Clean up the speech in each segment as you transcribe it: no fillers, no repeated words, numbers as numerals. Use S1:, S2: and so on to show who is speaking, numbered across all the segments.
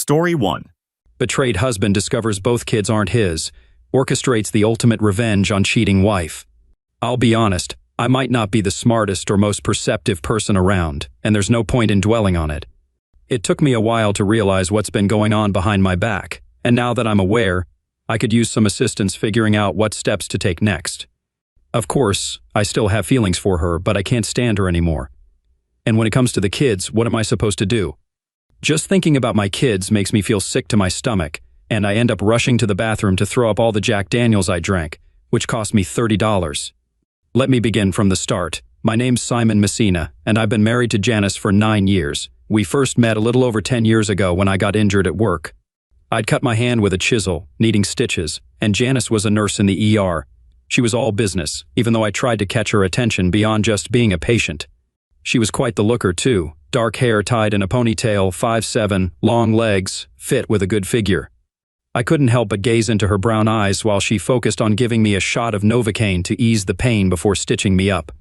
S1: Story 1.
S2: Betrayed husband discovers both kids aren't his, orchestrates the ultimate revenge on cheating wife. I'll be honest, I might not be the smartest or most perceptive person around, and there's no point in dwelling on it. It took me a while to realize what's been going on behind my back, and now that I'm aware, I could use some assistance figuring out what steps to take next. Of course, I still have feelings for her, but I can't stand her anymore. And when it comes to the kids, what am I supposed to do? Just thinking about my kids makes me feel sick to my stomach, and I end up rushing to the bathroom to throw up all the Jack Daniels I drank, which cost me $30. Let me begin from the start. My name's Simon Messina, and I've been married to Janice for 9 years. We first met a little over 10 years ago when I got injured at work. I'd cut my hand with a chisel, needing stitches, and Janice was a nurse in the ER. She was all business, even though I tried to catch her attention beyond just being a patient. She was quite the looker, too. Dark hair tied in a ponytail, 5'7", long legs, fit with a good figure. I couldn't help but gaze into her brown eyes while she focused on giving me a shot of Novocaine to ease the pain before stitching me up.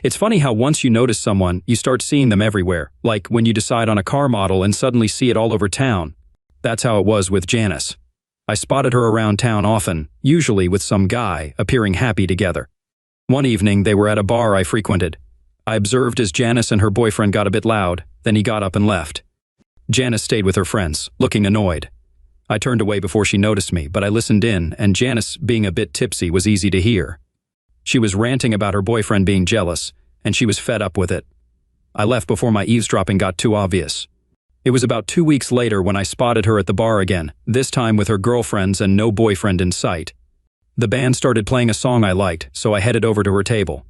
S2: It's funny how once you notice someone, you start seeing them everywhere, like when you decide on a car model and suddenly see it all over town. That's how it was with Janice. I spotted her around town often, usually with some guy, appearing happy together. One evening, they were at a bar I frequented. I observed as Janice and her boyfriend got a bit loud, then he got up and left. Janice stayed with her friends, looking annoyed. I turned away before she noticed me, but I listened in, and Janice, being a bit tipsy, was easy to hear. She was ranting about her boyfriend being jealous, and she was fed up with it. I left before my eavesdropping got too obvious. It was about 2 weeks later when I spotted her at the bar again, this time with her girlfriends and no boyfriend in sight. The band started playing a song I liked, so I headed over to her table.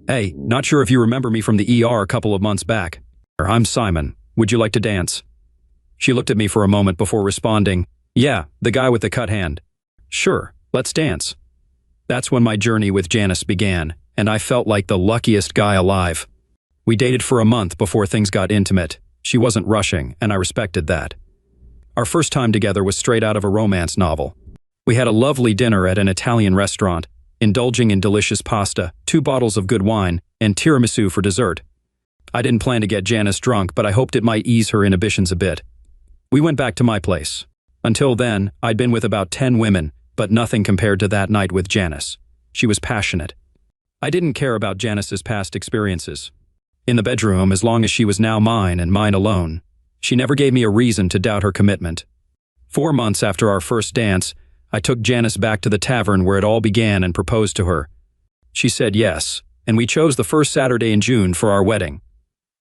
S2: "Hey, not sure if you remember me from the ER a couple of months back. I'm Simon. Would you like to dance?" She looked at me for a moment before responding, "Yeah, the guy with the cut hand." "Sure, let's dance." That's when my journey with Janice began, and I felt like the luckiest guy alive. We dated for a month before things got intimate. She wasn't rushing, and I respected that. Our first time together was straight out of a romance novel. We had a lovely dinner at an Italian restaurant, indulging in delicious pasta, 2 bottles of good wine, and tiramisu for dessert. I didn't plan to get Janice drunk, but I hoped it might ease her inhibitions a bit. We went back to my place. Until then, I'd been with about 10 women, but nothing compared to that night with Janice. She was passionate. I didn't care about Janice's past experiences. In the bedroom, as long as she was now mine and mine alone, she never gave me a reason to doubt her commitment. 4 months after our first dance, I took Janice back to the tavern where it all began and proposed to her. She said yes, and we chose the first Saturday in June for our wedding.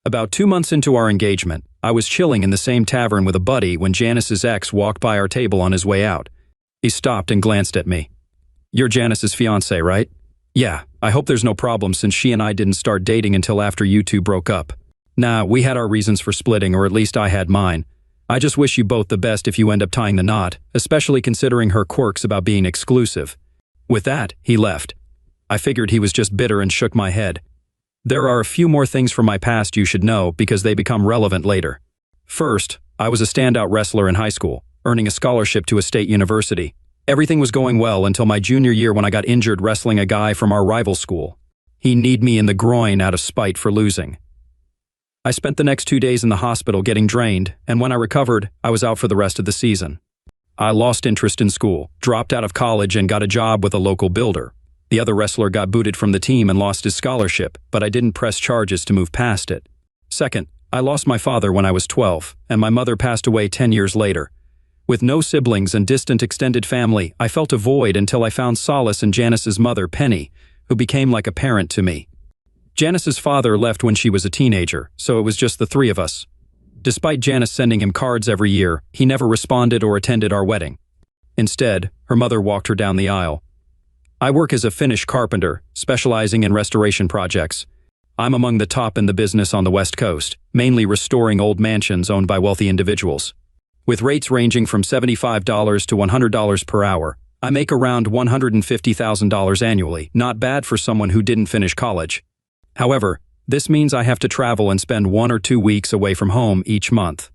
S2: About 2 months into our engagement, I was chilling in the same tavern with a buddy when Janice's ex walked by our table on his way out. He stopped and glanced at me. "You're Janice's fiancé, right?" "Yeah, I hope there's no problem since she and I didn't start dating until after you two broke up." "Nah, we had our reasons for splitting, or at least I had mine. I just wish you both the best if you end up tying the knot, especially considering her quirks about being exclusive." With that, he left. I figured he was just bitter and shook my head. There are a few more things from my past you should know because they become relevant later. First, I was a standout wrestler in high school, earning a scholarship to a state university. Everything was going well until my junior year when I got injured wrestling a guy from our rival school. He kneed me in the groin out of spite for losing. I spent the next 2 days in the hospital getting drained, and when I recovered, I was out for the rest of the season. I lost interest in school, dropped out of college, and got a job with a local builder. The other wrestler got booted from the team and lost his scholarship, but I didn't press charges to move past it. Second, I lost my father when I was 12, and my mother passed away 10 years later. With no siblings and distant extended family, I felt a void until I found solace in Janice's mother, Penny, who became like a parent to me. Janice's father left when she was a teenager, so it was just the 3 of us. Despite Janice sending him cards every year, he never responded or attended our wedding. Instead, her mother walked her down the aisle. I work as a Finnish carpenter, specializing in restoration projects. I'm among the top in the business on the West Coast, mainly restoring old mansions owned by wealthy individuals. With rates ranging from $75 to $100 per hour, I make around $150,000 annually, not bad for someone who didn't finish college. However, this means I have to travel and spend 1 or 2 weeks away from home each month.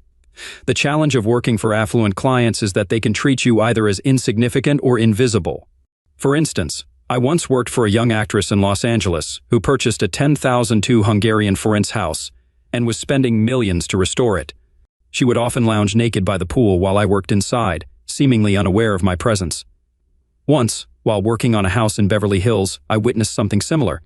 S2: The challenge of working for affluent clients is that they can treat you either as insignificant or invisible. For instance, I once worked for a young actress in Los Angeles who purchased a 10,002 Hungarian forints house and was spending millions to restore it. She would often lounge naked by the pool while I worked inside, seemingly unaware of my presence. Once, while working on a house in Beverly Hills, I witnessed something similar.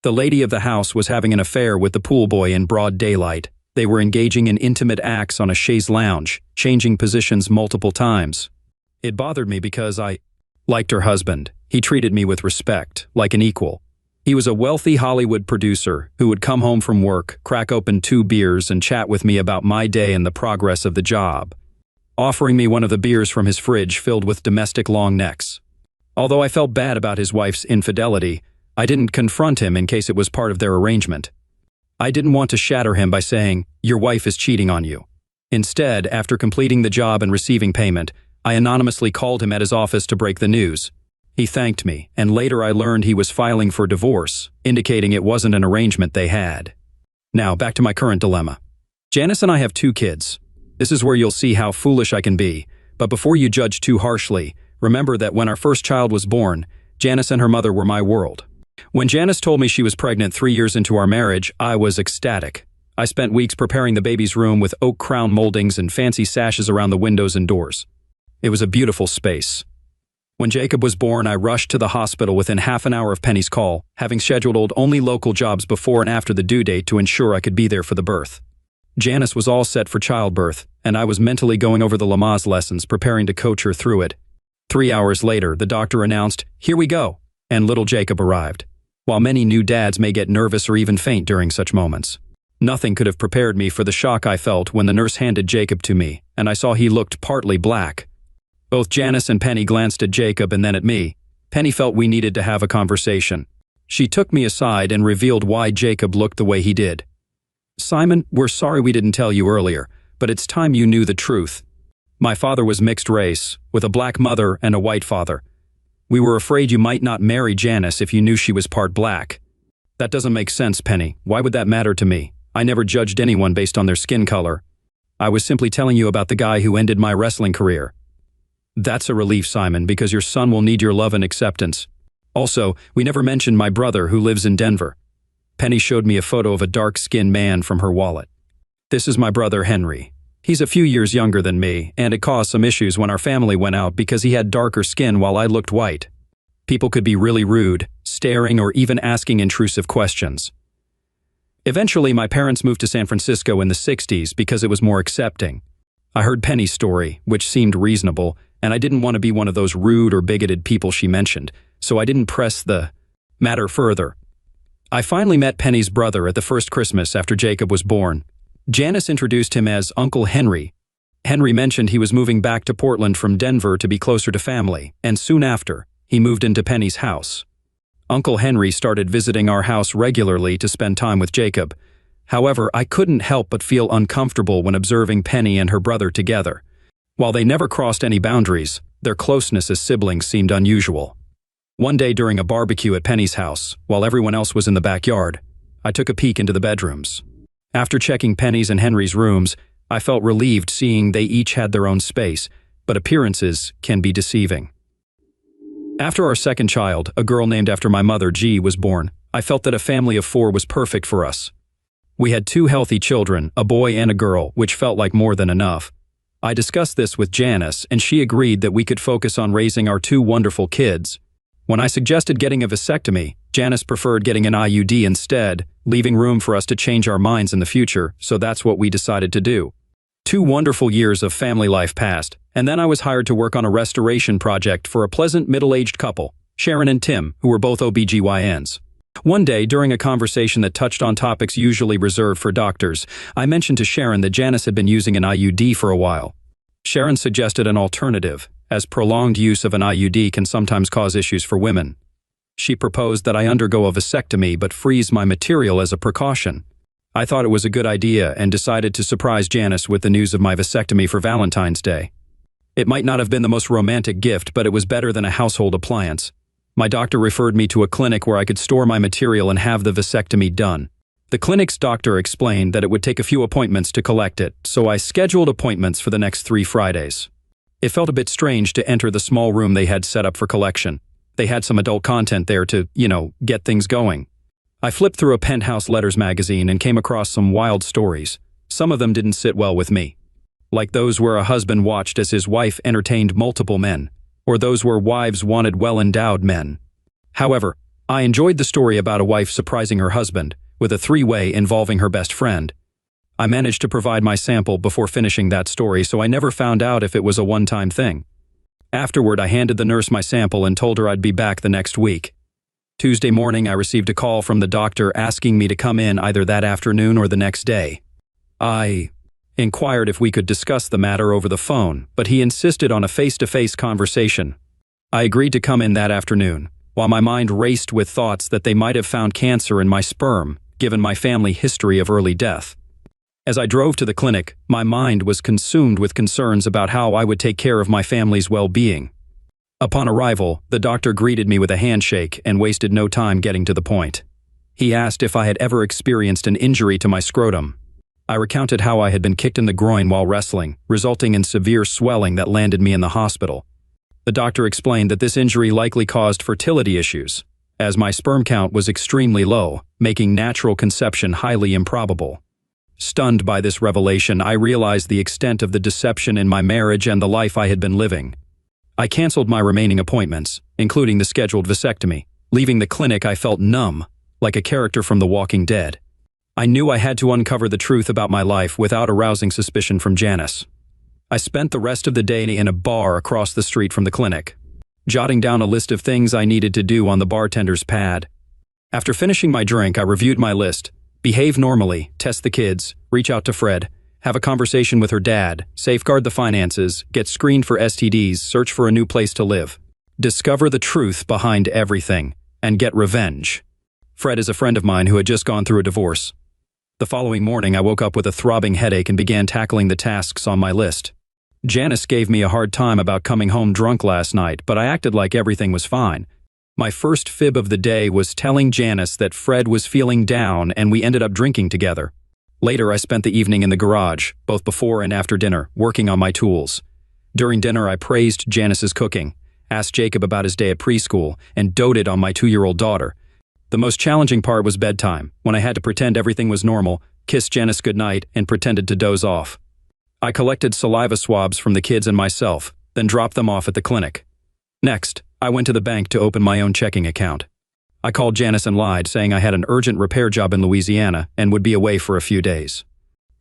S2: The lady of the house was having an affair with the pool boy in broad daylight. They were engaging in intimate acts on a chaise lounge, changing positions multiple times. It bothered me because I liked her husband. He treated me with respect, like an equal. He was a wealthy Hollywood producer who would come home from work, crack open 2 beers, and chat with me about my day and the progress of the job, offering me one of the beers from his fridge filled with domestic long necks. Although I felt bad about his wife's infidelity, I didn't confront him in case it was part of their arrangement. I didn't want to shatter him by saying, "Your wife is cheating on you." Instead, after completing the job and receiving payment, I anonymously called him at his office to break the news. He thanked me, and later I learned he was filing for divorce, indicating it wasn't an arrangement they had. Now, back to my current dilemma. Janice and I have 2 kids. This is where you'll see how foolish I can be, but before you judge too harshly, remember that when our first child was born, Janice and her mother were my world. When Janice told me she was pregnant 3 years into our marriage, I was ecstatic. I spent weeks preparing the baby's room with oak crown moldings and fancy sashes around the windows and doors. It was a beautiful space. When Jacob was born, I rushed to the hospital within half an hour of Penny's call, having scheduled only local jobs before and after the due date to ensure I could be there for the birth. Janice was all set for childbirth, and I was mentally going over the Lamaze lessons, preparing to coach her through it. 3 hours later, the doctor announced, "Here we go," and little Jacob arrived. While many new dads may get nervous or even faint during such moments, nothing could have prepared me for the shock I felt when the nurse handed Jacob to me, and I saw he looked partly black. Both Janice and Penny glanced at Jacob and then at me. Penny felt we needed to have a conversation. She took me aside and revealed why Jacob looked the way he did. "Simon, we're sorry we didn't tell you earlier, but it's time you knew the truth. My father was mixed race, with a black mother and a white father. We were afraid you might not marry Janice if you knew she was part black." "That doesn't make sense, Penny. Why would that matter to me? I never judged anyone based on their skin color. I was simply telling you about the guy who ended my wrestling career." "That's a relief, Simon, because your son will need your love and acceptance. Also, we never mentioned my brother who lives in Denver." Penny showed me a photo of a dark-skinned man from her wallet. "This is my brother Henry. He's a few years younger than me, and it caused some issues when our family went out because he had darker skin while I looked white. People could be really rude, staring, or even asking intrusive questions. Eventually, my parents moved to San Francisco in the 60s because it was more accepting. I heard Penny's story, which seemed reasonable, and I didn't want to be one of those rude or bigoted people she mentioned, so I didn't press the matter further. I finally met Penny's brother at the first Christmas after Jacob was born. Janice introduced him as Uncle Henry. Henry mentioned he was moving back to Portland from Denver to be closer to family, and soon after, he moved into Penny's house. Uncle Henry started visiting our house regularly to spend time with Jacob. However, I couldn't help but feel uncomfortable when observing Penny and her brother together. While they never crossed any boundaries, their closeness as siblings seemed unusual. One day during a barbecue at Penny's house, while everyone else was in the backyard, I took a peek into the bedrooms. After checking Penny's and Henry's rooms, I felt relieved seeing they each had their own space, but appearances can be deceiving. After our second child, a girl named after my mother, G, was born, I felt that a family of 4 was perfect for us. We had 2 healthy children, a boy and a girl, which felt like more than enough. I discussed this with Janice, and she agreed that we could focus on raising our 2 wonderful kids. When I suggested getting a vasectomy, Janice preferred getting an IUD instead, leaving room for us to change our minds in the future, so that's what we decided to do. 2 wonderful years of family life passed, and then I was hired to work on a restoration project for a pleasant middle-aged couple, Sharon and Tim, who were both OBGYNs. One day, during a conversation that touched on topics usually reserved for doctors, I mentioned to Sharon that Janice had been using an IUD for a while. Sharon suggested an alternative, as prolonged use of an IUD can sometimes cause issues for women. She proposed that I undergo a vasectomy but freeze my material as a precaution. I thought it was a good idea and decided to surprise Janice with the news of my vasectomy for Valentine's Day. It might not have been the most romantic gift, but it was better than a household appliance. My doctor referred me to a clinic where I could store my material and have the vasectomy done. The clinic's doctor explained that it would take a few appointments to collect it, so I scheduled appointments for the next 3 Fridays. It felt a bit strange to enter the small room they had set up for collection. They had some adult content there to, get things going. I flipped through a Penthouse Letters magazine and came across some wild stories. Some of them didn't sit well with me. like those where a husband watched as his wife entertained multiple men, or those where wives wanted well-endowed men. However, I enjoyed the story about a wife surprising her husband with a three-way involving her best friend. I managed to provide my sample before finishing that story, so I never found out if it was a one-time thing. Afterward, I handed the nurse my sample and told her I'd be back the next week. Tuesday morning, I received a call from the doctor asking me to come in either that afternoon or the next day. I inquired if we could discuss the matter over the phone, but he insisted on a face-to-face conversation. I agreed to come in that afternoon, while my mind raced with thoughts that they might have found cancer in my sperm, given my family history of early death. As I drove to the clinic, my mind was consumed with concerns about how I would take care of my family's well-being. Upon arrival, the doctor greeted me with a handshake and wasted no time getting to the point. He asked if I had ever experienced an injury to my scrotum. I recounted how I had been kicked in the groin while wrestling, resulting in severe swelling that landed me in the hospital. The doctor explained that this injury likely caused fertility issues, as my sperm count was extremely low, making natural conception highly improbable. Stunned by this revelation, I realized the extent of the deception in my marriage and the life I had been living. I canceled my remaining appointments, including the scheduled vasectomy. Leaving the clinic, I felt numb, like a character from The Walking Dead. I knew I had to uncover the truth about my life without arousing suspicion from Janice. I spent the rest of the day in a bar across the street from the clinic, jotting down a list of things I needed to do on the bartender's pad. After finishing my drink, I reviewed my list: behave normally, test the kids, reach out to Fred, have a conversation with her dad, safeguard the finances, get screened for STDs, search for a new place to live, discover the truth behind everything, and get revenge. Fred is a friend of mine who had just gone through a divorce. The following morning, I woke up with a throbbing headache and began tackling the tasks on my list. Janice gave me a hard time about coming home drunk last night, but I acted like everything was fine. My first fib of the day was telling Janice that Fred was feeling down and we ended up drinking together. Later, I spent the evening in the garage, both before and after dinner, working on my tools. During dinner, I praised Janice's cooking, asked Jacob about his day at preschool, and doted on my 2-year-old daughter. The most challenging part was bedtime, when I had to pretend everything was normal, kiss Janice goodnight, and pretended to doze off. I collected saliva swabs from the kids and myself, then dropped them off at the clinic. Next, I went to the bank to open my own checking account. I called Janice and lied, saying I had an urgent repair job in Louisiana and would be away for a few days.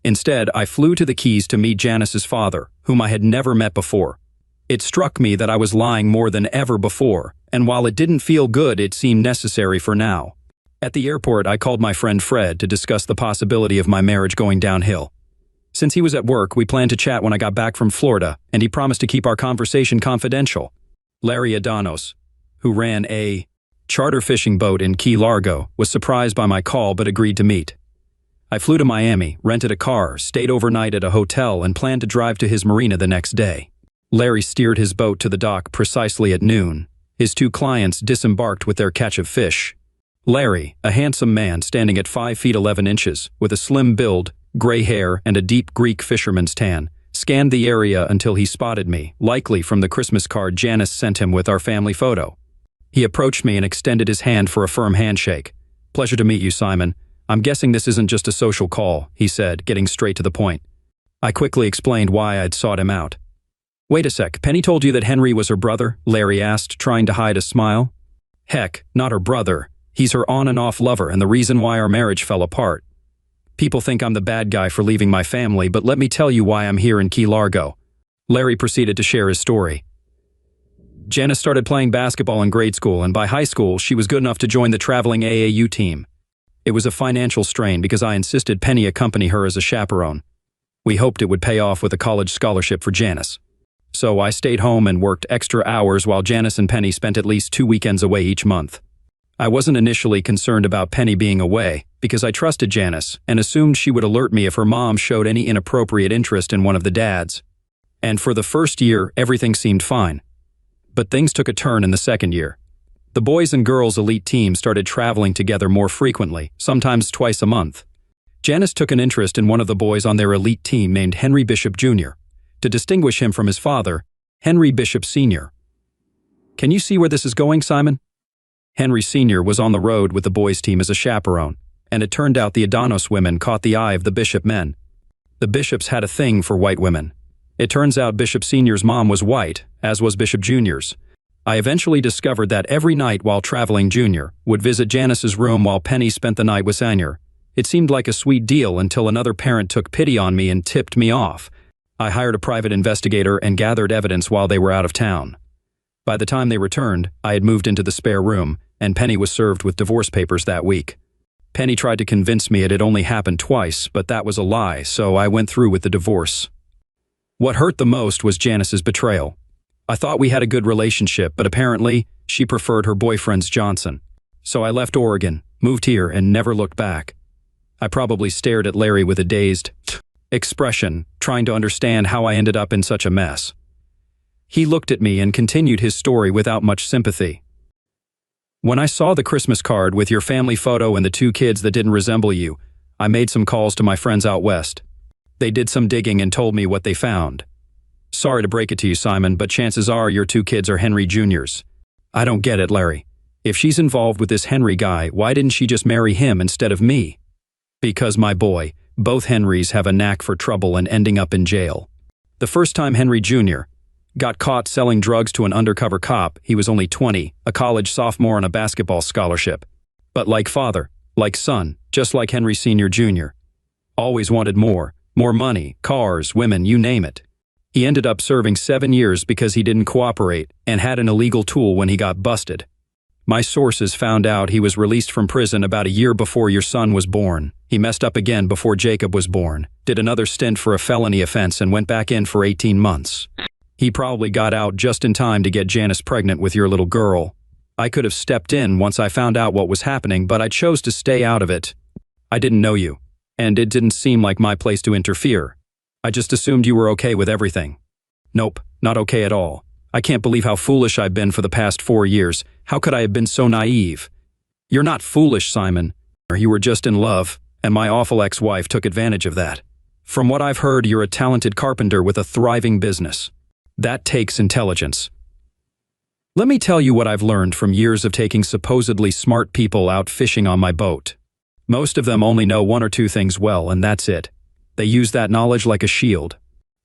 S2: Instead, I flew to the Keys to meet Janice's father, whom I had never met before. It struck me that I was lying more than ever before, and while it didn't feel good, it seemed necessary for now. At the airport, I called my friend Fred to discuss the possibility of my marriage going downhill. Since he was at work, we planned to chat when I got back from Florida, and he promised to keep our conversation confidential. Larry Adanos, who ran a charter fishing boat in Key Largo, was surprised by my call but agreed to meet. I flew to Miami, rented a car, stayed overnight at a hotel, and planned to drive to his marina the next day. Larry steered his boat to the dock precisely at noon. His 2 clients disembarked with their catch of fish. Larry, a handsome man standing at 5 feet 11 inches, with a slim build, gray hair, and a deep Greek fisherman's tan, scanned the area until he spotted me, likely from the Christmas card Janice sent him with our family photo. He approached me and extended his hand for a firm handshake. "Pleasure to meet you, Simon. I'm guessing this isn't just a social call," he said, getting straight to the point. I quickly explained why I'd sought him out. "Wait a sec, Penny told you that Henry was her brother?" Larry asked, trying to hide a smile. "Heck, not her brother. He's her on and off lover and the reason why our marriage fell apart. People think I'm the bad guy for leaving my family, but let me tell you why I'm here in Key Largo." Larry proceeded to share his story. Janice started playing basketball in grade school, and by high school, she was good enough to join the traveling AAU team. It was a financial strain because I insisted Penny accompany her as a chaperone. We hoped it would pay off with a college scholarship for Janice. So I stayed home and worked extra hours while Janice and Penny spent at least 2 weekends away each month. I wasn't initially concerned about Penny being away because I trusted Janice and assumed she would alert me if her mom showed any inappropriate interest in one of the dads. And for the first year, everything seemed fine. But things took a turn in the second year. The boys and girls elite team started traveling together more frequently, sometimes twice a month. Janice took an interest in one of the boys on their elite team named Henry Bishop Jr., to distinguish him from his father, Henry Bishop Sr. Can you see where this is going, Simon? Henry Sr. was on the road with the boys' team as a chaperone, and it turned out the Adanos women caught the eye of the Bishop men. The Bishops had a thing for white women. It turns out Bishop Sr.'s mom was white, as was Bishop Jr.'s. I eventually discovered that every night while traveling, Jr. would visit Janice's room while Penny spent the night with Sr. It seemed like a sweet deal until another parent took pity on me and tipped me off. I hired a private investigator and gathered evidence while they were out of town. By the time they returned, I had moved into the spare room, and Penny was served with divorce papers that week. Penny tried to convince me it had only happened twice, but that was a lie, so I went through with the divorce. What hurt the most was Janice's betrayal. I thought we had a good relationship, but apparently, she preferred her boyfriend's Johnson. So I left Oregon, moved here, and never looked back. I probably stared at Larry with a dazed expression, trying to understand how I ended up in such a mess. He looked at me and continued his story without much sympathy. When I saw the Christmas card with your family photo and the 2 kids that didn't resemble you, I made some calls to my friends out west. They did some digging and told me what they found. Sorry to break it to you, Simon, but chances are your 2 kids are Henry Jr.'s. I don't get it, Larry. If she's involved with this Henry guy, why didn't she just marry him instead of me? Because, my boy, both Henrys have a knack for trouble and ending up in jail. The first time Henry Jr. got caught selling drugs to an undercover cop, he was only 20, a college sophomore on a basketball scholarship. But like father, like son, just like Henry Sr. Jr. Always wanted more money, cars, women, you name it. He ended up serving 7 years because he didn't cooperate and had an illegal tool when he got busted. My sources found out he was released from prison about a year before your son was born. He messed up again before Jacob was born, did another stint for a felony offense and went back in for 18 months. He probably got out just in time to get Janice pregnant with your little girl. I could have stepped in once I found out what was happening, but I chose to stay out of it. I didn't know you, and it didn't seem like my place to interfere. I just assumed you were okay with everything. Nope, not okay at all. I can't believe how foolish I've been for the past 4 years. How could I have been so naive? You're not foolish, Simon. You were just in love, and my awful ex-wife took advantage of that. From what I've heard, you're a talented carpenter with a thriving business. That takes intelligence. Let me tell you what I've learned from years of taking supposedly smart people out fishing on my boat. Most of them only know 1 or 2 things well, and that's it. They use that knowledge like a shield.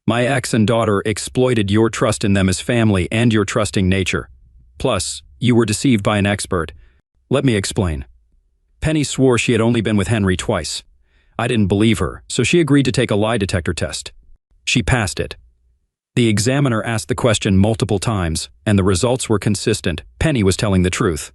S2: My ex and daughter exploited your trust in them as family and your trusting nature. Plus, you were deceived by an expert. Let me explain. Penny swore she had only been with Henry twice. I didn't believe her, so she agreed to take a lie detector test. She passed it. The examiner asked the question multiple times, and the results were consistent. Penny was telling the truth.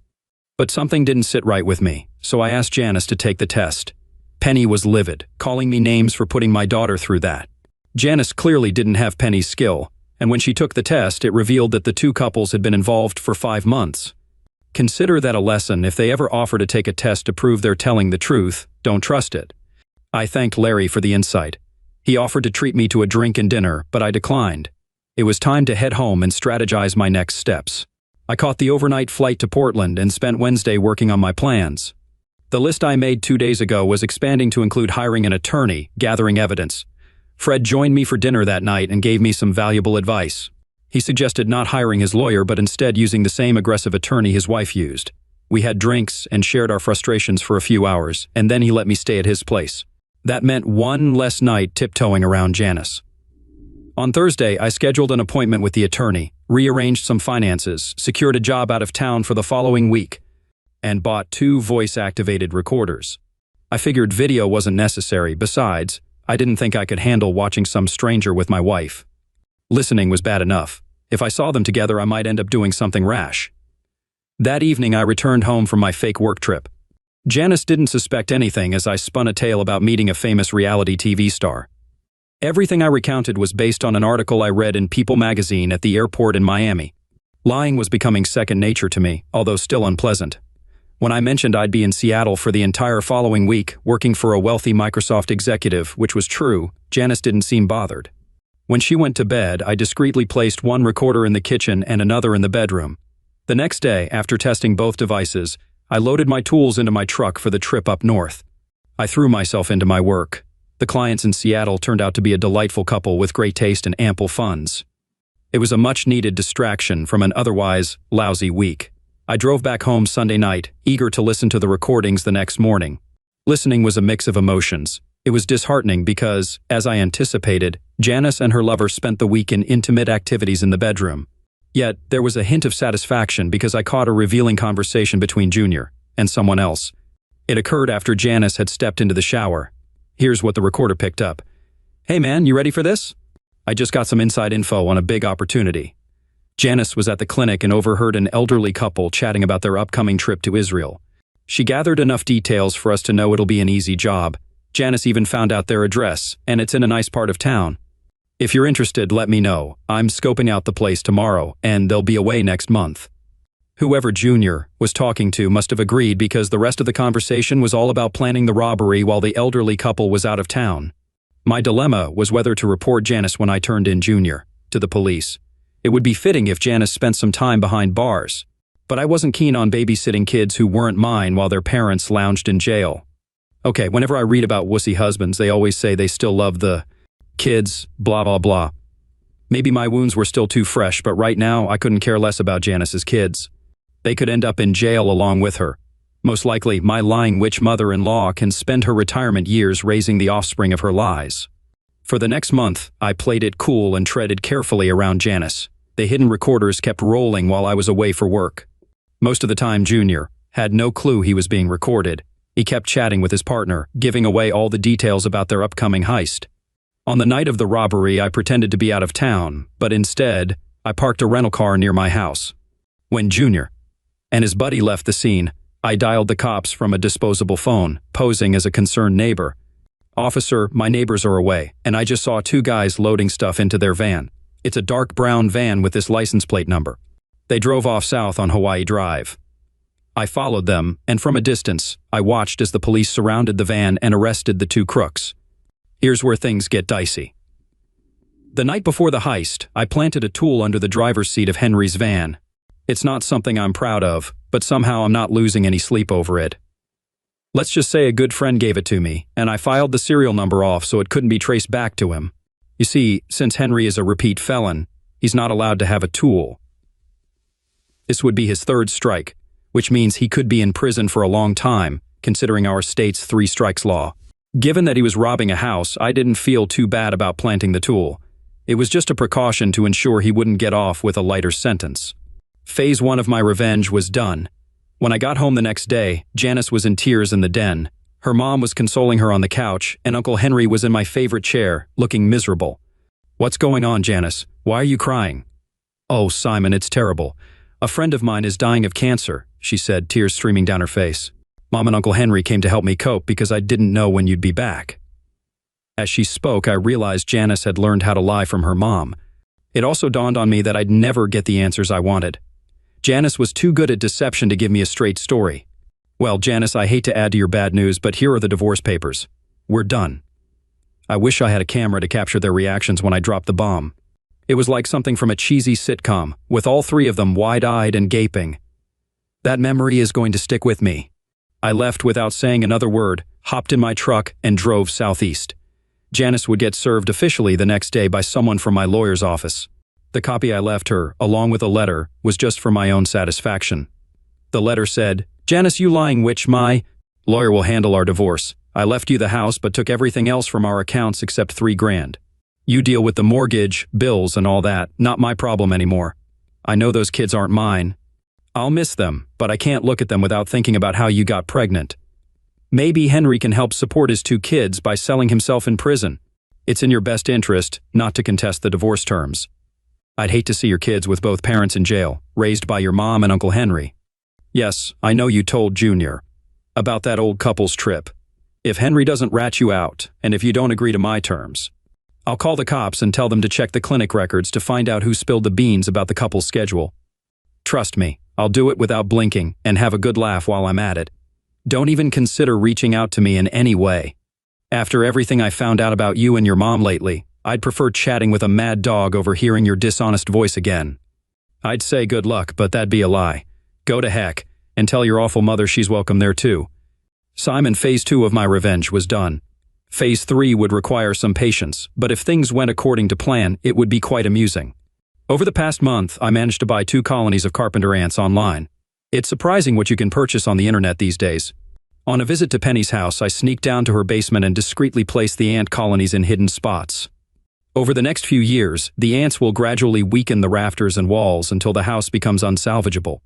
S2: But something didn't sit right with me, so I asked Janice to take the test. Penny was livid, calling me names for putting my daughter through that. Janice clearly didn't have Penny's skill, and when she took the test, it revealed that the 2 couples had been involved for 5 months. Consider that a lesson. If they ever offer to take a test to prove they're telling the truth, don't trust it. I thanked Larry for the insight. He offered to treat me to a drink and dinner, but I declined. It was time to head home and strategize my next steps. I caught the overnight flight to Portland and spent Wednesday working on my plans. The list I made 2 days ago was expanding to include hiring an attorney, gathering evidence. Fred joined me for dinner that night and gave me some valuable advice. He suggested not hiring his lawyer, but instead using the same aggressive attorney his wife used. We had drinks and shared our frustrations for a few hours, and then he let me stay at his place. That meant 1 less night tiptoeing around Janice. On Thursday, I scheduled an appointment with the attorney, rearranged some finances, secured a job out of town for the following week, and bought 2 voice-activated recorders. I figured video wasn't necessary. Besides, I didn't think I could handle watching some stranger with my wife. Listening was bad enough. If I saw them together, I might end up doing something rash. That evening, I returned home from my fake work trip. Janice didn't suspect anything as I spun a tale about meeting a famous reality TV star. Everything I recounted was based on an article I read in People magazine at the airport in Miami. Lying was becoming second nature to me, although still unpleasant. When I mentioned I'd be in Seattle for the entire following week, working for a wealthy Microsoft executive, which was true, Janice didn't seem bothered. When she went to bed, I discreetly placed 1 recorder in the kitchen and another in the bedroom. The next day, after testing both devices, I loaded my tools into my truck for the trip up north. I threw myself into my work. The clients in Seattle turned out to be a delightful couple with great taste and ample funds. It was a much-needed distraction from an otherwise lousy week. I drove back home Sunday night, eager to listen to the recordings the next morning. Listening was a mix of emotions. It was disheartening because, as I anticipated, Janice and her lover spent the week in intimate activities in the bedroom. Yet, there was a hint of satisfaction because I caught a revealing conversation between Junior and someone else. It occurred after Janice had stepped into the shower. Here's what the recorder picked up. "Hey man, you ready for this? I just got some inside info on a big opportunity." Janice was at the clinic and overheard an elderly couple chatting about their upcoming trip to Israel. She gathered enough details for us to know it'll be an easy job. Janice even found out their address, and it's in a nice part of town. "If you're interested, let me know. I'm scoping out the place tomorrow, and they'll be away next month." Whoever Junior was talking to must have agreed because the rest of the conversation was all about planning the robbery while the elderly couple was out of town. My dilemma was whether to report Janice when I turned in Junior to the police. It would be fitting if Janice spent some time behind bars, but I wasn't keen on babysitting kids who weren't mine while their parents lounged in jail. Okay, whenever I read about wussy husbands, they always say they still love the kids, blah blah blah. Maybe my wounds were still too fresh, but right now I couldn't care less about Janice's kids. They could end up in jail along with her. Most likely, my lying witch mother-in-law can spend her retirement years raising the offspring of her lies. For the next month, I played it cool and treaded carefully around Janice. The hidden recorders kept rolling while I was away for work. Most of the time, Junior had no clue he was being recorded. He kept chatting with his partner, giving away all the details about their upcoming heist. On the night of the robbery, I pretended to be out of town, but instead, I parked a rental car near my house. When Junior and his buddy left the scene, I dialed the cops from a disposable phone, posing as a concerned neighbor. "Officer, my neighbors are away, and I just saw two guys loading stuff into their van. It's a dark brown van with this license plate number. They drove off south on Hawaii Drive." I followed them, and from a distance, I watched as the police surrounded the van and arrested the two crooks. Here's where things get dicey. The night before the heist, I planted a tool under the driver's seat of Henry's van. It's not something I'm proud of, but somehow I'm not losing any sleep over it. Let's just say a good friend gave it to me, and I filed the serial number off so it couldn't be traced back to him. You see, since Henry is a repeat felon, he's not allowed to have a tool. This would be his third strike, which means he could be in prison for a long time, considering our state's 3 strikes law. Given that he was robbing a house, I didn't feel too bad about planting the tool. It was just a precaution to ensure he wouldn't get off with a lighter sentence. Phase 1 of my revenge was done. When I got home the next day, Janice was in tears in the den. Her mom was consoling her on the couch, and Uncle Henry was in my favorite chair, looking miserable. "What's going on, Janice? Why are you crying?" "Oh, Simon, it's terrible. A friend of mine is dying of cancer," she said, tears streaming down her face. "Mom and Uncle Henry came to help me cope because I didn't know when you'd be back." As she spoke, I realized Janice had learned how to lie from her mom. It also dawned on me that I'd never get the answers I wanted. Janice was too good at deception to give me a straight story. "Well, Janice, I hate to add to your bad news, but here are the divorce papers. We're done." I wish I had a camera to capture their reactions when I dropped the bomb. It was like something from a cheesy sitcom, with all 3 of them wide-eyed and gaping. That memory is going to stick with me. I left without saying another word, hopped in my truck, and drove southeast. Janice would get served officially the next day by someone from my lawyer's office. The copy I left her, along with a letter, was just for my own satisfaction. The letter said, "Janice, you lying witch, my lawyer will handle our divorce. I left you the house but took everything else from our accounts except $3,000. You deal with the mortgage, bills, and all that, not my problem anymore. I know those kids aren't mine. I'll miss them, but I can't look at them without thinking about how you got pregnant. Maybe Henry can help support his 2 kids by selling himself in prison. It's in your best interest not to contest the divorce terms. I'd hate to see your kids with both parents in jail, raised by your mom and Uncle Henry. Yes, I know you told Junior about that old couple's trip. If Henry doesn't rat you out, and if you don't agree to my terms, I'll call the cops and tell them to check the clinic records to find out who spilled the beans about the couple's schedule. Trust me, I'll do it without blinking and have a good laugh while I'm at it. Don't even consider reaching out to me in any way. After everything I found out about you and your mom lately, I'd prefer chatting with a mad dog over hearing your dishonest voice again. I'd say good luck, but that'd be a lie. Go to heck, and tell your awful mother she's welcome there too." Simon, phase 2 of my revenge was done. Phase 3 would require some patience, but if things went according to plan, it would be quite amusing. Over the past month, I managed to buy 2 colonies of carpenter ants online. It's surprising what you can purchase on the internet these days. On a visit to Penny's house, I sneaked down to her basement and discreetly placed the ant colonies in hidden spots. Over the next few years, the ants will gradually weaken the rafters and walls until the house becomes unsalvageable.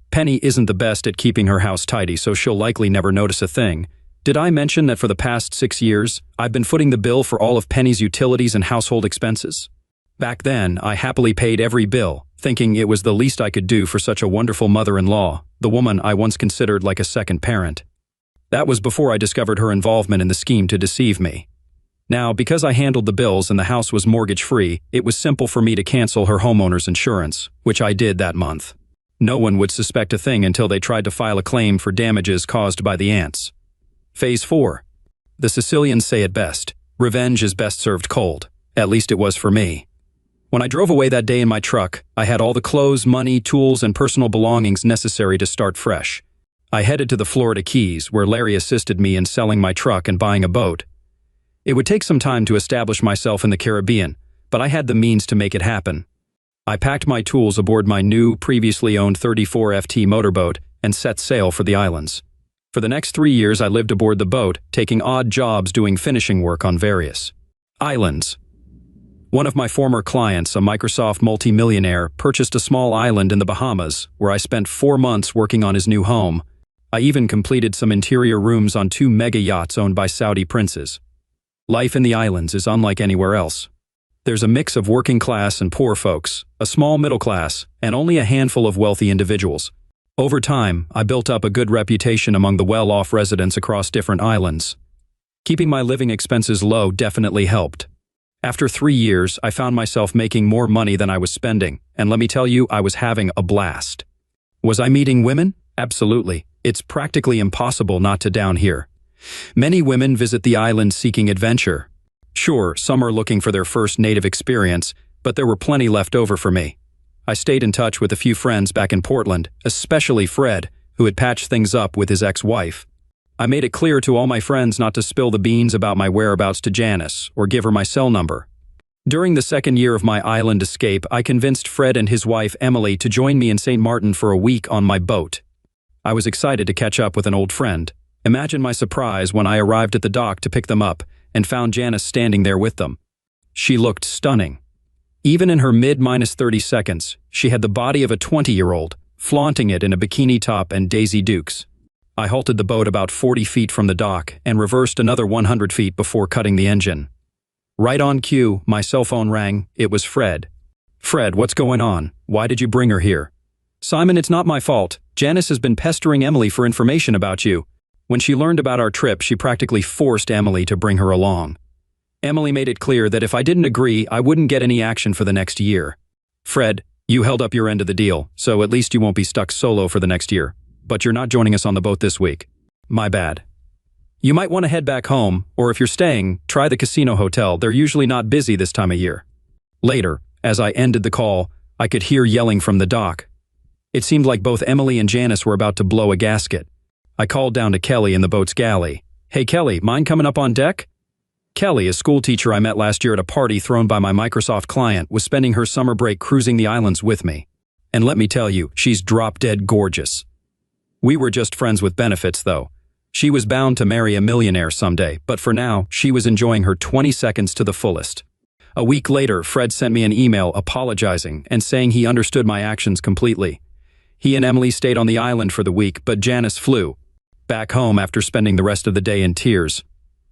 S2: Penny isn't the best at keeping her house tidy, so she'll likely never notice a thing. Did I mention that for the past 6 years, I've been footing the bill for all of Penny's utilities and household expenses? Back then, I happily paid every bill, thinking it was the least I could do for such a wonderful mother-in-law, the woman I once considered like a second parent. That was before I discovered her involvement in the scheme to deceive me. Now, because I handled the bills and the house was mortgage-free, it was simple for me to cancel her homeowner's insurance, which I did that month. No one would suspect a thing until they tried to file a claim for damages caused by the ants. Phase 4. The Sicilians say it best. Revenge is best served cold. At least it was for me. When I drove away that day in my truck, I had all the clothes, money, tools, and personal belongings necessary to start fresh. I headed to the Florida Keys, where Larry assisted me in selling my truck and buying a boat. It would take some time to establish myself in the Caribbean, but I had the means to make it happen. I packed my tools aboard my new, previously owned 34 FT motorboat and set sail for the islands. For the next 3 years, I lived aboard the boat, taking odd jobs doing finishing work on various islands. One of my former clients, a Microsoft multimillionaire, purchased a small island in the Bahamas, where I spent 4 months working on his new home. I even completed some interior rooms on 2 mega yachts owned by Saudi princes. Life in the islands is unlike anywhere else. There's a mix of working class and poor folks, a small middle class, and only a handful of wealthy individuals. Over time, I built up a good reputation among the well-off residents across different islands. Keeping my living expenses low definitely helped. After 3 years, I found myself making more money than I was spending, and let me tell you, I was having a blast. Was I meeting women? Absolutely. It's practically impossible not to down here. Many women visit the island seeking adventure. Sure, some are looking for their first native experience, but there were plenty left over for me. I stayed in touch with a few friends back in Portland, especially Fred, who had patched things up with his ex-wife. I made it clear to all my friends not to spill the beans about my whereabouts to Janice or give her my cell number. During the 2nd year of my island escape, I convinced Fred and his wife Emily to join me in St. Martin for a week on my boat. I was excited to catch up with an old friend. Imagine my surprise when I arrived at the dock to pick them up and found Janice standing there with them. She looked stunning. Even in her mid-30 seconds, she had the body of a 20-year-old, flaunting it in a bikini top and Daisy Dukes. I halted the boat about 40 feet from the dock and reversed another 100 feet before cutting the engine. Right on cue, my cell phone rang. It was Fred. "Fred, what's going on? Why did you bring her here?" "Simon, it's not my fault. Janice has been pestering Emily for information about you. When she learned about our trip, she practically forced Emily to bring her along. Emily made it clear that if I didn't agree, I wouldn't get any action for the next year. Fred, you held up your end of the deal, so at least you won't be stuck solo for the next year. But you're not joining us on the boat this week. My bad. You might want to head back home, or if you're staying, try the casino hotel. They're usually not busy this time of year." Later, as I ended the call, I could hear yelling from the dock. It seemed like both Emily and Janice were about to blow a gasket. I called down to Kelly in the boat's galley. "Hey Kelly, mind coming up on deck?" Kelly, a schoolteacher I met last year at a party thrown by my Microsoft client, was spending her summer break cruising the islands with me. And let me tell you, she's drop-dead gorgeous. We were just friends with benefits, though. She was bound to marry a millionaire someday, but for now, she was enjoying her 20 seconds to the fullest. A week later, Fred sent me an email apologizing and saying he understood my actions completely. He and Emily stayed on the island for the week, but Janice flew back home after spending the rest of the day in tears.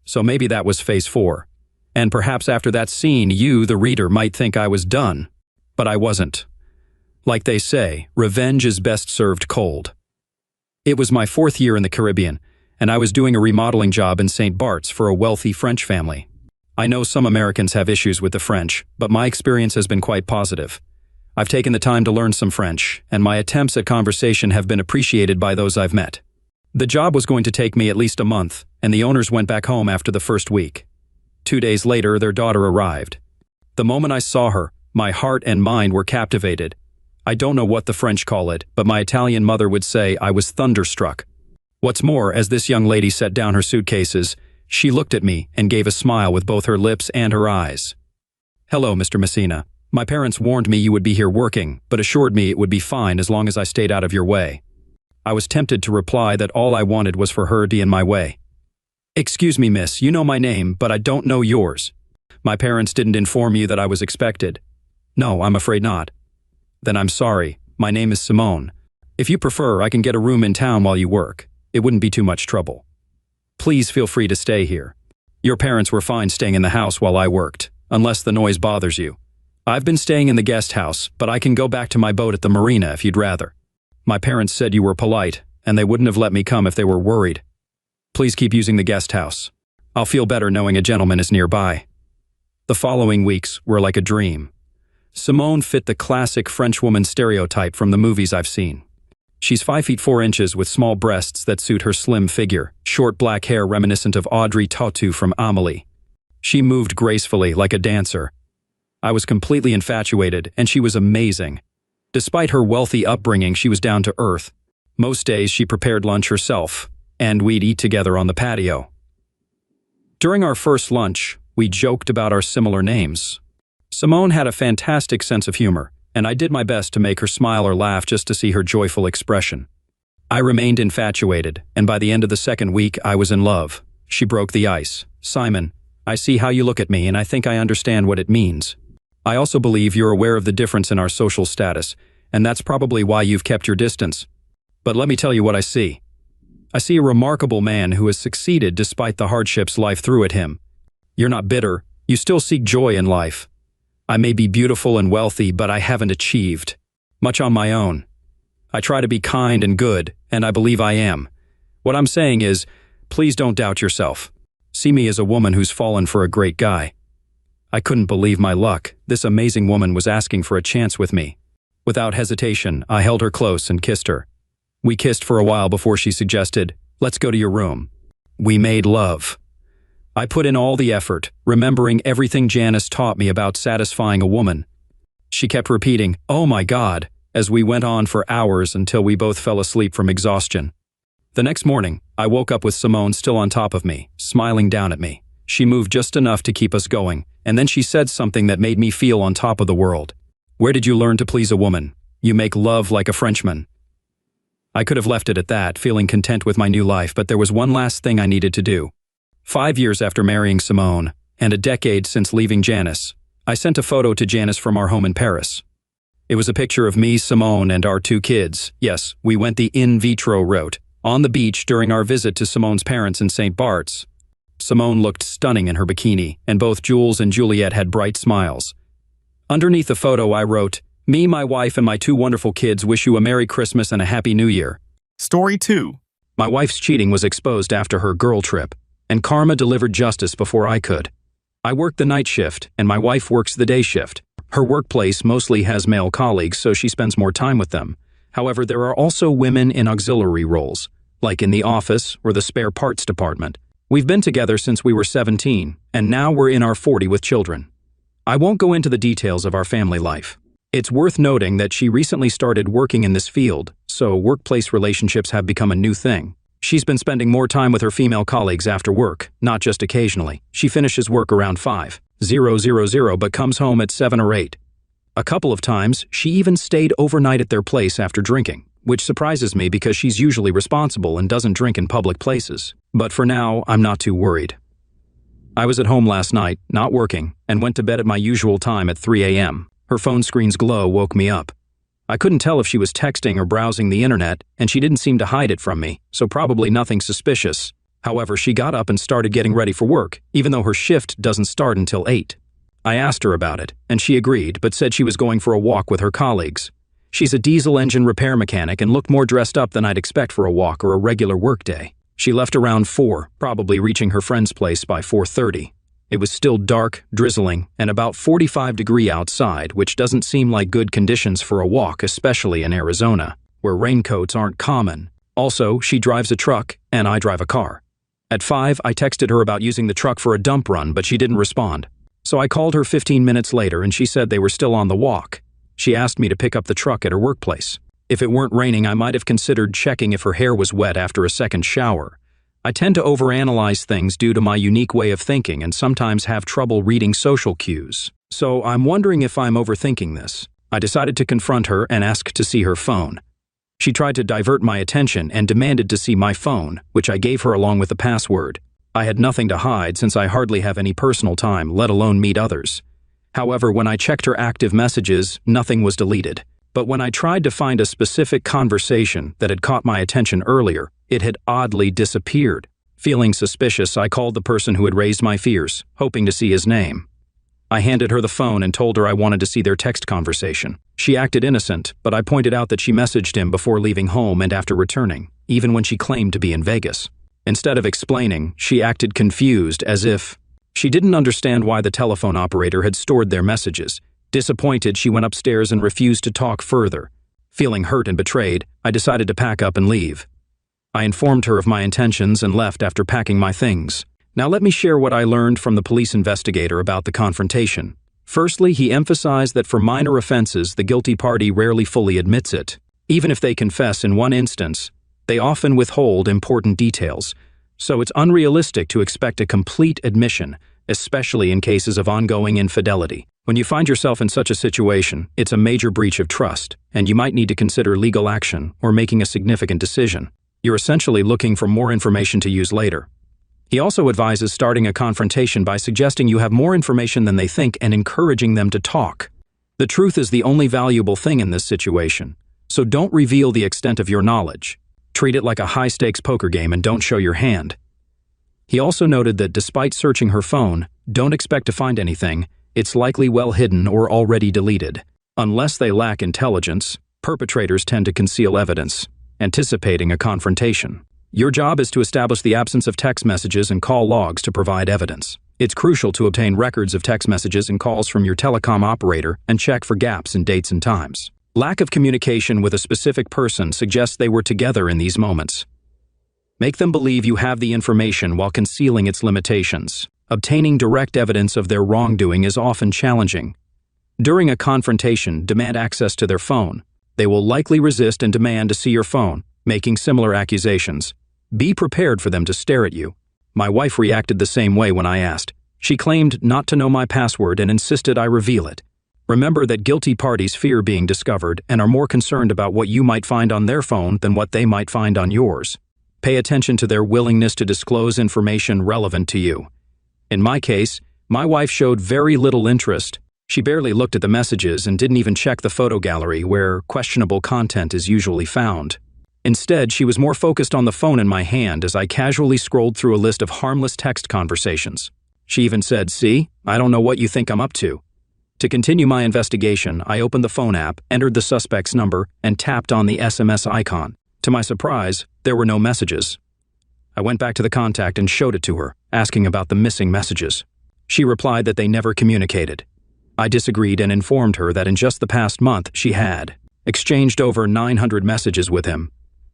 S2: So maybe that was phase 4. And perhaps after that scene, you, the reader, might think I was done. But I wasn't. Like they say, revenge is best served cold. It was my 4th year in the Caribbean, and I was doing a remodeling job in St. Bart's for a wealthy French family. I know some Americans have issues with the French, but my experience has been quite positive. I've taken the time to learn some French, and my attempts at conversation have been appreciated by those I've met. The job was going to take me at least a month, and the owners went back home after the first week. 2 days later, their daughter arrived. The moment I saw her, my heart and mind were captivated. I don't know what the French call it, but my Italian mother would say I was thunderstruck. What's more, as this young lady set down her suitcases, she looked at me and gave a smile with both her lips and her eyes. "Hello, Mr. Messina. My parents warned me you would be here working, but assured me it would be fine as long as I stayed out of your way." I was tempted to reply that all I wanted was for her to be in my way. "Excuse me, miss, you know my name, but I don't know yours. My parents didn't inform you that I was expected." "No, I'm afraid not." "Then I'm sorry. My name is Simone. If you prefer, I can get a room in town while you work. It wouldn't be too much trouble. Please feel free to stay here. Your parents were fine staying in the house while I worked, unless the noise bothers you. I've been staying in the guest house, but I can go back to my boat at the marina if you'd rather. My parents said you were polite, and they wouldn't have let me come if they were worried. Please keep using the guest house. I'll feel better knowing a gentleman is nearby." The following weeks were like a dream. Simone fit the classic Frenchwoman stereotype from the movies I've seen. She's 5 feet 4 inches with small breasts that suit her slim figure, short black hair reminiscent of Audrey Tautou from Amélie. She moved gracefully like a dancer. I was completely infatuated, and she was amazing. Despite her wealthy upbringing, she was down to earth. Most days she prepared lunch herself, and we'd eat together on the patio. During our first lunch, we joked about our similar names. Simone had a fantastic sense of humor, and I did my best to make her smile or laugh just to see her joyful expression. I remained infatuated, and by the end of the second week, I was in love. She broke the ice. "Simon, I see how you look at me, and I think I understand what it means. I also believe you're aware of the difference in our social status, and that's probably why you've kept your distance. But let me tell you what I see. I see a remarkable man who has succeeded despite the hardships life threw at him. You're not bitter. You still seek joy in life. I may be beautiful and wealthy, but I haven't achieved much on my own. I try to be kind and good, and I believe I am. What I'm saying is, please don't doubt yourself. See me as a woman who's fallen for a great guy." I couldn't believe my luck. This amazing woman was asking for a chance with me. Without hesitation, I held her close and kissed her. We kissed for a while before she suggested, "Let's go to your room." We made love. I put in all the effort, remembering everything Janice taught me about satisfying a woman. She kept repeating, "Oh my God," as we went on for hours until we both fell asleep from exhaustion. The next morning, I woke up with Simone still on top of me, smiling down at me. She moved just enough to keep us going, and then she said something that made me feel on top of the world. "Where did you learn to please a woman? You make love like a Frenchman." I could have left it at that, feeling content with my new life, but there was one last thing I needed to do. 5 years after marrying Simone, and a decade since leaving Janice, I sent a photo to Janice from our home in Paris. It was a picture of me, Simone, and our 2 kids. Yes, we went the in vitro route, on the beach during our visit to Simone's parents in St. Bart's. Simone looked stunning in her bikini, and both Jules and Juliet had bright smiles. Underneath the photo I wrote, "Me, my wife, and my 2 wonderful kids wish you a Merry Christmas and a Happy New Year."
S1: Story 2.
S2: My wife's cheating was exposed after her girl trip, and karma delivered justice before I could. I work the night shift, and my wife works the day shift. Her workplace mostly has male colleagues, so she spends more time with them. However, there are also women in auxiliary roles, like in the office or the spare parts department. We've been together since we were 17, and now we're in our 40s with children. I won't go into the details of our family life. It's worth noting that she recently started working in this field, so workplace relationships have become a new thing. She's been spending more time with her female colleagues after work, not just occasionally. She finishes work around 5:00 but comes home at 7 or 8. A couple of times, she even stayed overnight at their place after drinking, which surprises me because she's usually responsible and doesn't drink in public places. But for now, I'm not too worried. I was at home last night, not working, and went to bed at my usual time at 3 a.m. Her phone screen's glow woke me up. I couldn't tell if she was texting or browsing the internet, and she didn't seem to hide it from me, so probably nothing suspicious. However, she got up and started getting ready for work, even though her shift doesn't start until 8. I asked her about it, and she agreed, but said she was going for a walk with her colleagues. She's a diesel engine repair mechanic and looked more dressed up than I'd expect for a walk or a regular workday. She left around 4, probably reaching her friend's place by 4:30. It was still dark, drizzling, and about 45 degrees outside, which doesn't seem like good conditions for a walk, especially in Arizona, where raincoats aren't common. Also, she drives a truck, and I drive a car. At 5, I texted her about using the truck for a dump run, but she didn't respond. So I called her 15 minutes later, and she said they were still on the walk. She asked me to pick up the truck at her workplace. If it weren't raining, I might have considered checking if her hair was wet after a second shower. I tend to overanalyze things due to my unique way of thinking and sometimes have trouble reading social cues. So I'm wondering if I'm overthinking this. I decided to confront her and ask to see her phone. She tried to divert my attention and demanded to see my phone, which I gave her along with the password. I had nothing to hide since I hardly have any personal time, let alone meet others. However, when I checked her active messages, nothing was deleted. But when I tried to find a specific conversation that had caught my attention earlier, it had oddly disappeared. Feeling suspicious, I called the person who had raised my fears, hoping to see his name. I handed her the phone and told her I wanted to see their text conversation. She acted innocent, but I pointed out that she messaged him before leaving home and after returning, even when she claimed to be in Vegas. Instead of explaining, she acted confused, as if she didn't understand why the telephone operator had stored their messages. Disappointed, she went upstairs and refused to talk further. Feeling hurt and betrayed, I decided to pack up and leave. I informed her of my intentions and left after packing my things. Now let me share what I learned from the police investigator about the confrontation. Firstly, he emphasized that for minor offenses, the guilty party rarely fully admits it. Even if they confess in one instance, they often withhold important details, so it's unrealistic to expect a complete admission, especially in cases of ongoing infidelity. When you find yourself in such a situation, it's a major breach of trust, and you might need to consider legal action or making a significant decision. You're essentially looking for more information to use later. He also advises starting a confrontation by suggesting you have more information than they think and encouraging them to talk. The truth is the only valuable thing in this situation, so don't reveal the extent of your knowledge. Treat it like a high-stakes poker game and don't show your hand. He also noted that despite searching her phone, don't expect to find anything. It's likely well hidden or already deleted. Unless they lack intelligence, perpetrators tend to conceal evidence, anticipating a confrontation. Your job is to establish the absence of text messages and call logs to provide evidence. It's crucial to obtain records of text messages and calls from your telecom operator and check for gaps in dates and times. Lack of communication with a specific person suggests they were together in these moments. Make them believe you have the information while concealing its limitations. Obtaining direct evidence of their wrongdoing is often challenging. During a confrontation, demand access to their phone. They will likely resist and demand to see your phone, making similar accusations. Be prepared for them to stare at you. My wife reacted the same way when I asked. She claimed not to know my password and insisted I reveal it. Remember that guilty parties fear being discovered and are more concerned about what you might find on their phone than what they might find on yours. Pay attention to their willingness to disclose information relevant to you. In my case, my wife showed very little interest. She barely looked at the messages and didn't even check the photo gallery where questionable content is usually found. Instead, she was more focused on the phone in my hand as I casually scrolled through a list of harmless text conversations. She even said, "See, I don't know what you think I'm up to." To continue my investigation, I opened the phone app, entered the suspect's number, and tapped on the SMS icon. To my surprise, there were no messages. I went back to the contact and showed it to her, asking about the missing messages. She replied that they never communicated. I disagreed and informed her that in just the past month she had exchanged over 900 messages with him.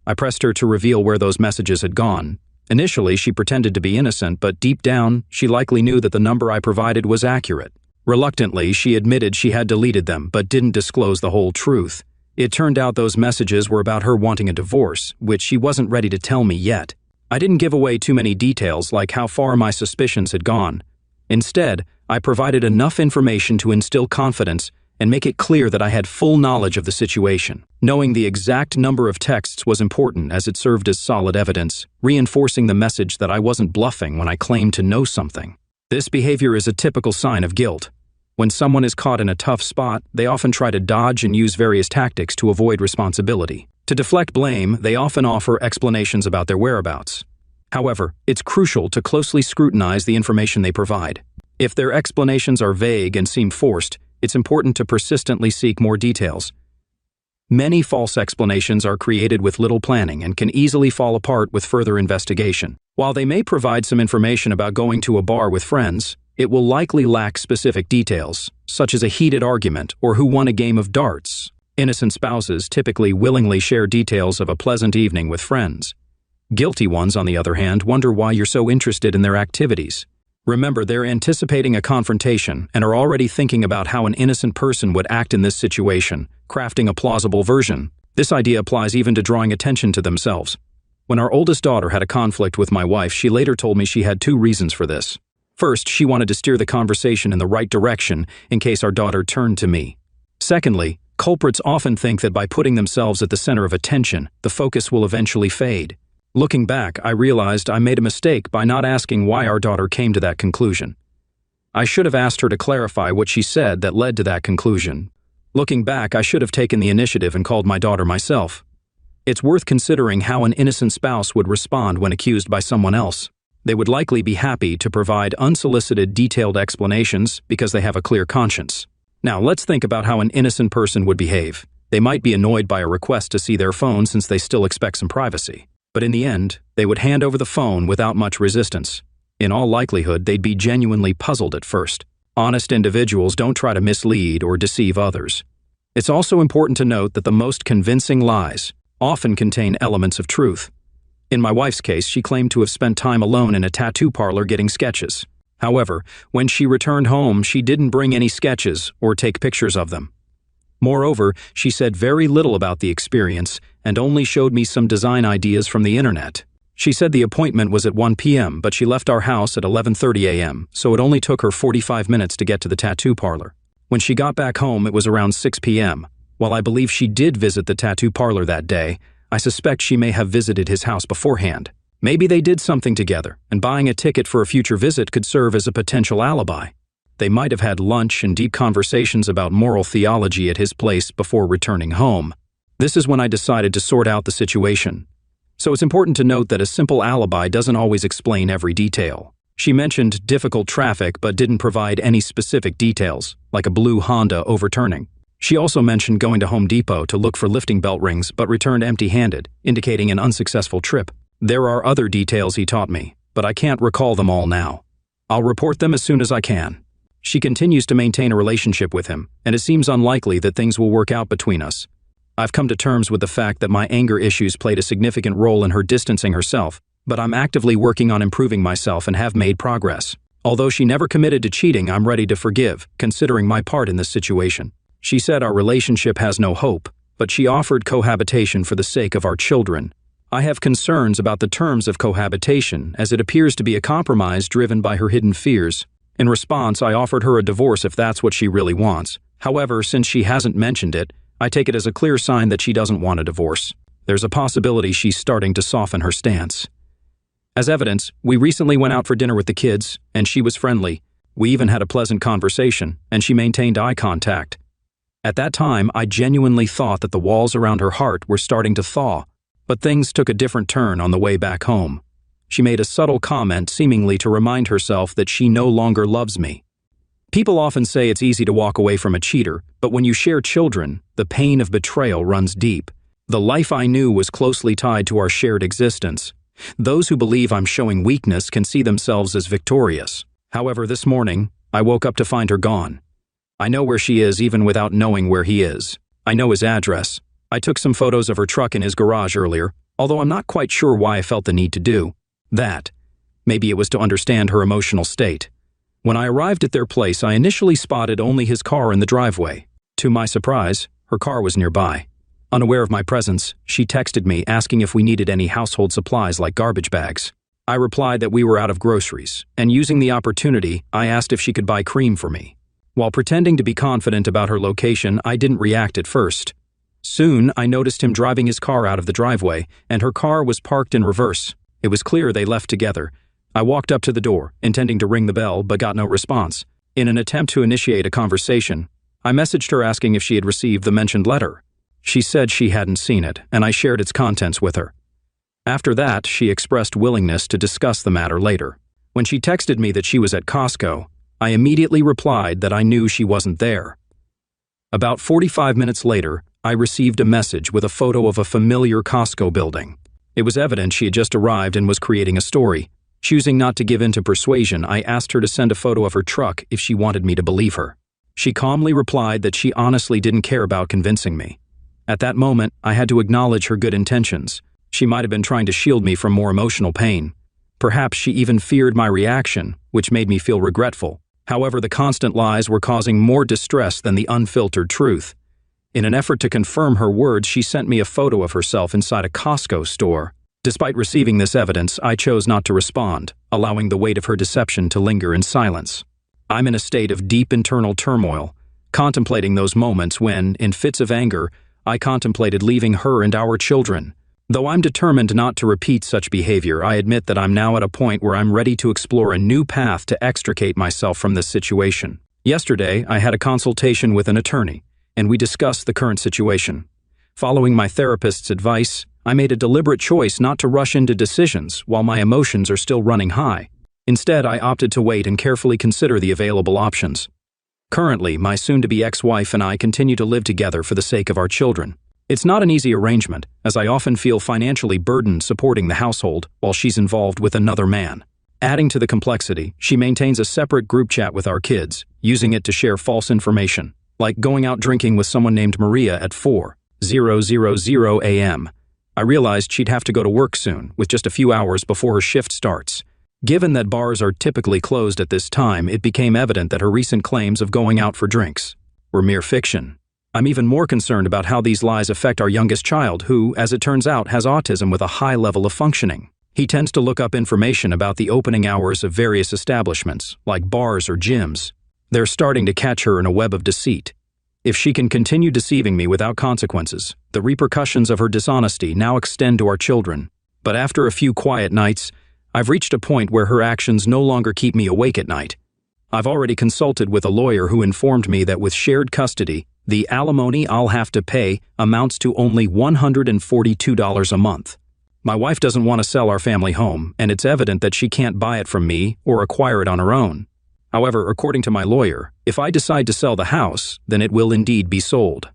S2: I pressed her to reveal where those messages had gone. Initially, she pretended to be innocent, but deep down, she likely knew that the number I provided was accurate. Reluctantly, she admitted she had deleted them, but didn't disclose the whole truth. It turned out those messages were about her wanting a divorce, which she wasn't ready to tell me yet. I didn't give away too many details like how far my suspicions had gone. Instead, I provided enough information to instill confidence and make it clear that I had full knowledge of the situation. Knowing the exact number of texts was important as it served as solid evidence, reinforcing the message that I wasn't bluffing when I claimed to know something. This behavior is a typical sign of guilt. When someone is caught in a tough spot, they often try to dodge and use various tactics to avoid responsibility. To deflect blame, they often offer explanations about their whereabouts. However, it's crucial to closely scrutinize the information they provide. If their explanations are vague and seem forced, it's important to persistently seek more details. Many false explanations are created with little planning and can easily fall apart with further investigation. While they may provide some information about going to a bar with friends, it will likely lack specific details, such as a heated argument or who won a game of darts. Innocent spouses typically willingly share details of a pleasant evening with friends. Guilty ones, on the other hand, wonder why you're so interested in their activities. Remember, they're anticipating a confrontation and are already thinking about how an innocent person would act in this situation, crafting a plausible version. This idea applies even to drawing attention to themselves. When our oldest daughter had a conflict with my wife, she later told me she had two reasons for this. First, she wanted to steer the conversation in the right direction in case our daughter turned to me. Secondly, Culprits often think that by putting themselves at the center of attention, the focus will eventually fade. Looking back, I realized I made a mistake by not asking why our daughter came to that conclusion. I should have asked her to clarify what she said that led to that conclusion. Looking back, I should have taken the initiative and called my daughter myself. It's worth considering how an innocent spouse would respond when accused by someone else. They would likely be happy to provide unsolicited, detailed explanations because they have a clear conscience. Now, let's think about how an innocent person would behave. They might be annoyed by a request to see their phone since they still expect some privacy. But in the end, they would hand over the phone without much resistance. In all likelihood, they'd be genuinely puzzled at first. Honest individuals don't try to mislead or deceive others. It's also important to note that the most convincing lies often contain elements of truth. In my wife's case, she claimed to have spent time alone in a tattoo parlor getting sketches. However, when she returned home, she didn't bring any sketches or take pictures of them. Moreover, she said very little about the experience and only showed me some design ideas from the internet. She said the appointment was at 1 p.m., but she left our house at 11:30 a.m., so it only took her 45 minutes to get to the tattoo parlor. When she got back home, it was around 6 p.m. While I believe she did visit the tattoo parlor that day, I suspect she may have visited his house beforehand. Maybe they did something together, and buying a ticket for a future visit could serve as a potential alibi. They might have had lunch and deep conversations about moral theology at his place before returning home. This is when I decided to sort out the situation. So it's important to note that a simple alibi doesn't always explain every detail. She mentioned difficult traffic but didn't provide any specific details, like a blue Honda overturning. She also mentioned going to Home Depot to look for lifting belt rings but returned empty-handed, indicating an unsuccessful trip. There are other details he taught me, but I can't recall them all now. I'll report them as soon as I can. She continues to maintain a relationship with him, and it seems unlikely that things will work out between us. I've come to terms with the fact that my anger issues played a significant role in her distancing herself, but I'm actively working on improving myself and have made progress. Although she never committed to cheating, I'm ready to forgive, considering my part in this situation. She said our relationship has no hope, but she offered cohabitation for the sake of our children. I have concerns about the terms of cohabitation, as it appears to be a compromise driven by her hidden fears. In response, I offered her a divorce if that's what she really wants. However, since she hasn't mentioned it, I take it as a clear sign that she doesn't want a divorce. There's a possibility she's starting to soften her stance. As evidence, we recently went out for dinner with the kids, and she was friendly. We even had a pleasant conversation, and she maintained eye contact. At that time, I genuinely thought that the walls around her heart were starting to thaw, but things took a different turn on the way back home. She made a subtle comment seemingly to remind herself that she no longer loves me. People often say it's easy to walk away from a cheater, but when you share children, the pain of betrayal runs deep. The life I knew was closely tied to our shared existence. Those who believe I'm showing weakness can see themselves as victorious. However, this morning, I woke up to find her gone. I know where she is even without knowing where he is. I know his address. I took some photos of her truck in his garage earlier, although I'm not quite sure why I felt the need to do that. Maybe it was to understand her emotional state. When I arrived at their place, I initially spotted only his car in the driveway. To my surprise, her car was nearby. Unaware of my presence, she texted me asking if we needed any household supplies like garbage bags. I replied that we were out of groceries, and using the opportunity, I asked if she could buy cream for me. While pretending to be confident about her location, I didn't react at first. Soon, I noticed him driving his car out of the driveway, and her car was parked in reverse. It was clear they left together. I walked up to the door, intending to ring the bell, but got no response. In an attempt to initiate a conversation, I messaged her asking if she had received the mentioned letter. She said she hadn't seen it, and I shared its contents with her. After that, she expressed willingness to discuss the matter later. When she texted me that she was at Costco, I immediately replied that I knew she wasn't there. About 45 minutes later, I received a message with a photo of a familiar Costco building. It was evident she had just arrived and was creating a story. Choosing not to give in to persuasion, I asked her to send a photo of her truck if she wanted me to believe her. She calmly replied that she honestly didn't care about convincing me. At that moment, I had to acknowledge her good intentions. She might have been trying to shield me from more emotional pain. Perhaps she even feared my reaction, which made me feel regretful. However, the constant lies were causing more distress than the unfiltered truth. In an effort to confirm her words, she sent me a photo of herself inside a Costco store. Despite receiving this evidence, I chose not to respond, allowing the weight of her deception to linger in silence. I'm in a state of deep internal turmoil. contemplating those moments when, in fits of anger, I contemplated leaving her and our children. Though I'm determined not to repeat such behavior, I admit that I'm now at a point where I'm ready to explore a new path to extricate myself from this situation. Yesterday, I had a consultation with an attorney, and we discussed the current situation. Following my therapist's advice, I made a deliberate choice not to rush into decisions while my emotions are still running high. Instead, I opted to wait and carefully consider the available options. Currently, my soon-to-be ex-wife and I continue to live together for the sake of our children. It's not an easy arrangement, as I often feel financially burdened supporting the household while she's involved with another man. Adding to the complexity, she maintains a separate group chat with our kids, using it to share false information, like going out drinking with someone named Maria at 4:00 a.m. I realized she'd have to go to work soon, with just a few hours before her shift starts. Given that bars are typically closed at this time, it became evident that her recent claims of going out for drinks were mere fiction. I'm even more concerned about how these lies affect our youngest child, who, as it turns out, has autism with a high level of functioning. He tends to look up information about the opening hours of various establishments, like bars or gyms. They're starting to catch her in a web of deceit. If she can continue deceiving me without consequences, the repercussions of her dishonesty now extend to our children. But after a few quiet nights, I've reached a point where her actions no longer keep me awake at night. I've already consulted with a lawyer who informed me that with shared custody, the alimony I'll have to pay amounts to only $142 a month. My wife doesn't want to sell our family home, and it's evident that she can't buy it from me or acquire it on her own. However, according to my lawyer, if I decide to sell the house, then it will indeed be sold.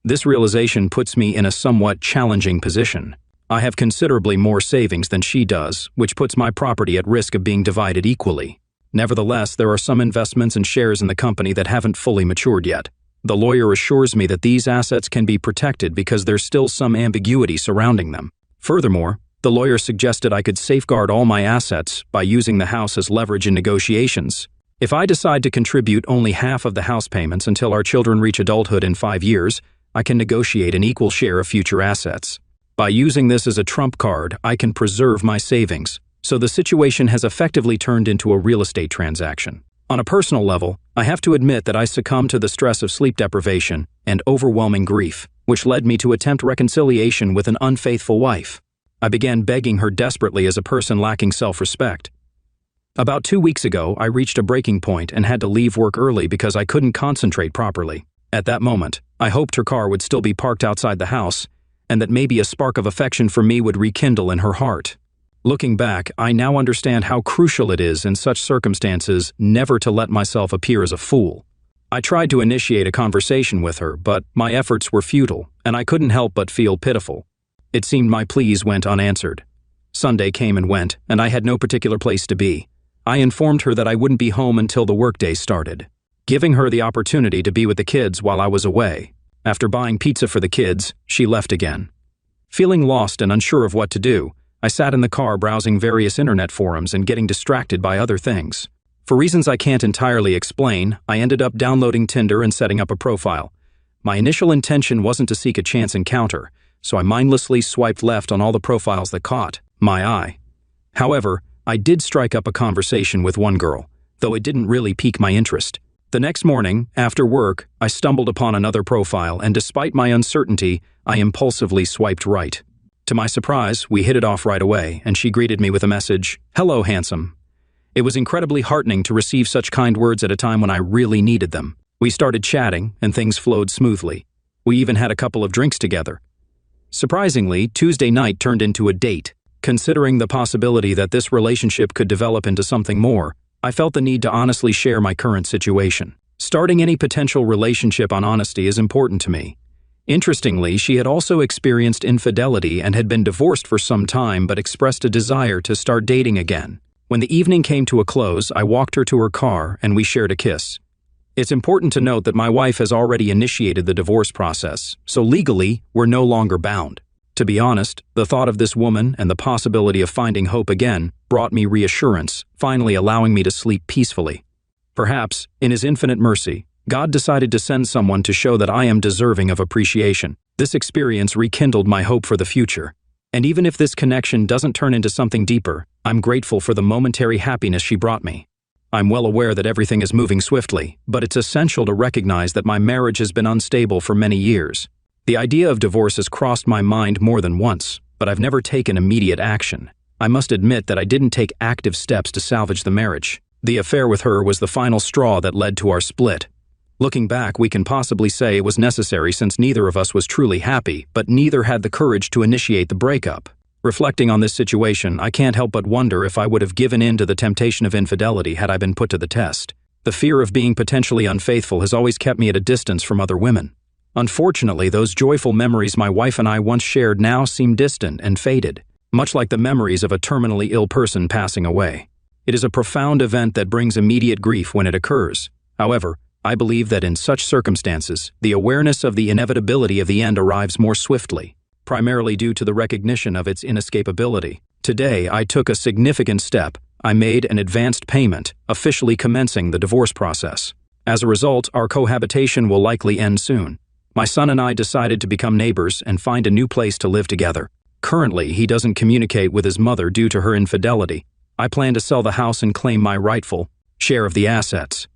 S2: This realization puts me in a somewhat challenging position. I have considerably more savings than she does, which puts my property at risk of being divided equally. Nevertheless, there are some investments and shares in the company that haven't fully matured yet. The lawyer assures me that these assets can be protected because there's still some ambiguity surrounding them. Furthermore, the lawyer suggested I could safeguard all my assets by using the house as leverage in negotiations. If I decide to contribute only half of the house payments until our children reach adulthood in 5 years, I can negotiate an equal share of future assets. By using this as a trump card, I can preserve my savings. So the situation has effectively turned into a real estate transaction. On a personal level, I have to admit that I succumbed to the stress of sleep deprivation and overwhelming grief, which led me to attempt reconciliation with an unfaithful wife. I began begging her desperately as a person lacking self-respect. About 2 weeks ago, I reached a breaking point and had to leave work early because I couldn't concentrate properly. At that moment, I hoped her car would still be parked outside the house, and that maybe a spark of affection for me would rekindle in her heart. Looking back, I now understand how crucial it is in such circumstances never to let myself appear as a fool. I tried to initiate a conversation with her, but my efforts were futile, and I couldn't help but feel pitiful. It seemed my pleas went unanswered. Sunday came and went, and I had no particular place to be. I informed her that I wouldn't be home until the workday started, giving her the opportunity to be with the kids while I was away. After buying pizza for the kids, she left again. Feeling lost and unsure of what to do, I sat in the car browsing various internet forums and getting distracted by other things. For reasons I can't entirely explain, I ended up downloading Tinder and setting up a profile. My initial intention wasn't to seek a chance encounter, so I mindlessly swiped left on all the profiles that caught my eye. However, I did strike up a conversation with one girl, though it didn't really pique my interest. The next morning, after work, I stumbled upon another profile, and despite my uncertainty, I impulsively swiped right. To my surprise, we hit it off right away, and she greeted me with a message, "Hello, handsome." It was incredibly heartening to receive such kind words at a time when I really needed them. We started chatting, and things flowed smoothly. We even had a couple of drinks together. Surprisingly, Tuesday night turned into a date. Considering the possibility that this relationship could develop into something more, I felt the need to honestly share my current situation. Starting any potential relationship on honesty is important to me. Interestingly, she had also experienced infidelity and had been divorced for some time but expressed a desire to start dating again. When the evening came to a close, I walked her to her car and we shared a kiss. It's important to note that my wife has already initiated the divorce process, so legally, we're no longer bound. To be honest, the thought of this woman and the possibility of finding hope again brought me reassurance, finally allowing me to sleep peacefully. Perhaps, in His infinite mercy, God decided to send someone to show that I am deserving of appreciation. This experience rekindled my hope for the future. And even if this connection doesn't turn into something deeper, I'm grateful for the momentary happiness she brought me. I'm well aware that everything is moving swiftly, but it's essential to recognize that my marriage has been unstable for many years. The idea of divorce has crossed my mind more than once, but I've never taken immediate action. I must admit that I didn't take active steps to salvage the marriage. The affair with her was the final straw that led to our split. Looking back, we can possibly say it was necessary since neither of us was truly happy, but neither had the courage to initiate the breakup. Reflecting on this situation, I can't help but wonder if I would have given in to the temptation of infidelity had I been put to the test. The fear of being potentially unfaithful has always kept me at a distance from other women. Unfortunately, those joyful memories my wife and I once shared now seem distant and faded, much like the memories of a terminally ill person passing away. It is a profound event that brings immediate grief when it occurs. However, I believe that in such circumstances, the awareness of the inevitability of the end arrives more swiftly, primarily due to the recognition of its inescapability. Today, I took a significant step. I made an advanced payment, officially commencing the divorce process. As a result, our cohabitation will likely end soon. My son and I decided to become neighbors and find a new place to live together. Currently, he doesn't communicate with his mother due to her infidelity. I plan to sell the house and claim my rightful share of the assets.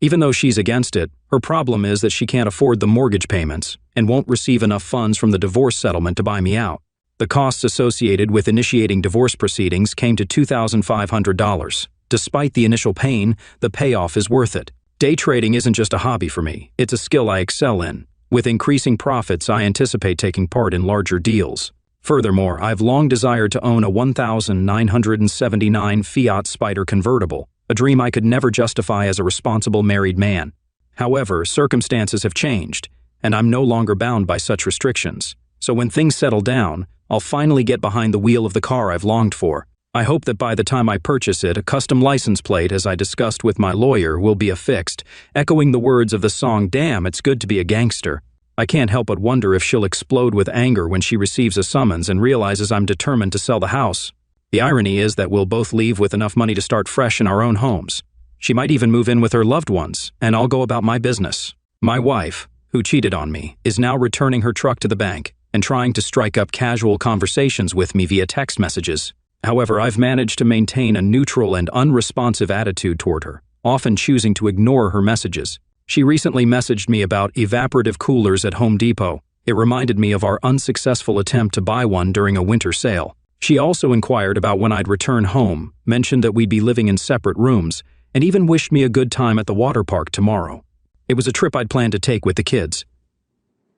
S2: Even though she's against it, her problem is that she can't afford the mortgage payments and won't receive enough funds from the divorce settlement to buy me out. The costs associated with initiating divorce proceedings came to $2,500. Despite the initial pain, the payoff is worth it. Day trading isn't just a hobby for me, it's a skill I excel in. With increasing profits, I anticipate taking part in larger deals. Furthermore, I've long desired to own a 1979 Fiat Spider convertible, a dream I could never justify as a responsible married man. However, circumstances have changed, and I'm no longer bound by such restrictions. So when things settle down, I'll finally get behind the wheel of the car I've longed for. I hope that by the time I purchase it, a custom license plate, as I discussed with my lawyer, will be affixed, echoing the words of the song, "Damn, it's good to be a gangster." I can't help but wonder if she'll explode with anger when she receives a summons and realizes I'm determined to sell the house. The irony is that we'll both leave with enough money to start fresh in our own homes. She might even move in with her loved ones, and I'll go about my business. My wife, who cheated on me, is now returning her truck to the bank and trying to strike up casual conversations with me via text messages. However, I've managed to maintain a neutral and unresponsive attitude toward her, often choosing to ignore her messages. She recently messaged me about evaporative coolers at Home Depot. It reminded me of our unsuccessful attempt to buy one during a winter sale. She also inquired about when I'd return home, mentioned that we'd be living in separate rooms, and even wished me a good time at the water park tomorrow. It was a trip I'd planned to take with the kids.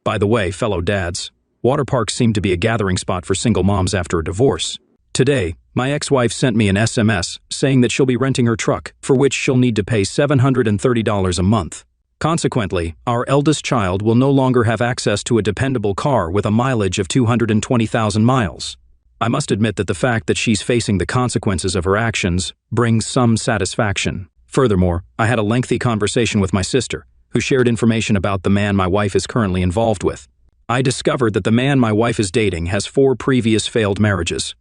S2: By the way, fellow dads, water parks seem to be a gathering spot for single moms after a divorce. Today, my ex-wife sent me an SMS saying that she'll be renting her truck, for which she'll need to pay $730 a month. Consequently, our eldest child will no longer have access to a dependable car with a mileage of 220,000 miles. I must admit that the fact that she's facing the consequences of her actions brings some satisfaction. Furthermore, I had a lengthy conversation with my sister, who shared information about the man my wife is currently involved with. I discovered that the man my wife is dating has 4 previous failed marriages.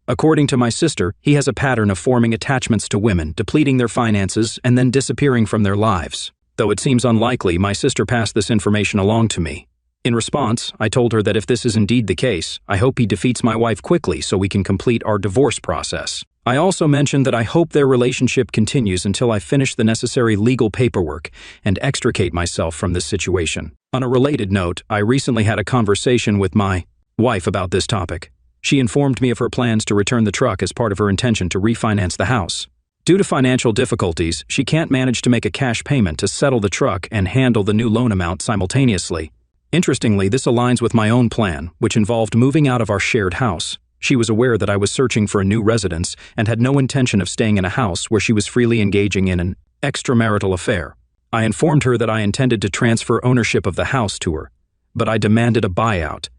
S2: According to my sister, he has a pattern of forming attachments to women, depleting their finances, and then disappearing from their lives. Though it seems unlikely, my sister passed this information along to me. In response, I told her that if this is indeed the case, I hope he defeats my wife quickly so we can complete our divorce process. I also mentioned that I hope their relationship continues until I finish the necessary legal paperwork and extricate myself from this situation. On a related note, I recently had a conversation with my wife about this topic. She informed me of her plans to return the truck as part of her intention to refinance the house. Due to financial difficulties, she can't manage to make a cash payment to settle the truck and handle the new loan amount simultaneously. Interestingly, this aligns with my own plan, which involved moving out of our shared house. She was aware that I was searching for a new residence and had no intention of staying in a house where she was freely engaging in an extramarital affair. I informed her that I intended to transfer ownership of the house to her, but I demanded a buyout.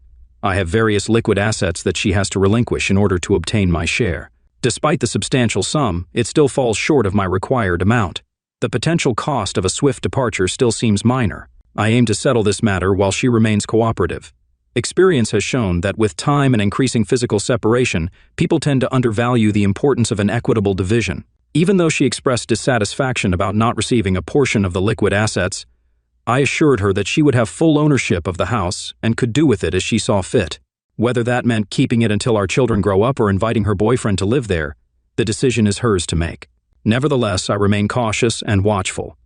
S2: I have various liquid assets that she has to relinquish in order to obtain my share. Despite the substantial sum, it still falls short of my required amount. The potential cost of a swift departure still seems minor. I aim to settle this matter while she remains cooperative. Experience has shown that with time and increasing physical separation, people tend to undervalue the importance of an equitable division. Even though she expressed dissatisfaction about not receiving a portion of the liquid assets, I assured her that she would have full ownership of the house and could do with it as she saw fit. Whether that meant keeping it until our children grow up or inviting her boyfriend to live there, the decision is hers to make. Nevertheless, I remain cautious and watchful.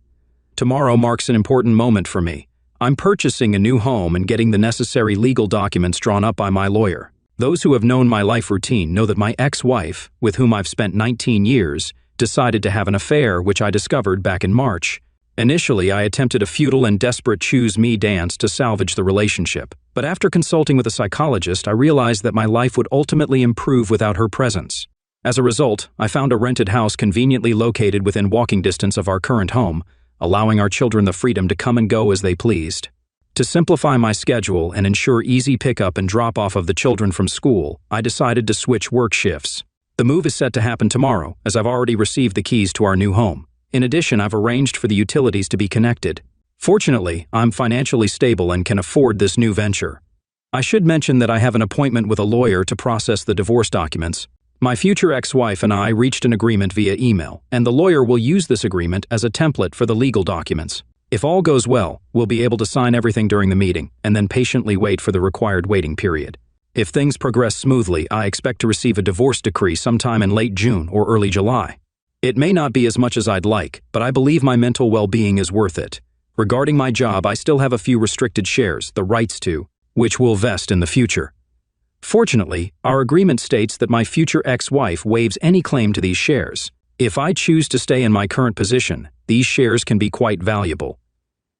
S2: Tomorrow marks an important moment for me. I'm purchasing a new home and getting the necessary legal documents drawn up by my lawyer. Those who have known my life routine know that my ex-wife, with whom I've spent 19 years, decided to have an affair, which I discovered back in March. Initially, I attempted a futile and desperate choose me dance to salvage the relationship. But after consulting with a psychologist, I realized that my life would ultimately improve without her presence. As a result, I found a rented house conveniently located within walking distance of our current home, allowing our children the freedom to come and go as they pleased. To simplify my schedule and ensure easy pickup and drop-off of the children from school, I decided to switch work shifts. The move is set to happen tomorrow, as I've already received the keys to our new home. In addition, I've arranged for the utilities to be connected. Fortunately, I'm financially stable and can afford this new venture. I should mention that I have an appointment with a lawyer to process the divorce documents. My future ex-wife and I reached an agreement via email, and the lawyer will use this agreement as a template for the legal documents. If all goes well, we'll be able to sign everything during the meeting and then patiently wait for the required waiting period. If things progress smoothly, I expect to receive a divorce decree sometime in late June or early July. It may not be as much as I'd like, but I believe my mental well-being is worth it. Regarding my job, I still have a few restricted shares, the rights to, which will vest in the future. Fortunately, our agreement states that my future ex-wife waives any claim to these shares. If I choose to stay in my current position, these shares can be quite valuable.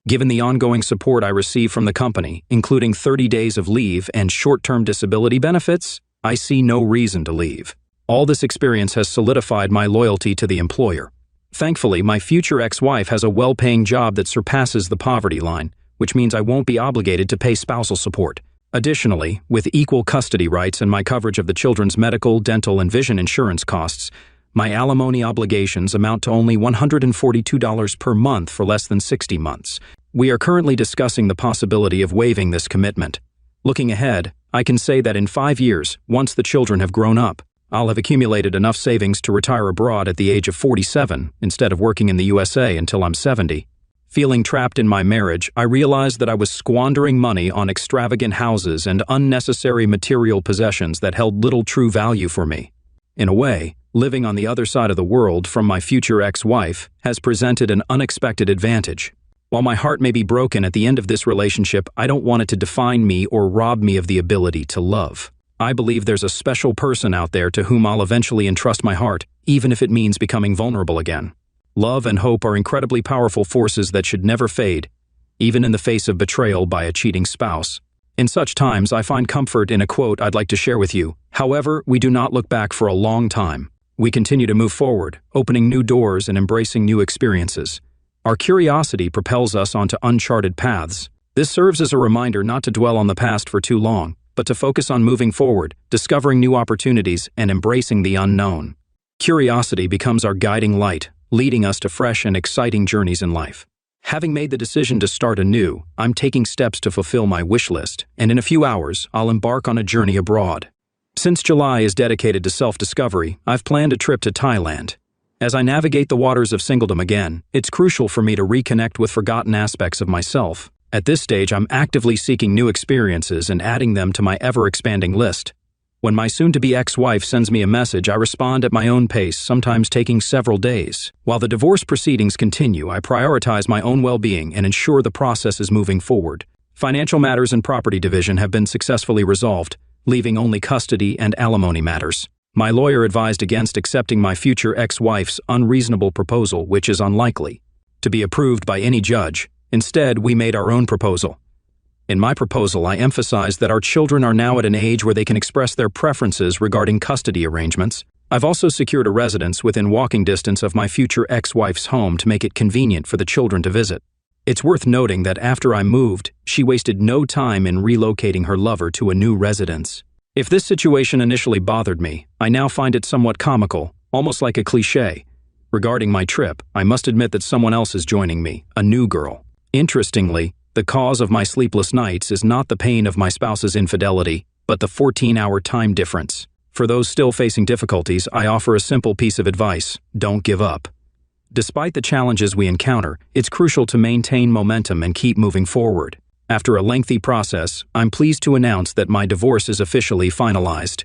S2: Given the ongoing support I receive from the company, including 30 days of leave and short-term disability benefits, I see no reason to leave. All this experience has solidified my loyalty to the employer. Thankfully, my future ex-wife has a well-paying job that surpasses the poverty line, which means I won't be obligated to pay spousal support. Additionally, with equal custody rights and my coverage of the children's medical, dental, and vision insurance costs, my alimony obligations amount to only $142 per month for less than 60 months. We are currently discussing the possibility of waiving this commitment. Looking ahead, I can say that in 5 years, once the children have grown up, I'll have accumulated enough savings to retire abroad at the age of 47 instead of working in the USA until I'm 70. Feeling trapped in my marriage, I realized that I was squandering money on extravagant houses and unnecessary material possessions that held little true value for me. In a way, living on the other side of the world from my future ex-wife has presented an unexpected advantage. While my heart may be broken at the end of this relationship, I don't want it to define me or rob me of the ability to love. I believe there's a special person out there to whom I'll eventually entrust my heart, even if it means becoming vulnerable again. Love and hope are incredibly powerful forces that should never fade, even in the face of betrayal by a cheating spouse. In such times, I find comfort in a quote I'd like to share with you. However, we do not look back for a long time. We continue to move forward, opening new doors and embracing new experiences. Our curiosity propels us onto uncharted paths. This serves as a reminder not to dwell on the past for too long, but to focus on moving forward, discovering new opportunities, and embracing the unknown. Curiosity becomes our guiding light, leading us to fresh and exciting journeys in life. Having made the decision to start anew, I'm taking steps to fulfill my wish list, and in a few hours, I'll embark on a journey abroad. Since July is dedicated to self-discovery, I've planned a trip to Thailand. As I navigate the waters of singledom again, it's crucial for me to reconnect with forgotten aspects of myself. At this stage, I'm actively seeking new experiences and adding them to my ever-expanding list. When my soon-to-be ex-wife sends me a message, I respond at my own pace, sometimes taking several days. While the divorce proceedings continue, I prioritize my own well-being and ensure the process is moving forward. Financial matters and property division have been successfully resolved, leaving only custody and alimony matters. My lawyer advised against accepting my future ex-wife's unreasonable proposal, which is unlikely to be approved by any judge. Instead, we made our own proposal. In my proposal, I emphasized that our children are now at an age where they can express their preferences regarding custody arrangements. I've also secured a residence within walking distance of my future ex-wife's home to make it convenient for the children to visit. It's worth noting that after I moved, she wasted no time in relocating her lover to a new residence. If this situation initially bothered me, I now find it somewhat comical, almost like a cliché. Regarding my trip, I must admit that someone else is joining me, a new girl. Interestingly, the cause of my sleepless nights is not the pain of my spouse's infidelity, but the 14-hour time difference. For those still facing difficulties, I offer a simple piece of advice: don't give up. Despite the challenges we encounter, it's crucial to maintain momentum and keep moving forward. After a lengthy process, I'm pleased to announce that my divorce is officially finalized.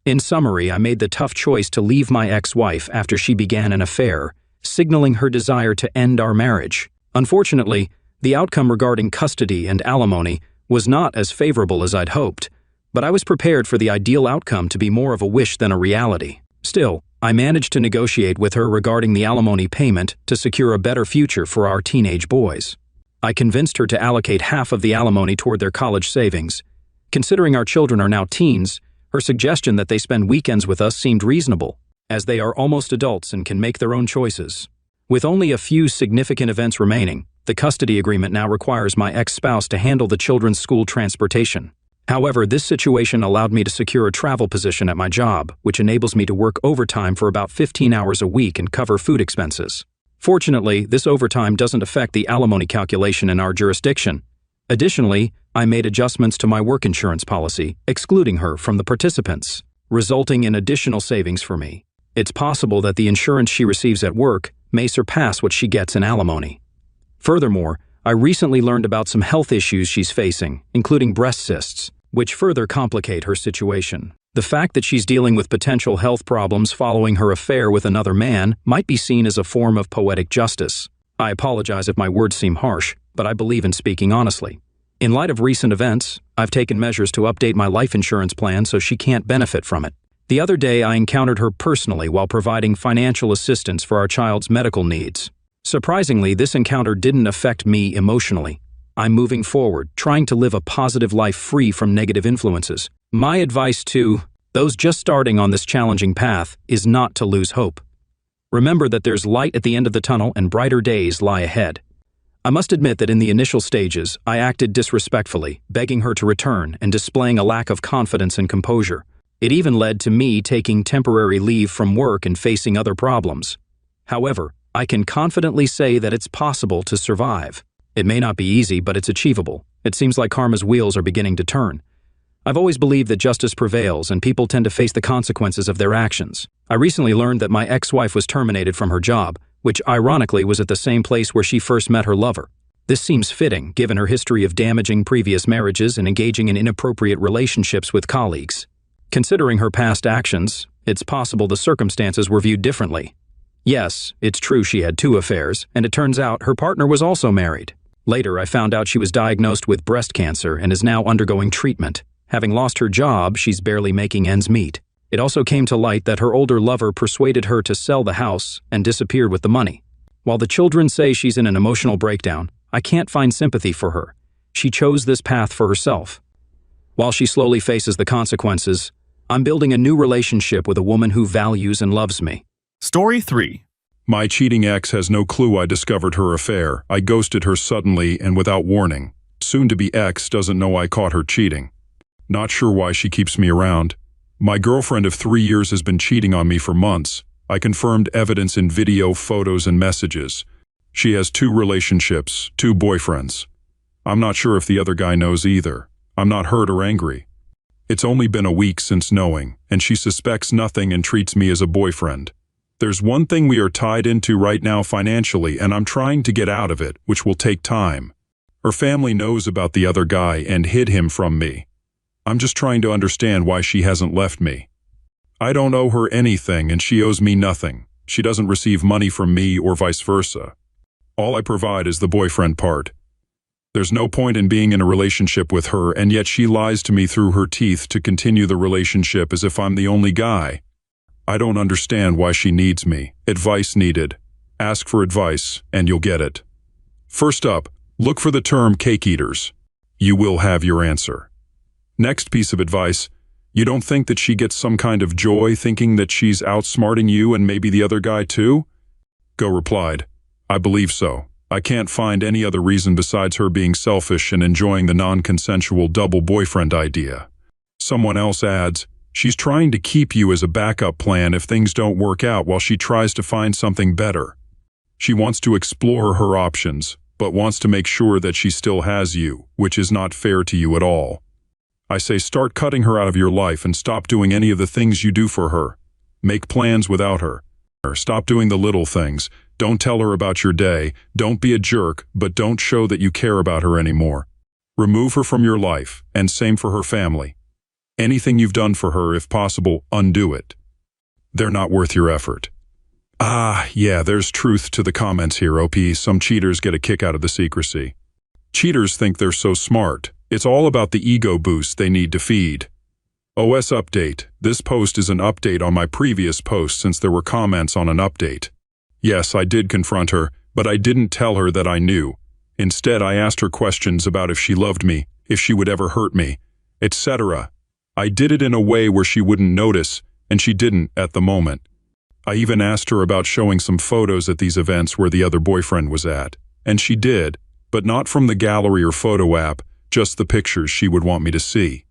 S2: In summary, I made the tough choice to leave my ex-wife after she began an affair, signaling her desire to end our marriage. Unfortunately, the outcome regarding custody and alimony was not as favorable as I'd hoped, but I was prepared for the ideal outcome to be more of a wish than a reality. Still, I managed to negotiate with her regarding the alimony payment to secure a better future for our teenage boys. I convinced her to allocate half of the alimony toward their college savings. Considering our children are now teens, her suggestion that they spend weekends with us seemed reasonable, as they are almost adults and can make their own choices. With only a few significant events remaining, the custody agreement now requires my ex-spouse to handle the children's school transportation. However, this situation allowed me to secure a travel position at my job, which enables me to work overtime for about 15 hours a week and cover food expenses. Fortunately, this overtime doesn't affect the alimony calculation in our jurisdiction. Additionally, I made adjustments to my work insurance policy, excluding her from the participants, resulting in additional savings for me. It's possible that the insurance she receives at work may surpass what she gets in alimony. Furthermore, I recently learned about some health issues she's facing, including breast cysts, which further complicate her situation. The fact that she's dealing with potential health problems following her affair with another man might be seen as a form of poetic justice. I apologize if my words seem harsh, but I believe in speaking honestly. In light of recent events, I've taken measures to update my life insurance plan so she can't benefit from it. The other day, I encountered her personally while providing financial assistance for our child's medical needs. Surprisingly, this encounter didn't affect me emotionally. I'm moving forward, trying to live a positive life free from negative influences. My advice to those just starting on this challenging path is not to lose hope. Remember that there's light at the end of the tunnel and brighter days lie ahead. I must admit that in the initial stages, I acted disrespectfully, begging her to return and displaying a lack of confidence and composure. It even led to me taking temporary leave from work and facing other problems. However, I can confidently say that it's possible to survive. It may not be easy, but it's achievable. It seems like karma's wheels are beginning to turn. I've always believed that justice prevails and people tend to face the consequences of their actions. I recently learned that my ex-wife was terminated from her job, which ironically was at the same place where she first met her lover. This seems fitting, given her history of damaging previous marriages and engaging in inappropriate relationships with colleagues. Considering her past actions, it's possible the circumstances were viewed differently. Yes, it's true she had 2 affairs, and it turns out her partner was also married. Later, I found out she was diagnosed with breast cancer and is now undergoing treatment. Having lost her job, she's barely making ends meet. It also came to light that her older lover persuaded her to sell the house and disappeared with the money. While the children say she's in an emotional breakdown, I can't find sympathy for her. She chose this path for herself. While she slowly faces the consequences, I'm building a new relationship with a woman who values and loves me.
S1: Story 3.
S3: My cheating ex has no clue I discovered her affair. I ghosted her suddenly and without warning. Soon-to-be ex doesn't know I caught her cheating. Not sure why she keeps me around. My girlfriend of 3 years has been cheating on me for months. I confirmed evidence in video, photos, and messages. She has 2 relationships, 2 boyfriends. I'm not sure if the other guy knows either. I'm not hurt or angry. It's only been a week since knowing, and she suspects nothing and treats me as a boyfriend. There's one thing we are tied into right now financially, and I'm trying to get out of it, which will take time. Her family knows about the other guy and hid him from me. I'm just trying to understand why she hasn't left me. I don't owe her anything and she owes me nothing. She doesn't receive money from me or vice versa. All I provide is the boyfriend part. There's no point in being in a relationship with her, and yet she lies to me through her teeth to continue the relationship as if I'm the only guy. I don't understand why she needs me. Advice needed. Ask for advice, and you'll get it. First up, look for the term cake eaters. You will have your answer. Next piece of advice, you don't think that she gets some kind of joy thinking that she's outsmarting you and maybe the other guy too? Go replied, I believe so. I can't find any other reason besides her being selfish and enjoying the non-consensual double boyfriend idea. Someone else adds, she's trying to keep you as a backup plan if things don't work out while she tries to find something better. She wants to explore her options, but wants to make sure that she still has you, which is not fair to you at all. I say start cutting her out of your life and stop doing any of the things you do for her. Make plans without her. Stop doing the little things. Don't tell her about your day. Don't be a jerk, but don't show that you care about her anymore. Remove her from your life, and same for her family. Anything you've done for her, if possible, undo it. They're not worth your effort. Ah, yeah, there's truth to the comments here, OP. Some cheaters get a kick out of the secrecy. Cheaters think they're so smart. It's all about the ego boost they need to feed. OS update. This post is an update on my previous post since there were comments on an update. Yes, I did confront her, but I didn't tell her that I knew. Instead, I asked her questions about if she loved me, if she would ever hurt me, etc. I did it in a way where she wouldn't notice, and she didn't at the moment. I even asked her about showing some photos at these events where the other boyfriend was at, and she did, but not from the gallery or photo app, just the pictures she would want me to see.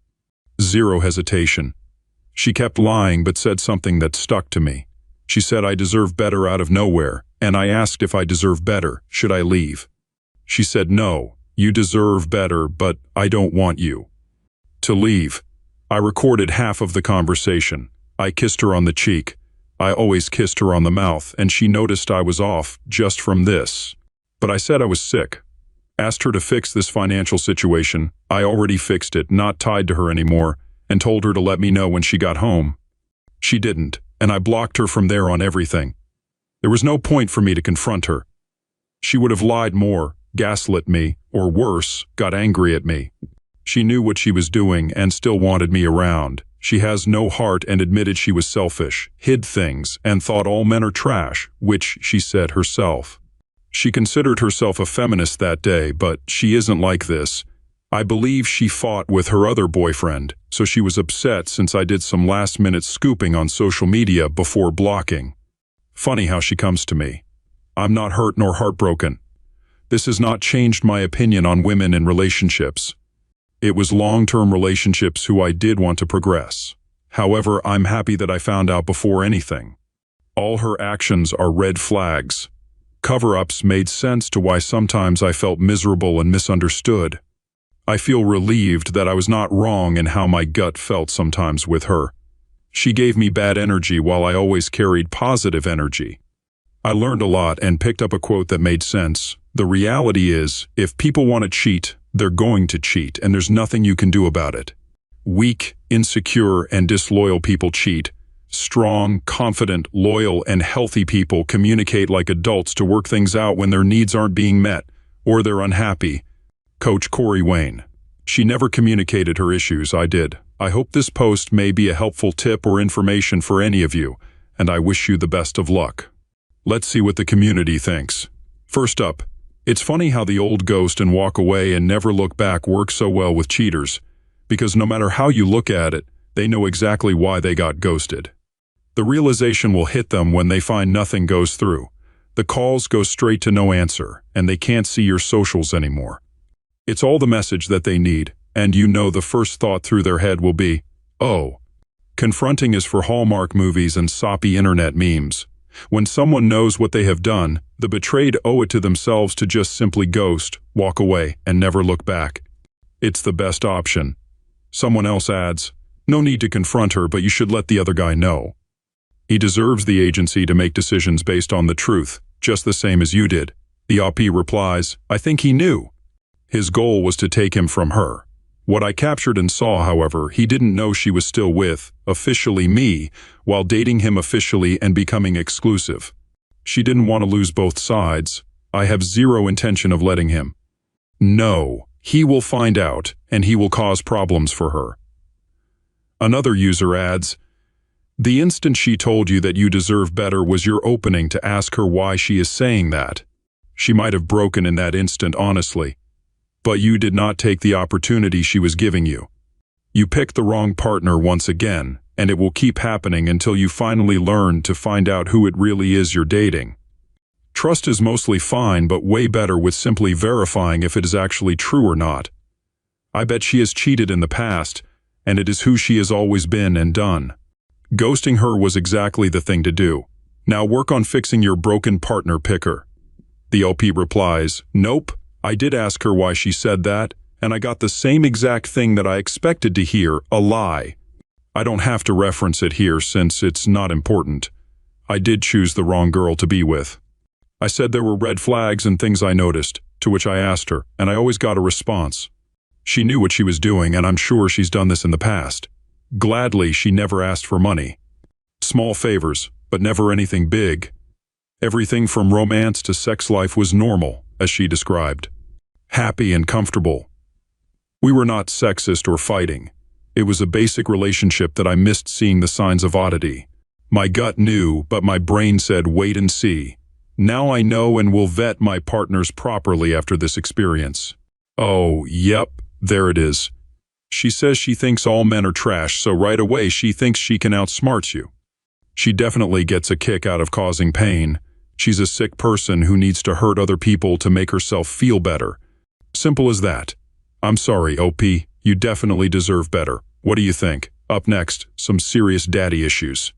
S3: Zero hesitation. She kept lying but said something that stuck to me. She said I deserve better out of nowhere, and I asked if I deserve better, should I leave? She said no, you deserve better, but I don't want you to leave. I recorded half of the conversation. I kissed her on the cheek. I always kissed her on the mouth, and she noticed I was off just from this. But I said I was sick. Asked her to fix this financial situation. I already fixed it, not tied to her anymore, and told her to let me know when she got home. She didn't, and I blocked her from there on everything. There was no point for me to confront her. She would have lied more, gaslit me, or worse, got angry at me. She knew what she was doing and still wanted me around. She has no heart and admitted she was selfish, hid things, and thought all men are trash, which she said herself. She considered herself a feminist that day, but she isn't like this. I believe she fought with her other boyfriend, so she was upset since I did some last-minute scooping on social media before blocking. Funny how she comes to me. I'm not hurt nor heartbroken. This has not changed my opinion on women in relationships. It was long-term relationships who I did want to progress. However, I'm happy that I found out before anything. All her actions are red flags. Cover-ups made sense to why sometimes I felt miserable and misunderstood. I feel relieved that I was not wrong in how my gut felt sometimes with her. She gave me bad energy while I always carried positive energy. I learned a lot and picked up a quote that made sense. The reality is, if people want to cheat, they're going to cheat, and there's nothing you can do about it. Weak, insecure, and disloyal people cheat. Strong, confident, loyal, and healthy people communicate like adults to work things out when their needs aren't being met, or they're unhappy. Coach Corey Wayne. She never communicated her issues, I did. I hope this post may be a helpful tip or information for any of you, and I wish you the best of luck. Let's see what the community thinks. First up, it's funny how the old ghost and walk away and never look back work so well with cheaters, because no matter how you look at it, they know exactly why they got ghosted. The realization will hit them when they find nothing goes through. The calls go straight to no answer, and they can't see your socials anymore. It's all the message that they need, and you know the first thought through their head will be, oh. Confronting is for Hallmark movies and soppy internet memes. When someone knows what they have done, the betrayed owe it to themselves to just simply ghost, walk away, and never look back. It's the best option. Someone else adds, no need to confront her, but you should let the other guy know. He deserves the agency to make decisions based on the truth, just the same as you did. The OP replies, I think he knew. His goal was to take him from her. What I captured and saw, however, he didn't know she was still with, officially me, while dating him officially and becoming exclusive. She didn't want to lose both sides. I have zero intention of letting him. No, he will find out, and he will cause problems for her. Another user adds, the instant she told you that you deserve better was your opening to ask her why she is saying that. She might have broken in that instant, honestly. But you did not take the opportunity she was giving you. You picked the wrong partner once again, and it will keep happening until you finally learn to find out who it really is you're dating. Trust is mostly fine, but way better with simply verifying if it is actually true or not. I bet she has cheated in the past, and it is who she has always been and done. Ghosting her was exactly the thing to do. Now work on fixing your broken partner picker. The OP replies, nope. I did ask her why she said that, and I got the same exact thing that I expected to hear, a lie. I don't have to reference it here since it's not important. I did choose the wrong girl to be with. I said there were red flags and things I noticed, to which I asked her, and I always got a response. She knew what she was doing, and I'm sure she's done this in the past. Gladly, she never asked for money. Small favors, but never anything big. Everything from romance to sex life was normal, as she described. Happy and comfortable. We were not sexist or fighting. It was a basic relationship that I missed seeing the signs of oddity. My gut knew, but my brain said wait and see. Now I know and will vet my partners properly after this experience. Oh, yep, there it is. She says she thinks all men are trash, so right away she thinks she can outsmart you. She definitely gets a kick out of causing pain. She's a sick person who needs to hurt other people to make herself feel better. Simple as that. I'm sorry, OP, you definitely deserve better. What do you think? Up next, some serious daddy issues.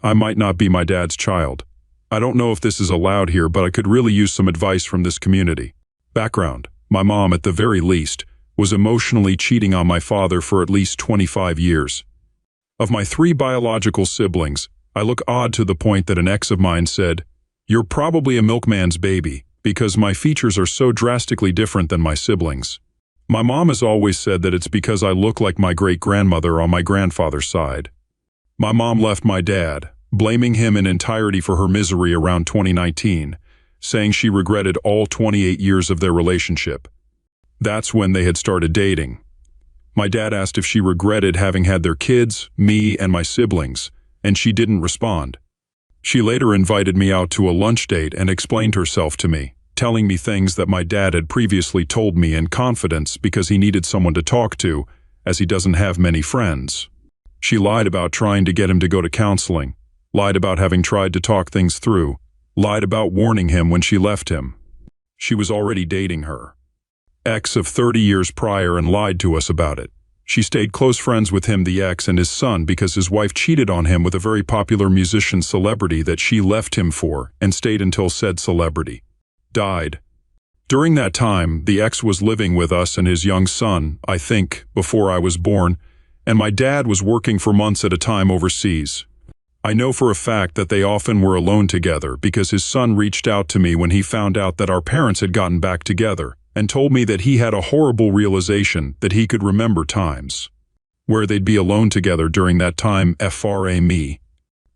S3: I might not be my dad's child. I don't know if this is allowed here, but I could really use some advice from this community. Background: my mom, at the very least, was emotionally cheating on my father for at least 25 years. Of my 3 biological siblings, I look odd to the point that an ex of mine said, "You're probably a milkman's baby," because my features are so drastically different than my siblings. My mom has always said that it's because I look like my great-grandmother on my grandfather's side. My mom left my dad, blaming him in entirety for her misery around 2019, saying she regretted all 28 years of their relationship. That's when they had started dating. My dad asked if she regretted having had their kids, me, and my siblings, and she didn't respond. She later invited me out to a lunch date and explained herself to me, telling me things that my dad had previously told me in confidence because he needed someone to talk to, as he doesn't have many friends. She lied about trying to get him to go to counseling, lied about having tried to talk things through, lied about warning him when she left him. She was already dating her ex of 30 years prior and lied to us about it. She stayed close friends with him, the ex, and his son because his wife cheated on him with a very popular musician celebrity that she left him for and stayed until said celebrity died. During that time, the ex was living with us and his young son, I think, before I was born, and my dad was working for months at a time overseas. I know for a fact that they often were alone together because his son reached out to me when he found out that our parents had gotten back together and told me that he had a horrible realization that he could remember times where they'd be alone together during that time. FRA me.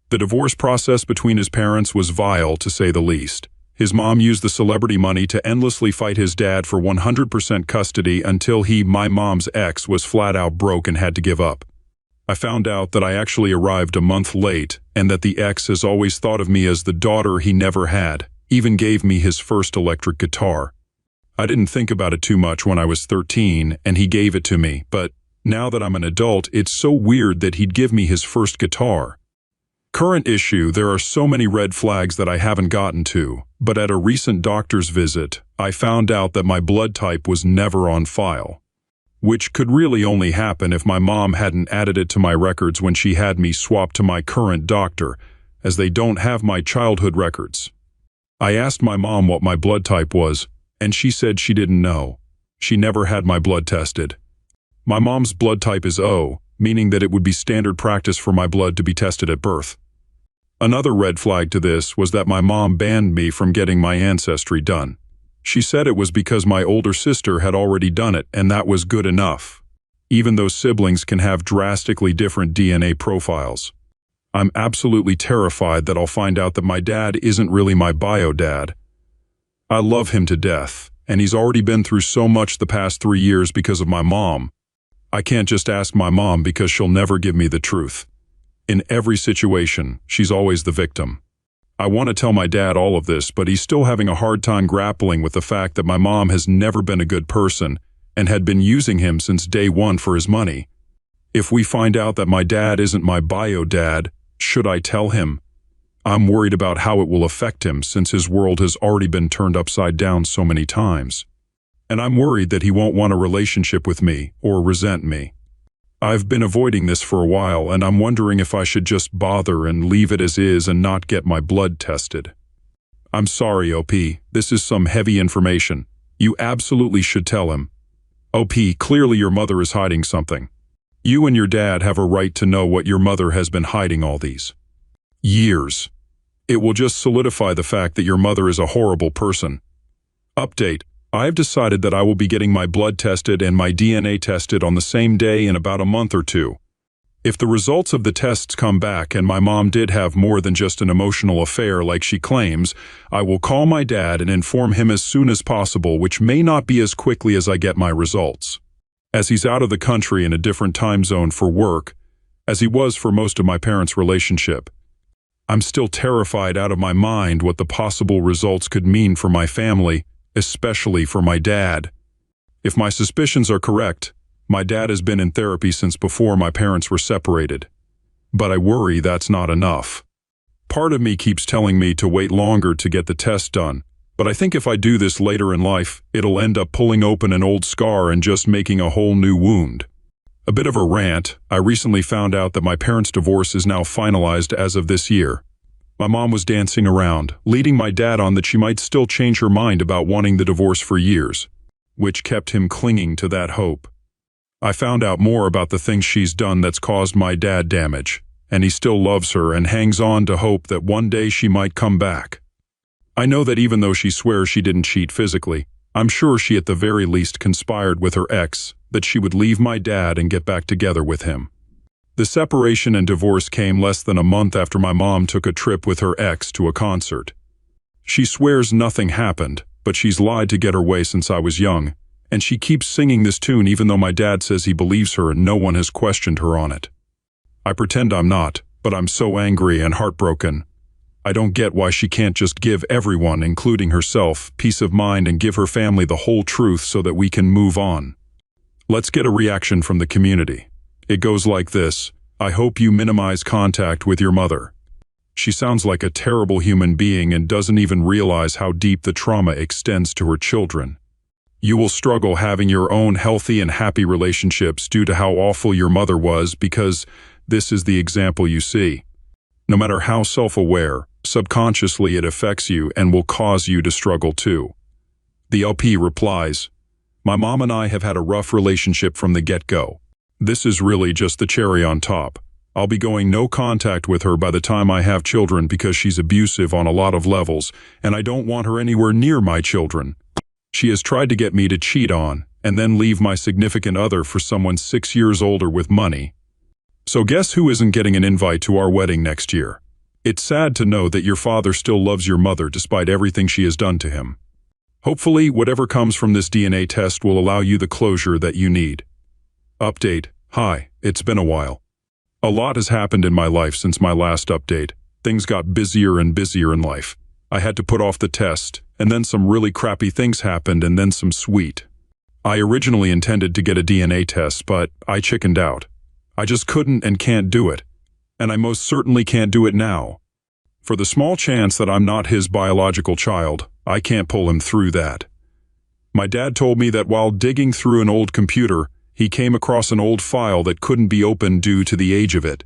S3: The divorce process between his parents was vile, to say the least. His mom used the celebrity money to endlessly fight his dad for 100% custody until he, my mom's ex, was flat out broke and had to give up. I found out that I actually arrived a month late and that the ex has always thought of me as the daughter he never had, even gave me his first electric guitar. I didn't think about it too much when I was 13 and he gave it to me, but now that I'm an adult, it's so weird that he'd give me his first guitar. Current issue: there are so many red flags that I haven't gotten to, but at a recent doctor's visit, I found out that my blood type was never on file, which could really only happen if my mom hadn't added it to my records when she had me swapped to my current doctor, as they don't have my childhood records. I asked my mom what my blood type was, and she said she didn't know. She never had my blood tested. My mom's blood type is O, meaning that it would be standard practice for my blood to be tested at birth. Another red flag to this was that my mom banned me from getting my ancestry done. She said it was because my older sister had already done it and that was good enough, even though siblings can have drastically different DNA profiles. I'm absolutely terrified that I'll find out that my dad isn't really my bio dad. I love him to death, and he's already been through so much the past 3 years because of my mom. I can't just ask my mom because she'll never give me the truth. In every situation, she's always the victim. I want to tell my dad all of this, but he's still having a hard time grappling with the fact that my mom has never been a good person and had been using him since day one for his money. If we find out that my dad isn't my bio dad, should I tell him? I'm worried about how it will affect him since his world has already been turned upside down so many times. And I'm worried that he won't want a relationship with me or resent me. I've been avoiding this for a while, and I'm wondering if I should just bother and leave it as is and not get my blood tested. I'm sorry, OP, this is some heavy information. You absolutely should tell him. OP, clearly your mother is hiding something. You and your dad have a right to know what your mother has been hiding all these years. It will just solidify the fact that your mother is a horrible person. Update: I've decided that I will be getting my blood tested and my DNA tested on the same day in about a month or two. If the results of the tests come back and my mom did have more than just an emotional affair like she claims, I will call my dad and inform him as soon as possible, which may not be as quickly as I get my results. As he's out of the country in a different time zone for work, as he was for most of my parents' relationship, I'm still terrified out of my mind what the possible results could mean for my family, especially for my dad. If my suspicions are correct, my dad has been in therapy since before my parents were separated. But I worry that's not enough. Part of me keeps telling me to wait longer to get the test done, but I think if I do this later in life, it'll end up pulling open an old scar and just making a whole new wound. A bit of a rant, I recently found out that my parents' divorce is now finalized as of this year. My mom was dancing around, leading my dad on that she might still change her mind about wanting the divorce for years, which kept him clinging to that hope. I found out more about the things she's done that's caused my dad damage, and he still loves her and hangs on to hope that one day she might come back. I know that even though she swears she didn't cheat physically, I'm sure she at the very least conspired with her ex that she would leave my dad and get back together with him. The separation and divorce came less than a month after my mom took a trip with her ex to a concert. She swears nothing happened, but she's lied to get her way since I was young, and she keeps singing this tune even though my dad says he believes her and no one has questioned her on it. I pretend I'm not, but I'm so angry and heartbroken. I don't get why she can't just give everyone, including herself, peace of mind and give her family the whole truth so that we can move on. Let's get a reaction from the community. It goes like this: I hope you minimize contact with your mother. She sounds like a terrible human being and doesn't even realize how deep the trauma extends to her children. You will struggle having your own healthy and happy relationships due to how awful your mother was because this is the example you see. No matter how self-aware, subconsciously it affects you and will cause you to struggle too. The LP replies, My mom and I have had a rough relationship from the get-go. This is really just the cherry on top. I'll be going no contact with her by the time I have children because she's abusive on a lot of levels, and I don't want her anywhere near my children. She has tried to get me to cheat on, and then leave my significant other for someone 6 years older with money. So guess who isn't getting an invite to our wedding next year? It's sad to know that your father still loves your mother despite everything she has done to him. Hopefully, whatever comes from this DNA test will allow you the closure that you need. Update. Hi, it's been a while. A lot has happened in my life since my last update. Things got busier and busier in life. I had to put off the test, and then some really crappy things happened, and then some sweet. I originally intended to get a DNA test, but I chickened out. I just couldn't and can't do it. And I most certainly can't do it now. For the small chance that I'm not his biological child, I can't pull him through that. My dad told me that while digging through an old computer, he came across an old file that couldn't be opened due to the age of it.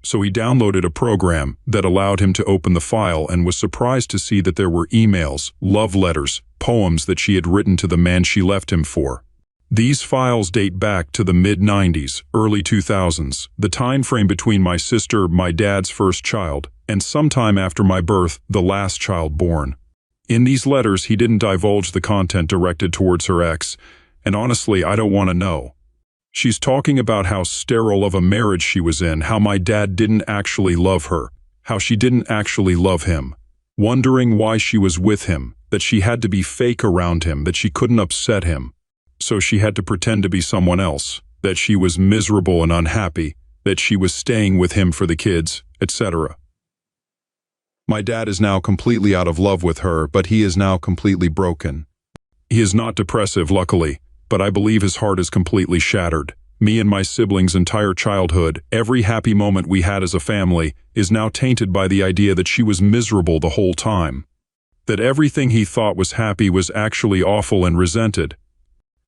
S3: So he downloaded a program that allowed him to open the file and was surprised to see that there were emails, love letters, poems that she had written to the man she left him for. These files date back to the mid-90s, early 2000s, the time frame between my sister, my dad's first child, and sometime after my birth, the last child born. In these letters, he didn't divulge the content directed towards her ex, and honestly, I don't want to know. She's talking about how sterile of a marriage she was in, how my dad didn't actually love her, how she didn't actually love him, wondering why she was with him, that she had to be fake around him, that she couldn't upset him. So she had to pretend to be someone else, that she was miserable and unhappy, that she was staying with him for the kids, etc. My dad is now completely out of love with her, but he is now completely broken. He is not depressive, luckily, but I believe his heart is completely shattered. Me and my siblings' entire childhood, every happy moment we had as a family, is now tainted by the idea that she was miserable the whole time. That everything he thought was happy was actually awful and resented.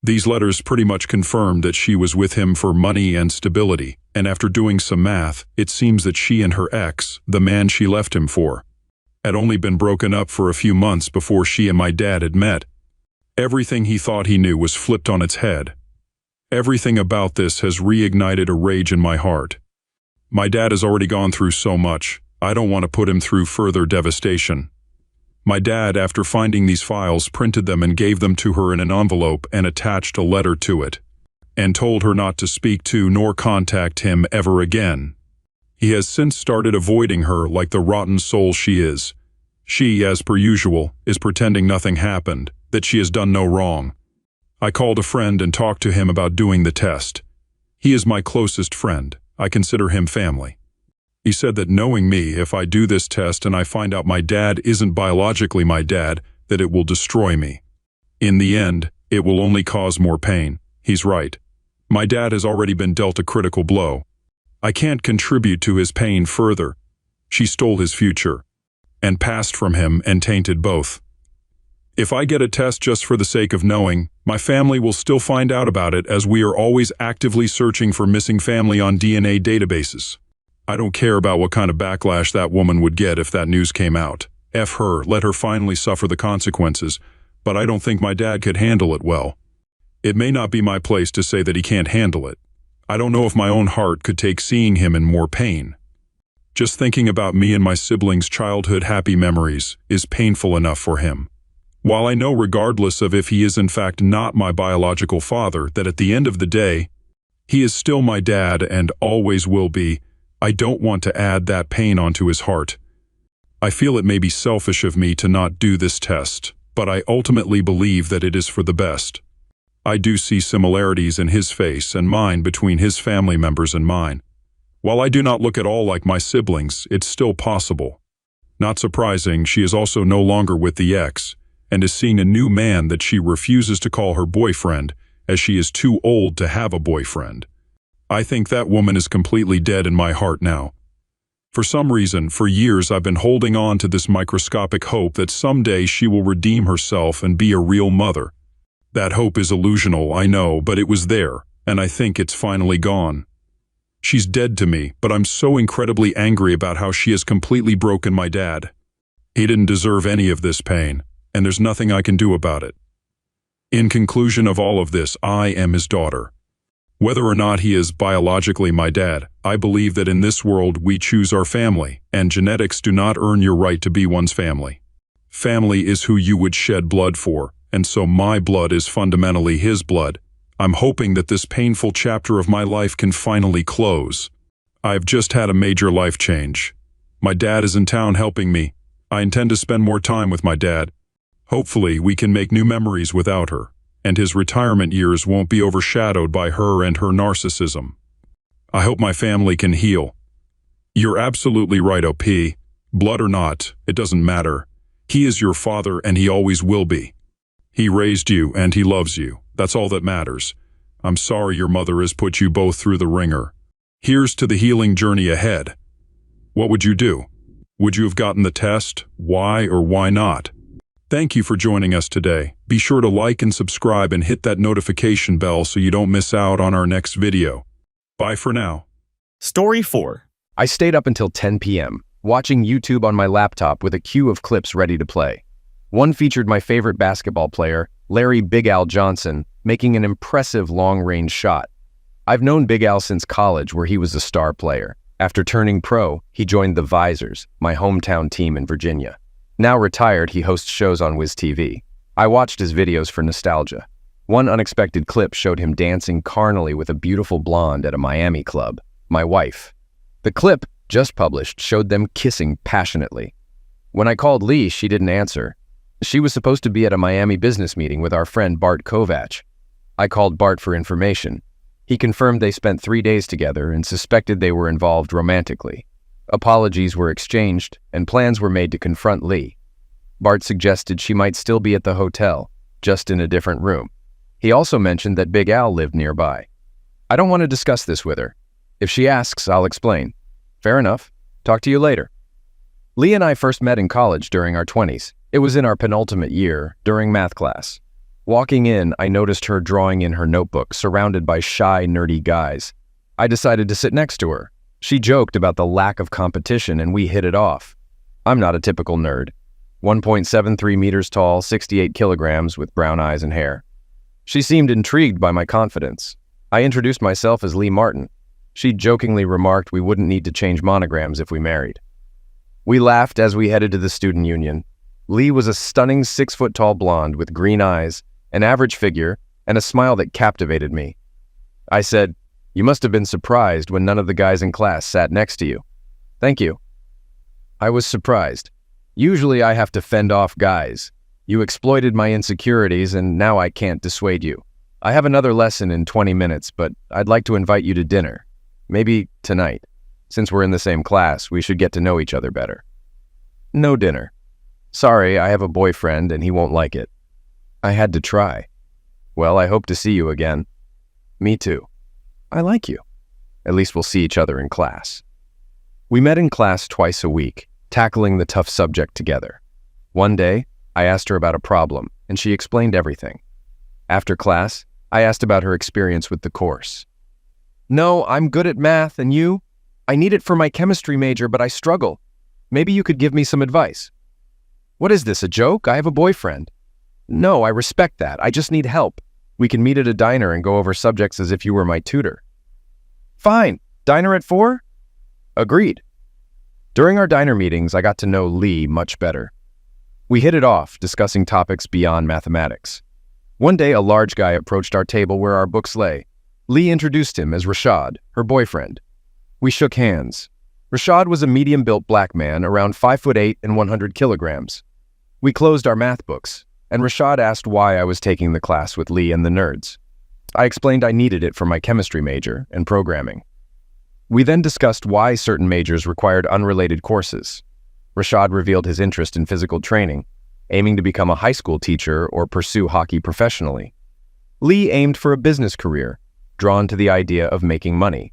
S3: These letters pretty much confirmed that she was with him for money and stability, and after doing some math, it seems that she and her ex, the man she left him for, had only been broken up for a few months before she and my dad had met. Everything he thought he knew was flipped on its head. Everything about this has reignited a rage in my heart. My dad has already gone through so much. I don't want to put him through further devastation. My dad, after finding these files, printed them and gave them to her in an envelope and attached a letter to it. and told her not to speak to nor contact him ever again. He has since started avoiding her like the rotten soul she is. She, as per usual, is pretending nothing happened, that she has done no wrong. I called a friend and talked to him about doing the test. He is my closest friend. I consider him family. He said that knowing me, if I do this test and I find out my dad isn't biologically my dad, that it will destroy me. In the end, it will only cause more pain. He's right. My dad has already been dealt a critical blow. I can't contribute to his pain further. She stole his future, and passed from him and tainted both. If I get a test just for the sake of knowing, my family will still find out about it, as we are always actively searching for missing family on DNA databases. I don't care about what kind of backlash that woman would get if that news came out. F her, let her finally suffer the consequences, but I don't think my dad could handle it well. It may not be my place to say that he can't handle it. I don't know if my own heart could take seeing him in more pain. Just thinking about me and my siblings' childhood happy memories is painful enough for him. While I know, regardless of if he is in fact not my biological father, that at the end of the day, he is still my dad and always will be, I don't want to add that pain onto his heart. I feel it may be selfish of me to not do this test, but I ultimately believe that it is for the best. I do see similarities in his face and mine between his family members and mine. While I do not look at all like my siblings, it's still possible. Not surprising, she is also no longer with the ex, and is seeing a new man that she refuses to call her boyfriend, as she is too old to have a boyfriend. I think that woman is completely dead in my heart now. For some reason, for years I've been holding on to this microscopic hope that someday she will redeem herself and be a real mother. That hope is illusional, I know, but it was there, and I think it's finally gone. She's dead to me, but I'm so incredibly angry about how she has completely broken my dad. He didn't deserve any of this pain, and there's nothing I can do about it. In conclusion of all of this, I am his daughter. Whether or not he is biologically my dad, I believe that in this world we choose our family, and genetics do not earn your right to be one's family. Family is who you would shed blood for, and so my blood is fundamentally his blood. I'm hoping that this painful chapter of my life can finally close. I've just had a major life change. My dad is in town helping me. I intend to spend more time with my dad. Hopefully, we can make new memories without her, and his retirement years won't be overshadowed by her and her narcissism. I hope my family can heal. You're absolutely right, OP. Blood or not, it doesn't matter. He is your father and he always will be. He raised you and he loves you. That's all that matters. I'm sorry your mother has put you both through the ringer. Here's to the healing journey ahead. What would you do? Would you have gotten the test? Why or why not? Thank you for joining us today. Be sure to like and subscribe and hit that notification bell so you don't miss out on our next video. Bye for now.
S1: Story 4.
S4: I stayed up until 10 p.m., watching YouTube on my laptop with a queue of clips ready to play. One featured my favorite basketball player, Larry Big Al Johnson, making an impressive long-range shot. I've known Big Al since college, where he was a star player. After turning pro, he joined the Visors, my hometown team in Virginia. Now retired, he hosts shows on Wiz TV. I watched his videos for nostalgia. One unexpected clip showed him dancing carnally with a beautiful blonde at a Miami club, my wife. The clip, just published, showed them kissing passionately. When I called Lee, she didn't answer. She was supposed to be at a Miami business meeting with our friend Bart Kovach. I called Bart for information. He confirmed they spent 3 days together and suspected they were involved romantically. Apologies were exchanged, and plans were made to confront Lee. Bart suggested she might still be at the hotel, just in a different room. He also mentioned that Big Al lived nearby. I don't want to discuss this with her. If she asks, I'll explain. Fair enough. Talk to you later. Lee and I first met in college during our 20s. It was in our penultimate year, during math class. Walking in, I noticed her drawing in her notebook, surrounded by shy, nerdy guys. I decided to sit next to her. She joked about the lack of competition, and we hit it off. I'm not a typical nerd. 1.73 meters tall, 68 kilograms, with brown eyes and hair. She seemed intrigued by my confidence. I introduced myself as Lee Martin. She jokingly remarked we wouldn't need to change monograms if we married. We laughed as we headed to the student union. Lee was a stunning 6-foot-tall blonde with green eyes, an average figure, and a smile that captivated me. I said, "You must have been surprised when none of the guys in class sat next to you." "Thank you." I was surprised. Usually I have to fend off guys. You exploited my insecurities and now I can't dissuade you. I have another lesson in 20 minutes, but I'd like to invite you to dinner. Maybe tonight. Since we're in the same class, we should get to know each other better. No dinner. Sorry, I have a boyfriend and he won't like it. I had to try. Well, I hope to see you again. Me too. I like you. At least we'll see each other in class. We met in class twice a week, tackling the tough subject together. One day, I asked her about a problem, and she explained everything. After class, I asked about her experience with the course. "No, I'm good at math, and you? I need it for my chemistry major, but I struggle. Maybe you could give me some advice." "What is this, a joke? I have a boyfriend." "No, I respect that. I just need help. We can meet at a diner and go over subjects as if you were my tutor." "Fine. Diner at 4? Agreed. During our diner meetings, I got to know Lee much better. We hit it off, discussing topics beyond mathematics. One day, a large guy approached our table where our books lay. Lee introduced him as Rashad, her boyfriend. We shook hands. Rashad was a medium-built black man, around 5'8" and 100 kilograms. We closed our math books, and Rashad asked why I was taking the class with Lee and the nerds. I explained I needed it for my chemistry major and programming. We then discussed why certain majors required unrelated courses. Rashad revealed his interest in physical training, aiming to become a high school teacher or pursue hockey professionally. Lee aimed for a business career, drawn to the idea of making money.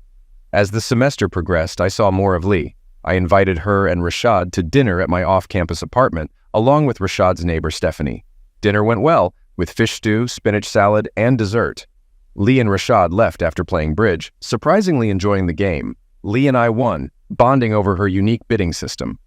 S4: As the semester progressed, I saw more of Lee. I invited her and Rashad to dinner at my off-campus apartment, along with Rashad's neighbor Stephanie. Dinner went well, with fish stew, spinach salad, and dessert. Lee and Rashad left after playing bridge, surprisingly enjoying the game. Lee and I won, bonding over her unique bidding system.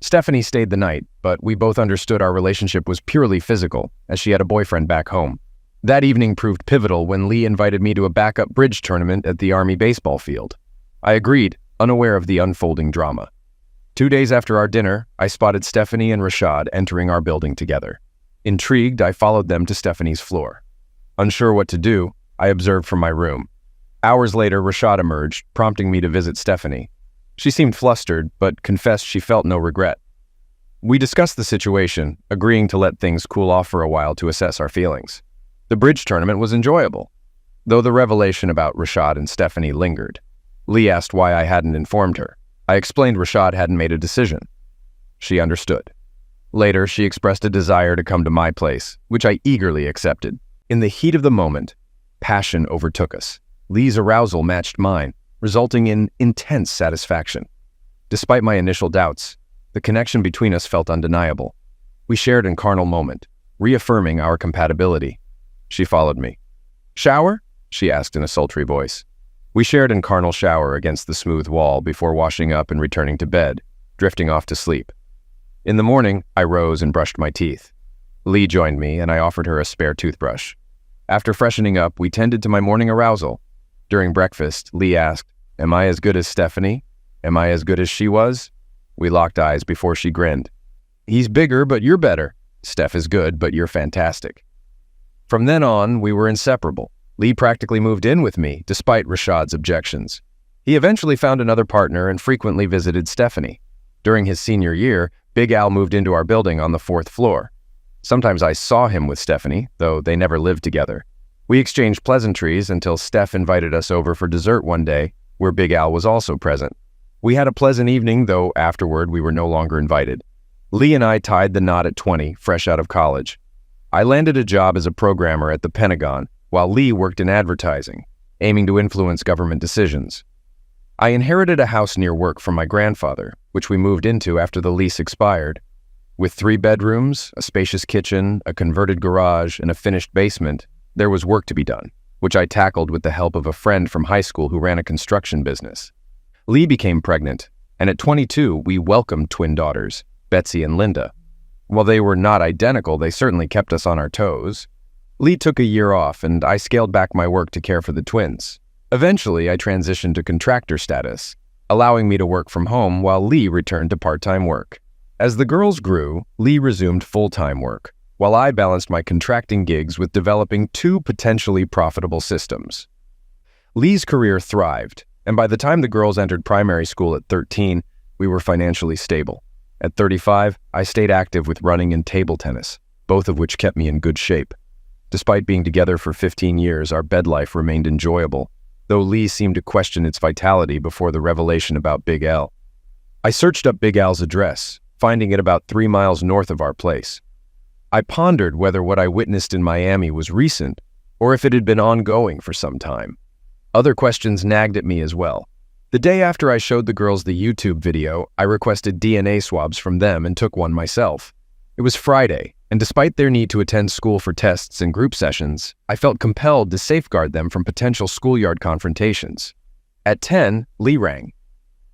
S4: Stephanie stayed the night, but we both understood our relationship was purely physical, as she had a boyfriend back home. That evening proved pivotal when Lee invited me to a backup bridge tournament at the Army baseball field. I agreed, unaware of the unfolding drama. 2 days after our dinner, I spotted Stephanie and Rashad entering our building together. Intrigued, I followed them to Stephanie's floor. Unsure what to do, I observed from my room. Hours later, Rashad emerged, prompting me to visit Stephanie. She seemed flustered, but confessed she felt no regret. We discussed the situation, agreeing to let things cool off for a while to assess our feelings. The bridge tournament was enjoyable, though the revelation about Rashad and Stephanie lingered. Lee asked why I hadn't informed her. I explained Rashad hadn't made a decision. She understood. Later, she expressed a desire to come to my place, which I eagerly accepted. In the heat of the moment, passion overtook us. Lee's arousal matched mine, resulting in intense satisfaction. Despite my initial doubts, the connection between us felt undeniable. We shared a carnal moment, reaffirming our compatibility. She followed me. "Shower?" she asked in a sultry voice. We shared a carnal shower against the smooth wall before washing up and returning to bed, drifting off to sleep. In the morning, I rose and brushed my teeth. Lee joined me, and I offered her a spare toothbrush. After freshening up, we tended to my morning arousal. During breakfast, Lee asked, "Am I as good as Stephanie? Am I as good as she was?" We locked eyes before she grinned. "He's bigger, but you're better. Steph is good, but you're fantastic." From then on, we were inseparable. Lee practically moved in with me, despite Rashad's objections. He eventually found another partner and frequently visited Stephanie. During his senior year, Big Al moved into our building on the 4th floor. Sometimes I saw him with Stephanie, though they never lived together. We exchanged pleasantries until Steph invited us over for dessert one day, where Big Al was also present. We had a pleasant evening, though afterward we were no longer invited. Lee and I tied the knot at 20, fresh out of college. I landed a job as a programmer at the Pentagon, while Lee worked in advertising, aiming to influence government decisions. I inherited a house near work from my grandfather, which we moved into after the lease expired. With 3 bedrooms, a spacious kitchen, a converted garage, and a finished basement, there was work to be done, which I tackled with the help of a friend from high school who ran a construction business. Lee became pregnant, and at 22, we welcomed twin daughters, Betsy and Linda. While they were not identical, they certainly kept us on our toes. Lee took a year off, and I scaled back my work to care for the twins. Eventually, I transitioned to contractor status, allowing me to work from home while Lee returned to part-time work. As the girls grew, Lee resumed full-time work, while I balanced my contracting gigs with developing 2 potentially profitable systems. Lee's career thrived, and by the time the girls entered primary school at 13, we were financially stable. At 35, I stayed active with running and table tennis, both of which kept me in good shape. Despite being together for 15 years, our bed life remained enjoyable, though Lee seemed to question its vitality before the revelation about Big Al. I searched up Big Al's address, finding it about 3 miles north of our place. I pondered whether what I witnessed in Miami was recent, or if it had been ongoing for some time. Other questions nagged at me as well. The day after I showed the girls the YouTube video, I requested DNA swabs from them and took one myself. It was Friday, and despite their need to attend school for tests and group sessions, I felt compelled to safeguard them from potential schoolyard confrontations. At 10, Lee rang.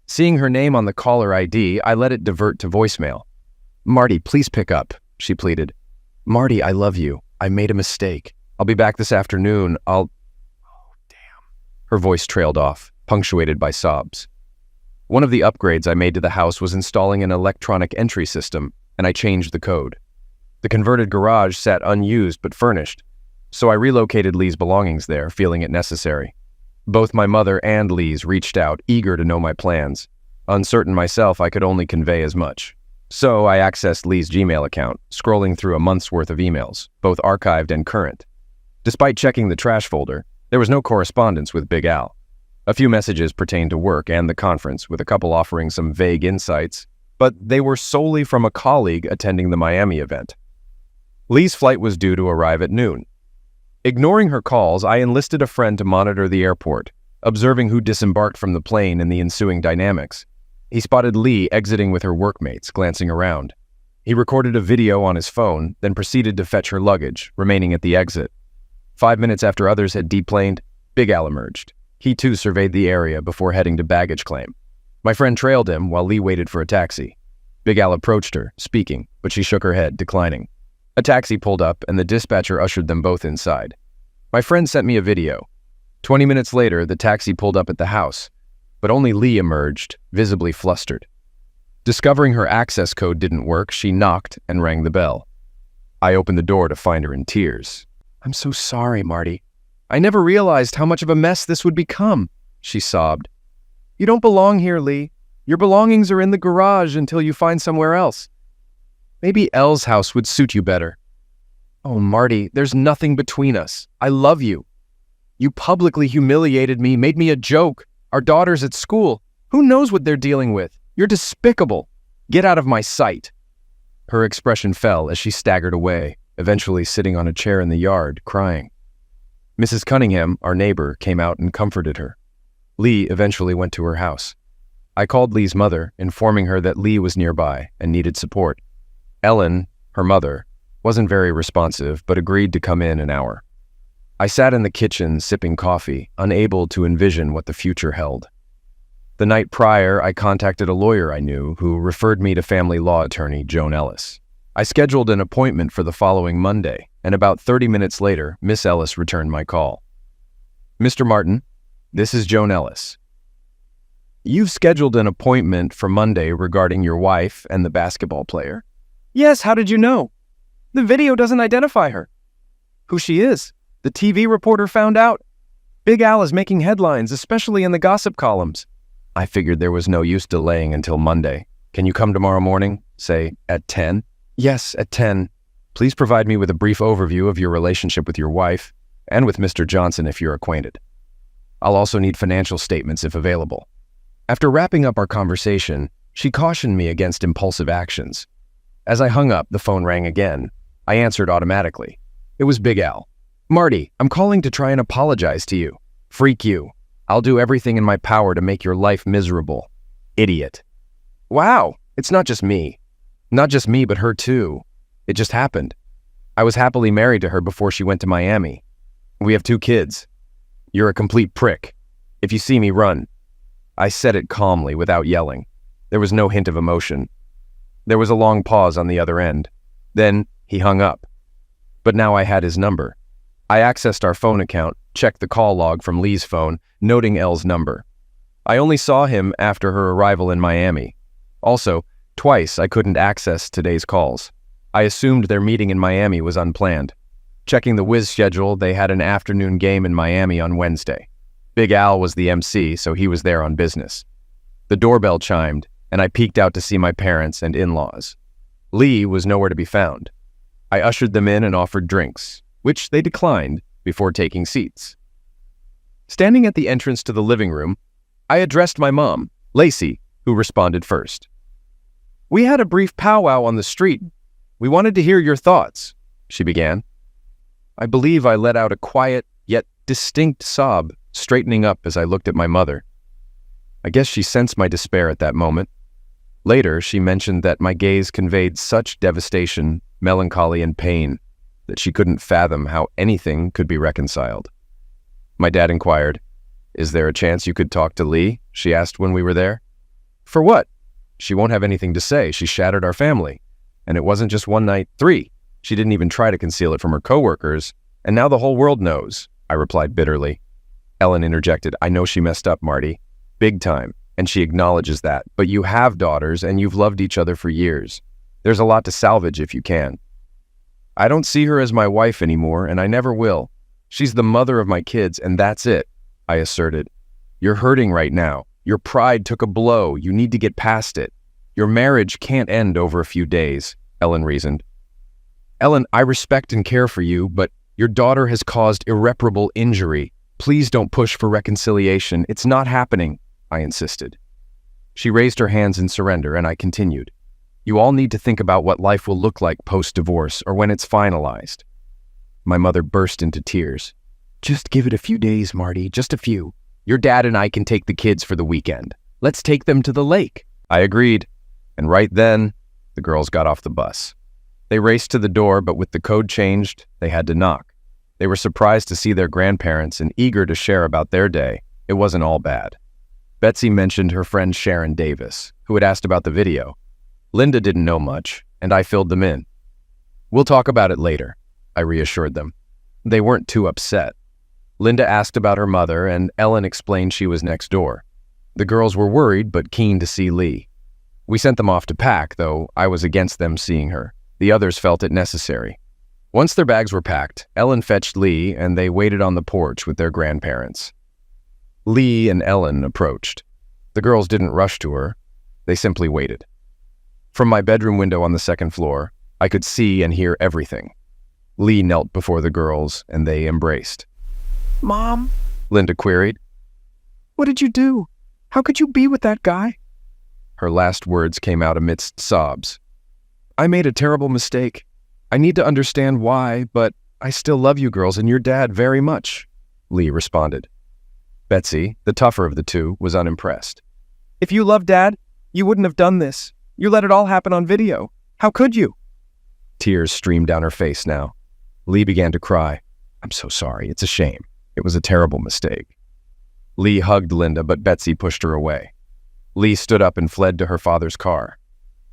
S4: Seeing her name on the caller ID, I let it divert to voicemail. "Marty, please pick up," she pleaded. "Marty, I love you. I made a mistake. I'll be back this afternoon. Oh, damn." Her voice trailed off, punctuated by sobs. One of the upgrades I made to the house was installing an electronic entry system, and I changed the code. The converted garage sat unused but furnished, so I relocated Lee's belongings there, feeling it necessary. Both my mother and Lee's reached out, eager to know my plans. Uncertain myself, I could only convey as much. So I accessed Lee's Gmail account, scrolling through a month's worth of emails, both archived and current. Despite checking the trash folder, there was no correspondence with Big Al. A few messages pertained to work and the conference, with a couple offering some vague insights, but they were solely from a colleague attending the Miami event. Lee's flight was due to arrive at noon. Ignoring her calls, I enlisted a friend to monitor the airport, observing who disembarked from the plane and the ensuing dynamics. He spotted Lee exiting with her workmates, glancing around. He recorded a video on his phone, then proceeded to fetch her luggage, remaining at the exit. 5 minutes after others had deplaned, Big Al emerged. He too surveyed the area before heading to baggage claim. My friend trailed him while Lee waited for a taxi. Big Al approached her, speaking, but she shook her head, declining. A taxi pulled up, and the dispatcher ushered them both inside. My friend sent me a video. 20 minutes later, the taxi pulled up at the house, but only Lee emerged, visibly flustered. Discovering her access code didn't work, she knocked and rang the bell. I opened the door to find her in tears. "I'm so sorry, Marty. I never realized how much of a mess this would become," she sobbed. "You don't belong here, Lee. Your belongings are in the garage until you find somewhere else. Maybe Elle's house would suit you better." "Oh, Marty, there's nothing between us. I love you. You publicly humiliated me, made me a joke. Our daughter's at school. Who knows what they're dealing with? You're despicable. Get out of my sight." Her expression fell as she staggered away, eventually sitting on a chair in the yard, crying. Mrs. Cunningham, our neighbor, came out and comforted her. Lee eventually went to her house. I called Lee's mother, informing her that Lee was nearby and needed support. Ellen, her mother, wasn't very responsive, but agreed to come in an hour. I sat in the kitchen sipping coffee, unable to envision what the future held. The night prior, I contacted a lawyer I knew who referred me to family law attorney Joan Ellis. I scheduled an appointment for the following Monday, and about 30 minutes later, Miss Ellis returned my call. "Mr. Martin, this is Joan Ellis. You've scheduled an appointment for Monday regarding your wife and the basketball player." "Yes, how did you know?" "The video doesn't identify her." "Who she is? The TV reporter found out. Big Al is making headlines, especially in the gossip columns." I figured there was no use delaying until Monday. "Can you come tomorrow morning, say at 10? "Yes, at 10. Please provide me with a brief overview of your relationship with your wife, and with Mr. Johnson if you're acquainted. I'll also need financial statements if available." After wrapping up our conversation, she cautioned me against impulsive actions. As I hung up, the phone rang again. I answered automatically. It was Big Al. "Marty, I'm calling to try and apologize to you. Freak you. I'll do everything in my power to make your life miserable. Idiot." Wow, it's not just me. Not just me, but her too. It just happened. I was happily married to her before she went to Miami. We have 2 kids. You're a complete prick. If you see me, run. I said it calmly, without yelling. There was no hint of emotion. There was a long pause on the other end. Then he hung up. But now I had his number. I accessed our phone account, checked the call log from Lee's phone, noting Elle's number. I only saw him after her arrival in Miami. Also, twice I couldn't access today's calls. I assumed their meeting in Miami was unplanned. Checking the Wiz schedule, they had an afternoon game in Miami on Wednesday. Big Al was the MC, so he was there on business. The doorbell chimed, and I peeked out to see my parents and in-laws. Lee was nowhere to be found. I ushered them in and offered drinks, which they declined before taking seats. Standing at the entrance to the living room, I addressed my mom, Lacey, who responded first. "We had a brief powwow on the street. We wanted to hear your thoughts," she began. I believe I let out a quiet yet distinct sob, straightening up as I looked at my mother. I guess she sensed my despair at that moment. Later, she mentioned that my gaze conveyed such devastation, melancholy, and pain that she couldn't fathom how anything could be reconciled. My dad inquired, "Is there a chance you could talk to Lee?" she asked when we were there. "For what? She won't have anything to say. She shattered our family. And it wasn't just one night, 3. She didn't even try to conceal it from her coworkers, and now the whole world knows," I replied bitterly. Ellen interjected, "I know she messed up, Marty. Big time. And she acknowledges that. But you have daughters, and you've loved each other for years. There's a lot to salvage if you can." "I don't see her as my wife anymore, and I never will. She's the mother of my kids, and that's it," I asserted. "You're hurting right now. Your pride took a blow. You need to get past it. Your marriage can't end over a few days," Ellen reasoned. "Ellen, I respect and care for you, but your daughter has caused irreparable injury. Please don't push for reconciliation. It's not happening," I insisted. She raised her hands in surrender, and I continued. "You all need to think about what life will look like post-divorce or when it's finalized." My mother burst into tears. "Just give it a few days, Marty, just a few. Your dad and I can take the kids for the weekend. Let's take them to the lake." I agreed, and right then, the girls got off the bus. They raced to the door, but with the code changed, they had to knock. They were surprised to see their grandparents and eager to share about their day. It wasn't all bad. Betsy mentioned her friend Sharon Davis, who had asked about the video. Linda didn't know much, and I filled them in. "We'll talk about it later," I reassured them. They weren't too upset. Linda asked about her mother, and Ellen explained she was next door. The girls were worried but keen to see Lee. We sent them off to pack, though I was against them seeing her. The others felt it necessary. Once their bags were packed, Ellen fetched Lee, and they waited on the porch with their grandparents. Lee and Ellen approached. The girls didn't rush to her. They simply waited. From my bedroom window on the second floor, I could see and hear everything. Lee knelt before the girls, and they embraced. "Mom?" Linda queried. "What did you do? How could you be with that guy?" Her last words came out amidst sobs. "I made a terrible mistake. I need to understand why, but I still love you girls and your dad very much," Lee responded. Betsy, the tougher of the two, was unimpressed. "If you loved Dad, you wouldn't have done this. You let it all happen on video. How could you?" Tears streamed down her face now. Lee began to cry. "I'm so sorry. It's a shame. It was a terrible mistake." Lee hugged Linda, but Betsy pushed her away. Lee stood up and fled to her father's car.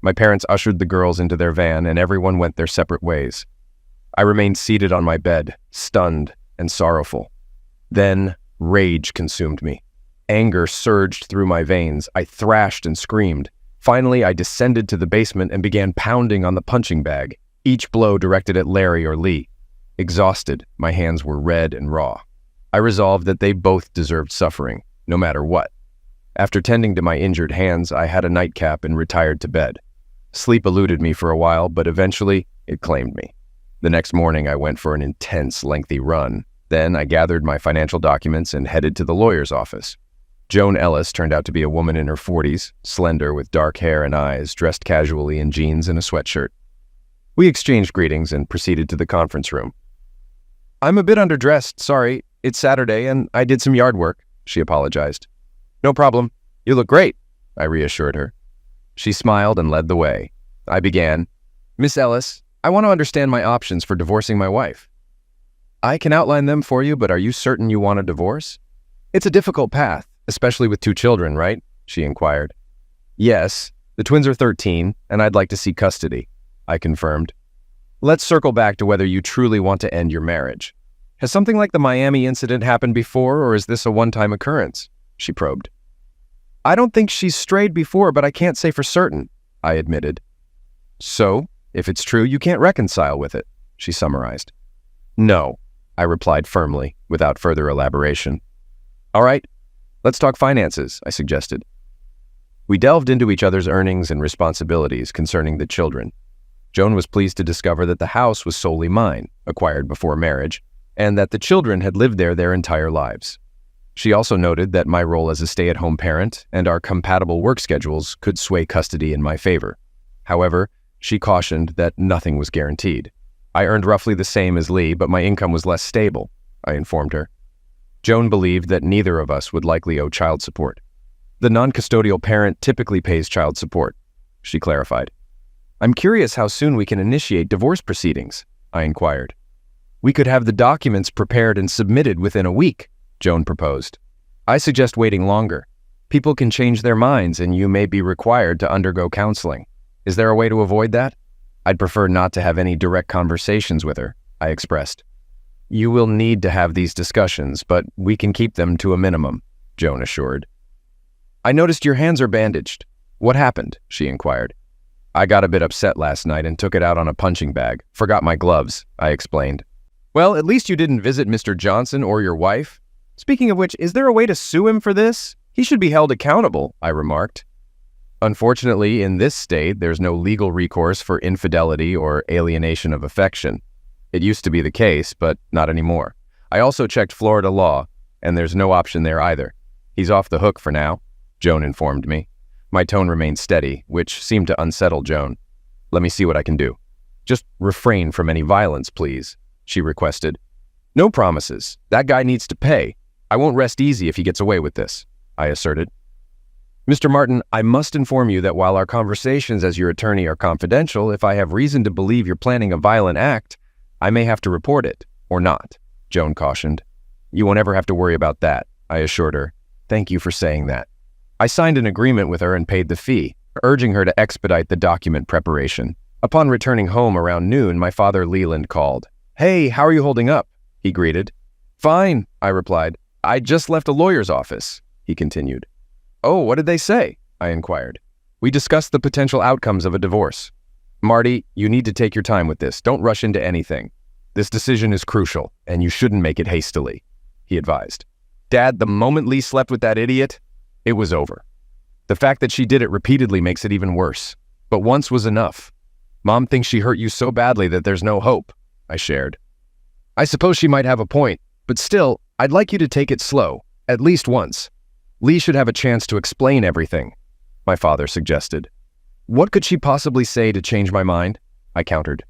S4: My parents ushered the girls into their van, and everyone went their separate ways. I remained seated on my bed, stunned and sorrowful. Then rage consumed me. Anger surged through my veins. I thrashed and screamed. Finally, I descended to the basement and began pounding on the punching bag, each blow directed at Larry or Lee. Exhausted, my hands were red and raw. I resolved that they both deserved suffering, no matter what. After tending to my injured hands, I had a nightcap and retired to bed. Sleep eluded me for a while, but eventually it claimed me. The next morning, I went for an intense, lengthy run. Then I gathered my financial documents and headed to the lawyer's office. Joan Ellis turned out to be a woman in her 40s, slender with dark hair and eyes, dressed casually in jeans and a sweatshirt. We exchanged greetings and proceeded to the conference room. "I'm a bit underdressed, sorry. It's Saturday and I did some yard work," she apologized. "No problem. You look great," I reassured her. She smiled and led the way. I began, "Miss Ellis, I want to understand my options for divorcing my wife." "I can outline them for you, but are you certain you want a divorce?" "It's a difficult path, especially with 2 children, right?" she inquired. "Yes, the twins are 13, and I'd like to see custody," I confirmed. "Let's circle back to whether you truly want to end your marriage. Has something like the Miami incident happened before, or is this a one-time occurrence?" she probed. "I don't think she's strayed before, but I can't say for certain," I admitted. "So, if it's true, you can't reconcile with it," she summarized. "No," I replied firmly, without further elaboration. All right, let's talk finances, I suggested. We delved into each other's earnings and responsibilities concerning the children. Joan was pleased to discover that the house was solely mine, acquired before marriage, and that the children had lived there their entire lives. She also noted that my role as a stay-at-home parent and our compatible work schedules could sway custody in my favor. However, she cautioned that nothing was guaranteed. I earned roughly the same as Lee, but my income was less stable, I informed her. Joan believed that neither of us would likely owe child support. The non-custodial parent typically pays child support, she clarified. I'm curious how soon we can initiate divorce proceedings, I inquired. We could have the documents prepared and submitted within a week, Joan proposed. I suggest waiting longer. People can change their minds and you may be required to undergo counseling. Is there a way to avoid that? I'd prefer not to have any direct conversations with her, I expressed. You will need to have these discussions, but we can keep them to a minimum, Joan assured. I noticed your hands are bandaged. What happened? She inquired. I got a bit upset last night and took it out on a punching bag. Forgot my gloves, I explained. Well, at least you didn't visit Mr. Johnson or your wife. Speaking of which, is there a way to sue him for this? He should be held accountable, I remarked. Unfortunately, in this state, there's no legal recourse for infidelity or alienation of affection. It used to be the case, but not anymore. I also checked Florida law, and there's no option there either. He's off the hook for now, Joan informed me. My tone remained steady, which seemed to unsettle Joan. Let me see what I can do. Just refrain from any violence, please, she requested. No promises. That guy needs to pay. I won't rest easy if he gets away with this, I asserted. Mr. Martin, I must inform you that while our conversations as your attorney are confidential, if I have reason to believe you're planning a violent act, I may have to report it, or not, Joan cautioned. You won't ever have to worry about that, I assured her. Thank you for saying that. I signed an agreement with her and paid the fee, urging her to expedite the document preparation. Upon returning home around noon, my father Leland called. Hey, how are you holding up? He greeted. Fine, I replied. I just left a lawyer's office, he continued. Oh, what did they say? I inquired. We discussed the potential outcomes of a divorce. Marty, you need to take your time with this. Don't rush into anything. This decision is crucial, and you shouldn't make it hastily, he advised. Dad, the moment Lee slept with that idiot, it was over. The fact that she did it repeatedly makes it even worse. But once was enough. Mom thinks she hurt you so badly that there's no hope, I shared. I suppose she might have a point, but still, I'd like you to take it slow, at least once. Lee should have a chance to explain everything, my father suggested. What could she possibly say to change my mind? I countered.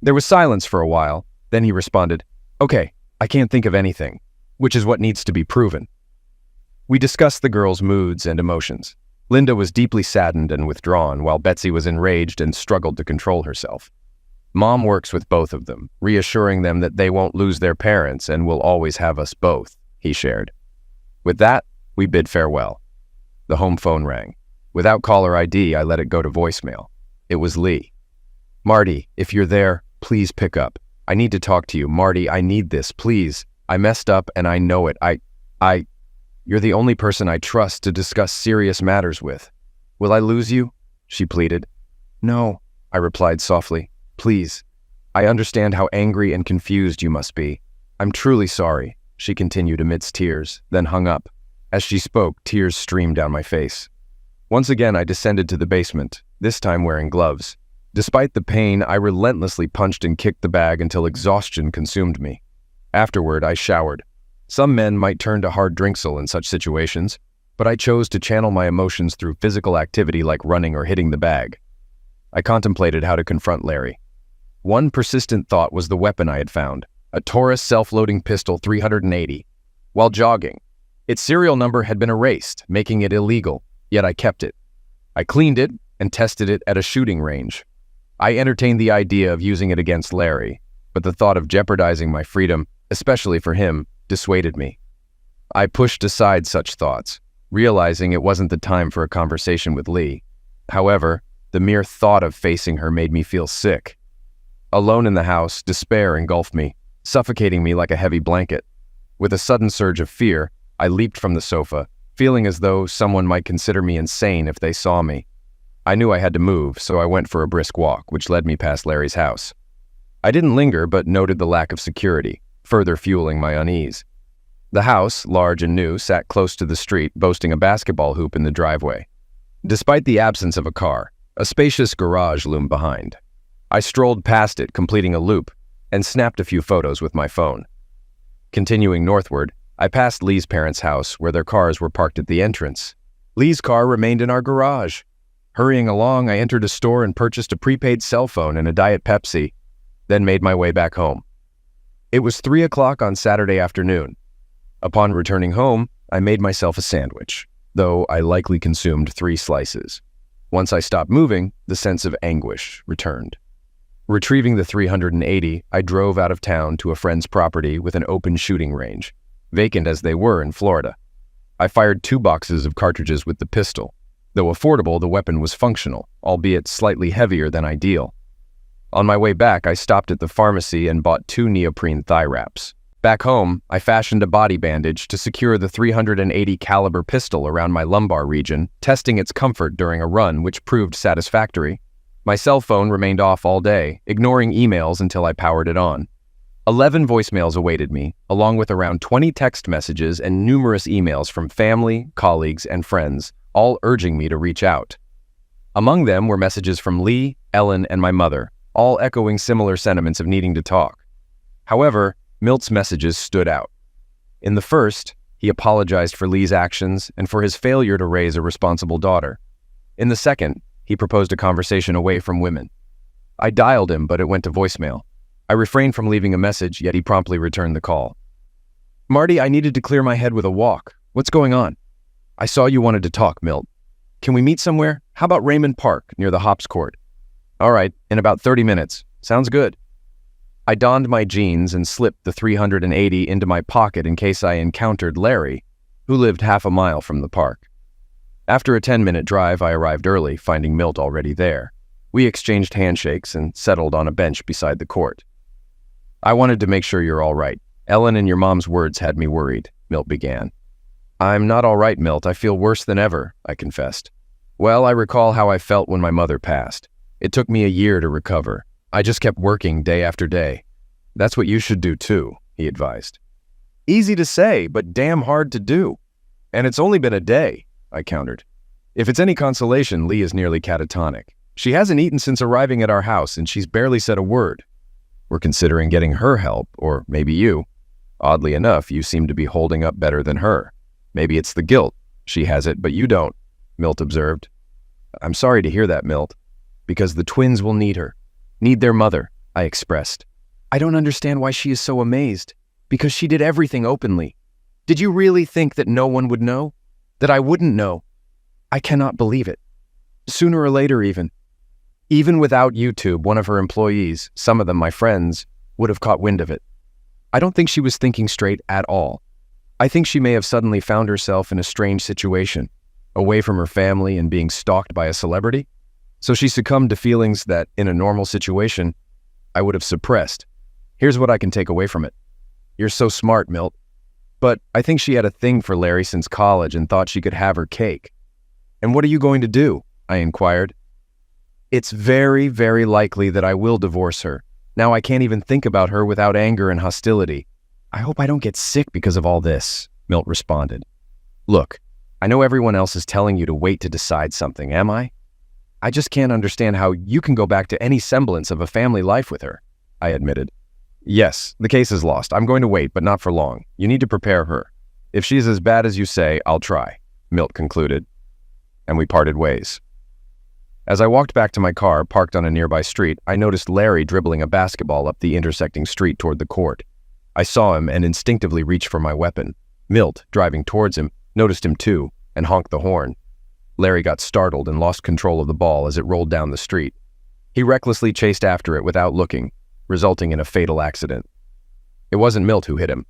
S4: There was silence for a while. Then he responded, Okay, I can't think of anything, which is what needs to be proven. We discussed the girls' moods and emotions. Linda was deeply saddened and withdrawn, while Betsy was enraged and struggled to control herself. Mom works with both of them, reassuring them that they won't lose their parents and will always have us both, he shared. With that, we bid farewell. The home phone rang. Without caller ID, I let it go to voicemail. It was Lee. Marty, if you're there, please pick up. I need to talk to you. Marty, I need this, please. I messed up and I know it. You're the only person I trust to discuss serious matters with. Will I lose you? She pleaded. No, I replied softly. Please. I understand how angry and confused you must be. I'm truly sorry, she continued amidst tears, then hung up. As she spoke, tears streamed down my face. Once again, I descended to the basement, this time wearing gloves. Despite the pain, I relentlessly punched and kicked the bag until exhaustion consumed me. Afterward, I showered. Some men might turn to hard drinksel in such situations, but I chose to channel my emotions through physical activity like running or hitting the bag. I contemplated how to confront Larry. One persistent thought was the weapon I had found, a Taurus self-loading pistol 380. While jogging, its serial number had been erased, making it illegal, yet I kept it. I cleaned it and tested it at a shooting range. I entertained the idea of using it against Larry, but the thought of jeopardizing my freedom, especially for him, dissuaded me. I pushed aside such thoughts, realizing it wasn't the time for a conversation with Lee. However, the mere thought of facing her made me feel sick. Alone in the house, despair engulfed me, suffocating me like a heavy blanket. With a sudden surge of fear, I leaped from the sofa, feeling as though someone might consider me insane if they saw me. I knew I had to move, so I went for a brisk walk, which led me past Larry's house. I didn't linger, but noted the lack of security, further fueling my unease. The house, large and new, sat close to the street, boasting a basketball hoop in the driveway. Despite the absence of a car, a spacious garage loomed behind. I strolled past it, completing a loop, and snapped a few photos with my phone. Continuing northward, I passed Lee's parents' house, where their cars were parked at the entrance. Lee's car remained in our garage. Hurrying along, I entered a store and purchased a prepaid cell phone and a Diet Pepsi, then made my way back home. It was 3 o'clock on Saturday afternoon. Upon returning home, I made myself a sandwich, though I likely consumed 3 slices. Once I stopped moving, the sense of anguish returned. Retrieving the 380, I drove out of town to a friend's property with an open shooting range, vacant as they were in Florida. I fired 2 boxes of cartridges with the pistol. Though affordable, the weapon was functional, albeit slightly heavier than ideal. On my way back, I stopped at the pharmacy and bought 2 neoprene thigh wraps. Back home, I fashioned a body bandage to secure the 380 caliber pistol around my lumbar region, testing its comfort during a run, which proved satisfactory. My cell phone remained off all day, ignoring emails until I powered it on. 11 voicemails awaited me, along with around 20 text messages and numerous emails from family, colleagues, and friends, all urging me to reach out. Among them were messages from Lee, Ellen, and my mother, all echoing similar sentiments of needing to talk. However, Milt's messages stood out. In the first, he apologized for Lee's actions and for his failure to raise a responsible daughter. In the second, he proposed a conversation away from women. I dialed him, but it went to voicemail. I refrained from leaving a message, yet he promptly returned the call. "Marty, I needed to clear my head with a walk. What's going on?" "I saw you wanted to talk, Milt. Can we meet somewhere? How about Raymond Park, near the hops court?" "All right, in about 30 minutes. Sounds good." I donned my jeans and slipped the 380 into my pocket in case I encountered Larry, who lived half a mile from the park. After a 10-minute drive, I arrived early, finding Milt already there. We exchanged handshakes and settled on a bench beside the court. "I wanted to make sure you're all right. Ellen and your mom's words had me worried," Milt began. "I'm not all right, Milt. I feel worse than ever," I confessed. "Well, I recall how I felt when my mother passed. It took me a year to recover. I just kept working day after day." "That's what you should do too," he advised. "Easy to say, but damn hard to do. And it's only been a day," I countered. "If it's any consolation, Lee is nearly catatonic. She hasn't eaten since arriving at our house, and she's barely said a word. We're considering getting her help, or maybe you. Oddly enough, you seem to be holding up better than her. Maybe it's the guilt. She has it, but you don't," Milt observed. "I'm sorry to hear that, Milt. Because the twins will need her. Need their mother," I expressed. "I don't understand why she is so amazed. Because she did everything openly. Did you really think that no one would know? That I wouldn't know? I cannot believe it. Sooner or later even. Even without YouTube, one of her employees, some of them my friends, would have caught wind of it. I don't think she was thinking straight at all. I think she may have suddenly found herself in a strange situation, away from her family and being stalked by a celebrity. So she succumbed to feelings that, in a normal situation, I would have suppressed. Here's what I can take away from it. You're so smart, Milt. But I think she had a thing for Larry since college and thought she could have her cake. And what are you going to do? I inquired. It's very, very likely that I will divorce her. Now I can't even think about her without anger and hostility. I hope I don't get sick because of all this, Milt responded. Look, I know everyone else is telling you to wait to decide something, am I? I just can't understand how you can go back to any semblance of a family life with her, I admitted. Yes, the case is lost. I'm going to wait, but not for long. You need to prepare her. If she's as bad as you say, I'll try, Milt concluded. And we parted ways. As I walked back to my car, parked on a nearby street, I noticed Larry dribbling a basketball up the intersecting street toward the court. I saw him and instinctively reached for my weapon. Milt, driving towards him, noticed him too, and honked the horn. Larry got startled and lost control of the ball as it rolled down the street. He recklessly chased after it without looking, resulting in a fatal accident. It wasn't Milt who hit him.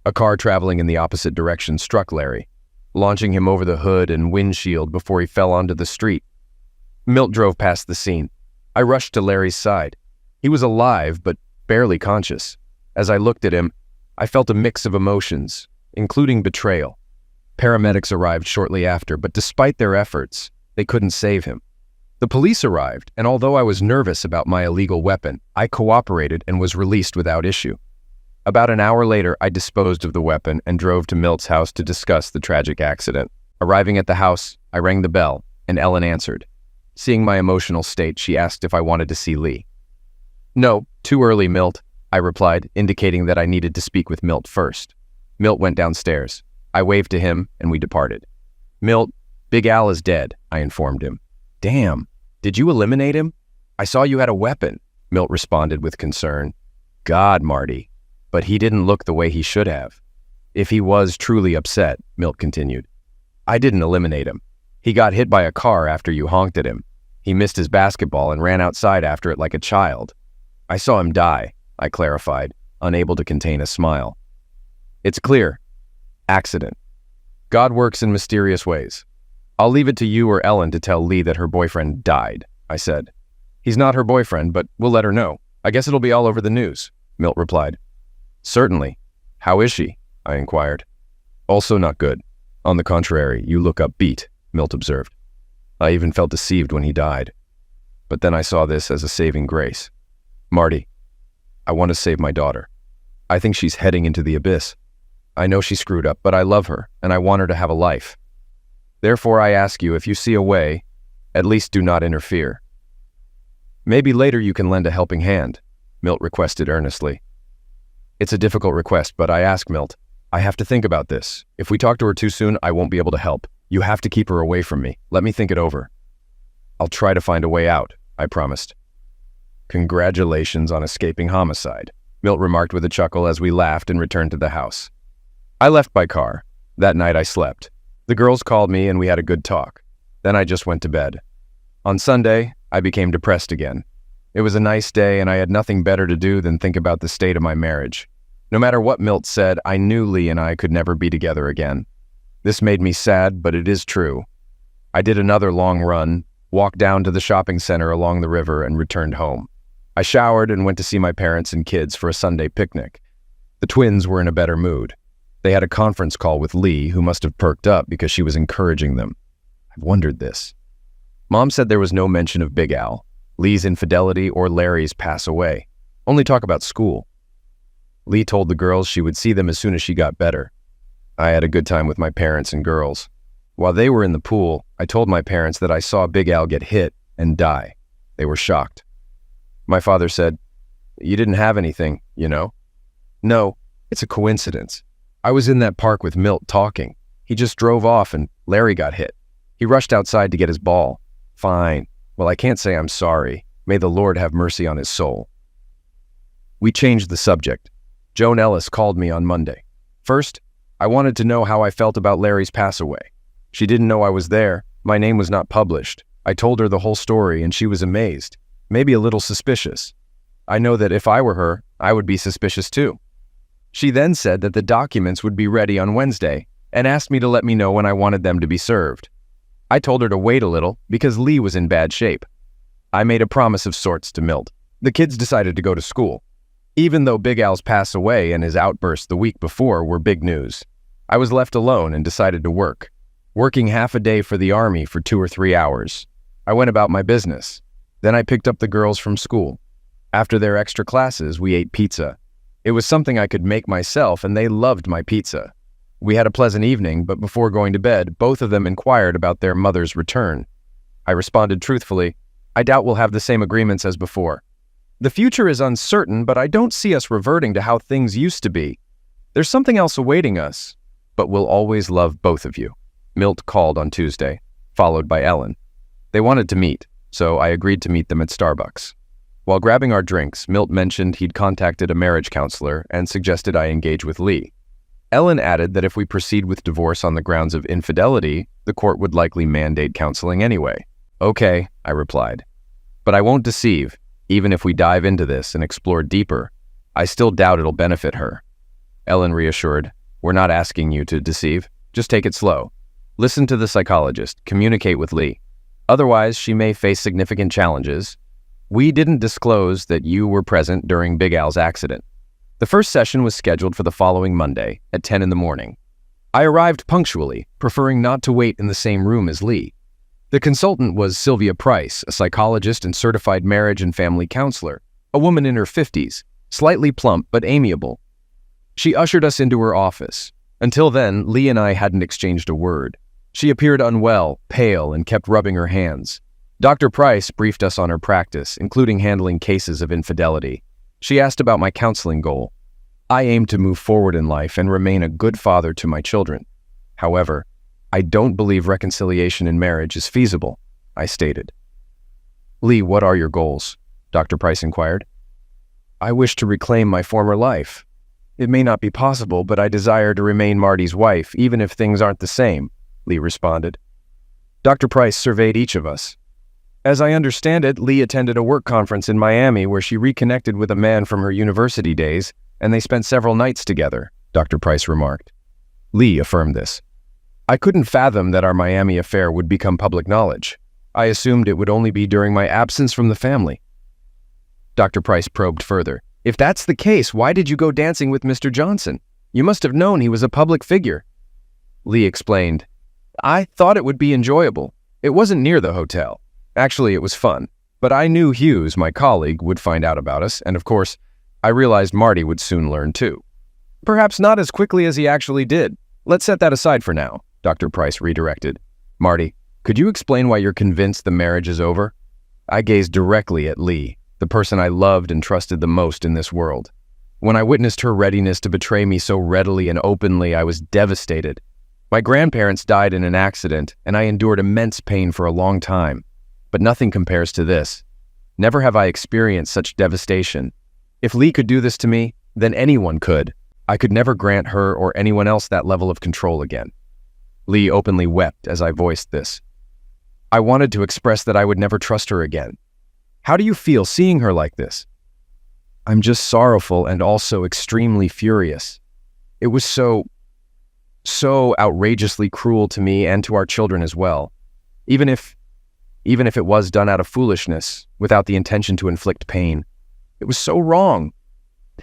S4: A car traveling in the opposite direction struck Larry, launching him over the hood and windshield before he fell onto the street. Milt drove past the scene. I rushed to Larry's side. He was alive, but barely conscious. As I looked at him, I felt a mix of emotions, including betrayal. Paramedics arrived shortly after, but despite their efforts, they couldn't save him. The police arrived, and although I was nervous about my illegal weapon, I cooperated and was released without issue. About an hour later, I disposed of the weapon and drove to Milt's house to discuss the tragic accident. Arriving at the house, I rang the bell, and Ellen answered. Seeing my emotional state, she asked if I wanted to see Lee. "No, too early, Milt," I replied, indicating that I needed to speak with Milt first. Milt went downstairs. I waved to him, and we departed. "Milt, Big Al is dead," I informed him. "Damn, did you eliminate him? I saw you had a weapon," Milt responded with concern. "God, Marty, but he didn't look the way he should have." "If he was truly upset," Milt continued, "I didn't eliminate him. He got hit by a car after you honked at him. He missed his basketball and ran outside after it like a child. I saw him die," I clarified, unable to contain a smile. "It's clear. Accident. God works in mysterious ways. I'll leave it to you or Ellen to tell Lee that her boyfriend died," I said. "He's not her boyfriend, but we'll let her know. I guess it'll be all over the news," Milt replied. "Certainly. How is she?" I inquired. "Also not good. On the contrary, you look upbeat," Milt observed. "I even felt deceived when he died. But then I saw this as a saving grace. Marty, I want to save my daughter. I think she's heading into the abyss. I know she screwed up, but I love her, and I want her to have a life. Therefore, I ask you, if you see a way, at least do not interfere. Maybe later you can lend a helping hand," Milt requested earnestly. "It's a difficult request, but I ask, Milt. I have to think about this. If we talk to her too soon, I won't be able to help. You have to keep her away from me. Let me think it over." "I'll try to find a way out," I promised. "Congratulations on escaping homicide," Milt remarked with a chuckle as we laughed and returned to the house. I left by car. That night I slept. The girls called me and we had a good talk. Then I just went to bed. On Sunday, I became depressed again. It was a nice day and I had nothing better to do than think about the state of my marriage. No matter what Milt said, I knew Lee and I could never be together again. This made me sad, but it is true. I did another long run, walked down to the shopping center along the river, and returned home. I showered and went to see my parents and kids for a Sunday picnic. The twins were in a better mood. They had a conference call with Lee, who must have perked up because she was encouraging them. I've wondered this. Mom said there was no mention of Big Al, Lee's infidelity, or Larry's pass away. Only talk about school. Lee told the girls she would see them as soon as she got better. I had a good time with my parents and girls. While they were in the pool, I told my parents that I saw Big Al get hit and die. They were shocked. My father said, "You didn't have anything, you know?" "No, it's a coincidence. I was in that park with Milt talking. He just drove off and Larry got hit. He rushed outside to get his ball." "Fine. Well, I can't say I'm sorry. May the Lord have mercy on his soul." We changed the subject. Joan Ellis called me on Monday. First, I wanted to know how I felt about Larry's pass away. She didn't know I was there. My name was not published. I told her the whole story and she was amazed, maybe a little suspicious. I know that if I were her, I would be suspicious too. She then said that the documents would be ready on Wednesday and asked me to let me know when I wanted them to be served. I told her to wait a little because Lee was in bad shape. I made a promise of sorts to Milt. The kids decided to go to school. Even though Big Al's pass away and his outburst the week before were big news, I was left alone and decided to work. Working half a day for the Army for 2 or 3 hours. I went about my business. Then I picked up the girls from school. After their extra classes, we ate pizza. It was something I could make myself, and they loved my pizza. We had a pleasant evening, but before going to bed, both of them inquired about their mother's return. I responded truthfully, "I doubt we'll have the same agreements as before. The future is uncertain, but I don't see us reverting to how things used to be. There's something else awaiting us, but we'll always love both of you." Milt called on Tuesday, followed by Ellen. They wanted to meet, so I agreed to meet them at Starbucks. While grabbing our drinks, Milt mentioned he'd contacted a marriage counselor and suggested I engage with Lee. Ellen added that if we proceed with divorce on the grounds of infidelity, the court would likely mandate counseling anyway. "Okay," I replied. "But I won't deceive. Even if we dive into this and explore deeper, I still doubt it'll benefit her." Ellen reassured, "We're not asking you to deceive. Just take it slow. Listen to the psychologist. Communicate with Lee. Otherwise, she may face significant challenges. We didn't disclose that you were present during Big Al's accident." The first session was scheduled for the following Monday at 10 in the morning. I arrived punctually, preferring not to wait in the same room as Lee. The consultant was Sylvia Price, a psychologist and certified marriage and family counselor, a woman in her 50s, slightly plump but amiable. She ushered us into her office. Until then, Lee and I hadn't exchanged a word. She appeared unwell, pale, and kept rubbing her hands. Dr. Price briefed us on her practice, including handling cases of infidelity. She asked about my counseling goal. I aim to move forward in life and remain a good father to my children. However, I don't believe reconciliation in marriage is feasible, I stated. Lee, what are your goals? Dr. Price inquired. I wish to reclaim my former life. It may not be possible, but I desire to remain Marty's wife, even if things aren't the same, Lee responded. Dr. Price surveyed each of us. As I understand it, Lee attended a work conference in Miami where she reconnected with a man from her university days, and they spent several nights together, Dr. Price remarked. Lee affirmed this. I couldn't fathom that our Miami affair would become public knowledge. I assumed it would only be during my absence from the family. Dr. Price probed further. If that's the case, why did you go dancing with Mr. Johnson? You must have known he was a public figure. Lee explained. I thought it would be enjoyable. It wasn't near the hotel. Actually, it was fun. But I knew Hughes, my colleague, would find out about us, and of course, I realized Marty would soon learn too. Perhaps not as quickly as he actually did. Let's set that aside for now, Dr. Price redirected. Marty, could you explain why you're convinced the marriage is over? I gazed directly at Lee, the person I loved and trusted the most in this world. When I witnessed her readiness to betray me so readily and openly, I was devastated. My grandparents died in an accident, and I endured immense pain for a long time. But nothing compares to this. Never have I experienced such devastation. If Lee could do this to me, then anyone could. I could never grant her or anyone else that level of control again. Lee openly wept as I voiced this. I wanted to express that I would never trust her again. How do you feel seeing her like this? I'm just sorrowful and also extremely furious. It was so outrageously cruel to me and to our children as well. Even if it was done out of foolishness, without the intention to inflict pain. It was so wrong.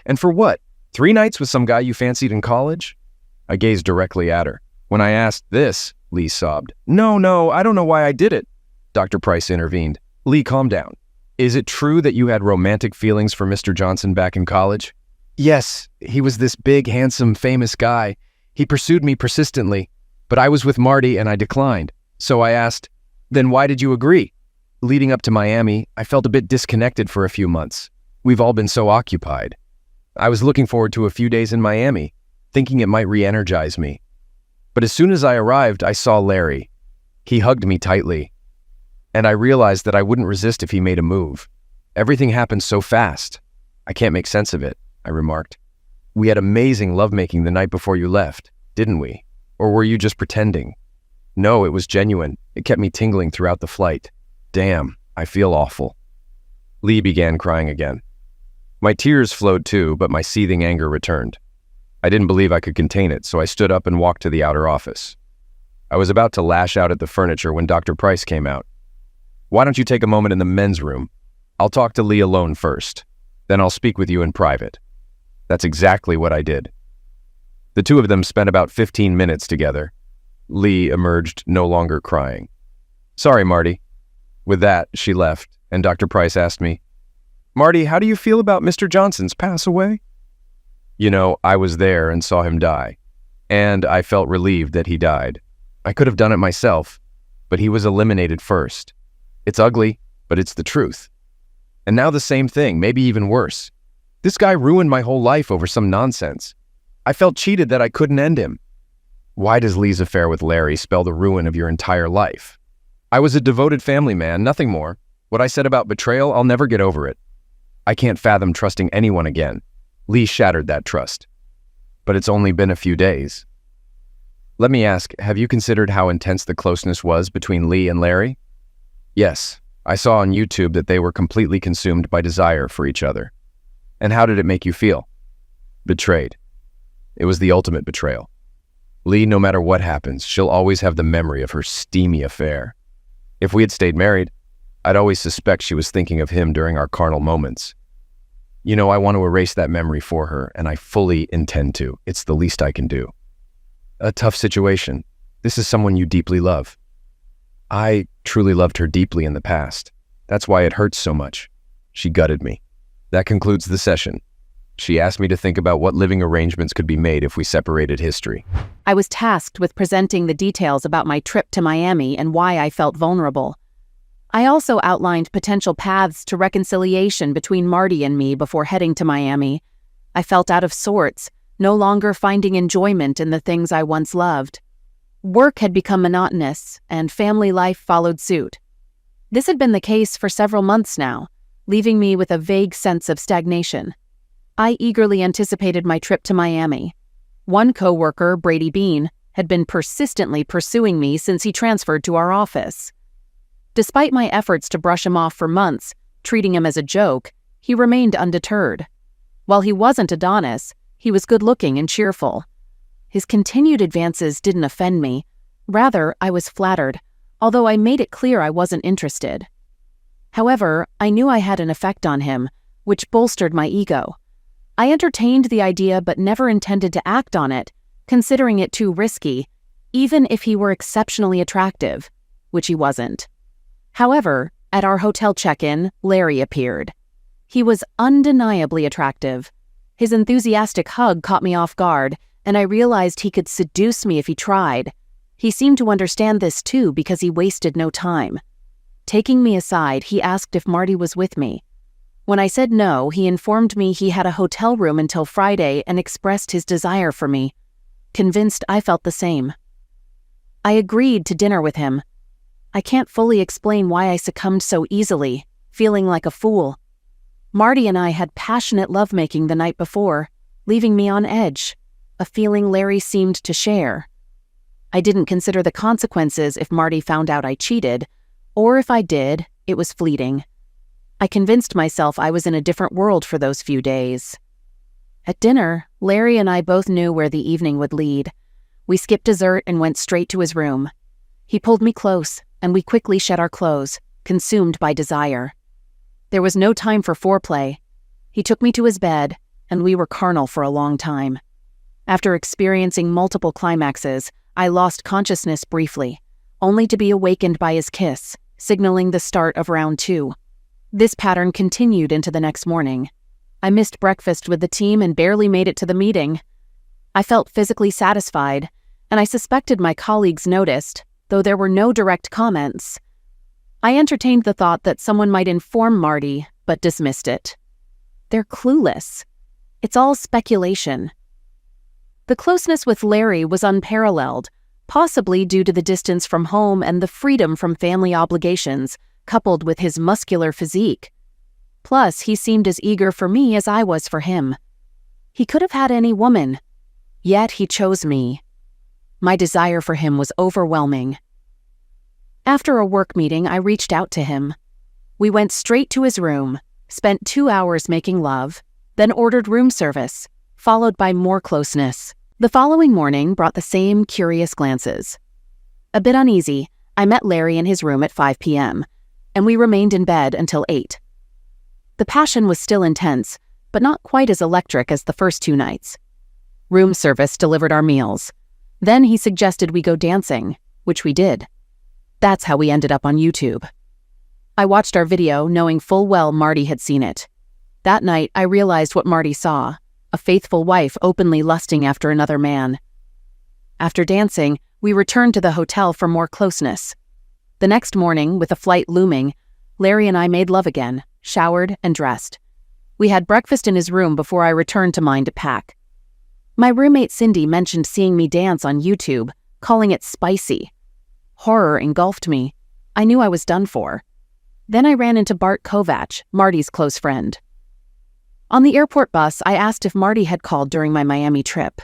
S4: And for what? 3 nights with some guy you fancied in college? I gazed directly at her. When I asked this, Lee sobbed. No, I don't know why I did it. Dr. Price intervened. Lee, calm down. Is it true that you had romantic feelings for Mr. Johnson back in college? Yes, he was this big, handsome, famous guy. He pursued me persistently, but I was with Marty and I declined. So I asked, then why did you agree? Leading up to Miami, I felt a bit disconnected for a few months. We've all been so occupied. I was looking forward to a few days in Miami, thinking it might re-energize me. But as soon as I arrived, I saw Larry. He hugged me tightly, and I realized that I wouldn't resist if he made a move. Everything happened so fast. I can't make sense of it, I remarked. We had amazing lovemaking the night before you left, didn't we? Or were you just pretending? No, it was genuine. It kept me tingling throughout the flight. Damn, I feel awful. Lee began crying again. My tears flowed too, but my seething anger returned. I didn't believe I could contain it, so I stood up and walked to the outer office. I was about to lash out at the furniture when Dr. Price came out. Why don't you take a moment in the men's room? I'll talk to Lee alone first. Then I'll speak with you in private. That's exactly what I did. The two of them spent about 15 minutes together. Lee emerged no longer crying. Sorry, Marty. With that, she left, and Dr. Price asked me, Marty, how do you feel about Mr. Johnson's pass away? You know, I was there and saw him die, and I felt relieved that he died. I could have done it myself, but he was eliminated first. It's ugly, but it's the truth. And now the same thing, maybe even worse. This guy ruined my whole life over some nonsense. I felt cheated that I couldn't end him. Why does Lee's affair with Larry spell the ruin of your entire life? I was a devoted family man, nothing more. What I said about betrayal, I'll never get over it. I can't fathom trusting anyone again. Lee shattered that trust. But it's only been a few days. Let me ask, have you considered how intense the closeness was between Lee and Larry? Yes, I saw on YouTube that they were completely consumed by desire for each other. And how did it make you feel? Betrayed. It was the ultimate betrayal. Lee, no matter what happens, she'll always have the memory of her steamy affair. If we had stayed married, I'd always suspect she was thinking of him during our carnal moments. You know, I want to erase that memory for her, and I fully intend to. It's the least I can do. A tough situation. This is someone you deeply love. I truly loved her deeply in the past. That's why it hurts so much. She gutted me. That concludes the session. She asked me to think about what living arrangements could be made if we separated history.
S1: I was tasked with presenting the details about my trip to Miami and why I felt vulnerable. I also outlined potential paths to reconciliation between Marty and me before heading to Miami. I felt out of sorts, no longer finding enjoyment in the things I once loved. Work had become monotonous, and family life followed suit. This had been the case for several months now, leaving me with a vague sense of stagnation. I eagerly anticipated my trip to Miami. One coworker, Brady Bean, had been persistently pursuing me since he transferred to our office. Despite my efforts to brush him off for months, treating him as a joke, he remained undeterred. While he wasn't Adonis, he was good-looking and cheerful. His continued advances didn't offend me. Rather, I was flattered, although I made it clear I wasn't interested. However, I knew I had an effect on him, which bolstered my ego. I entertained the idea but never intended to act on it, considering it too risky, even if he were exceptionally attractive, which he wasn't. However, at our hotel check-in, Larry appeared. He was undeniably attractive. His enthusiastic hug caught me off guard, and I realized he could seduce me if he tried. He seemed to understand this too because he wasted no time. Taking me aside, he asked if Marty was with me. When I said no, he informed me he had a hotel room until Friday and expressed his desire for me. Convinced I felt the same. I agreed to dinner with him. I can't fully explain why I succumbed so easily, feeling like a fool. Marty and I had passionate lovemaking the night before, leaving me on edge, a feeling Larry seemed to share. I didn't consider the consequences if Marty found out I cheated, or if I did, it was fleeting. I convinced myself I was in a different world for those few days. At dinner, Larry and I both knew where the evening would lead. We skipped dessert and went straight to his room. He pulled me close, and we quickly shed our clothes, consumed by desire. There was no time for foreplay. He took me to his bed, and we were carnal for a long time. After experiencing multiple climaxes, I lost consciousness briefly, only to be awakened by his kiss, signaling the start of round 2. This pattern continued into the next morning. I missed breakfast with the team and barely made it to the meeting. I felt physically satisfied, and I suspected my colleagues noticed, though there were no direct comments. I entertained the thought that someone might inform Marty, but dismissed it. They're clueless. It's all speculation. The closeness with Larry was unparalleled, possibly due to the distance from home and the freedom from family obligations, coupled with his muscular physique. Plus, he seemed as eager for me as I was for him. He could have had any woman, yet he chose me. My desire for him was overwhelming. After a work meeting, I reached out to him. We went straight to his room, spent 2 hours making love, then ordered room service, followed by more closeness. The following morning brought the same curious glances. A bit uneasy, I met Larry in his room at 5 p.m., and we remained in bed until 8. The passion was still intense, but not quite as electric as the first 2 nights. Room service delivered our meals. Then he suggested we go dancing, which we did. That's how we ended up on YouTube. I watched our video, knowing full well Marty had seen it. That night, I realized what Marty saw, a faithful wife openly lusting after another man. After dancing, we returned to the hotel for more closeness. The next morning, with a flight looming, Larry and I made love again, showered and dressed. We had breakfast in his room before I returned to mine to pack. My roommate Cindy mentioned seeing me dance on YouTube, calling it spicy. Horror engulfed me. I knew I was done for. Then I ran into Bart Kovach, Marty's close friend. On the airport bus, I asked if Marty had called during my Miami trip.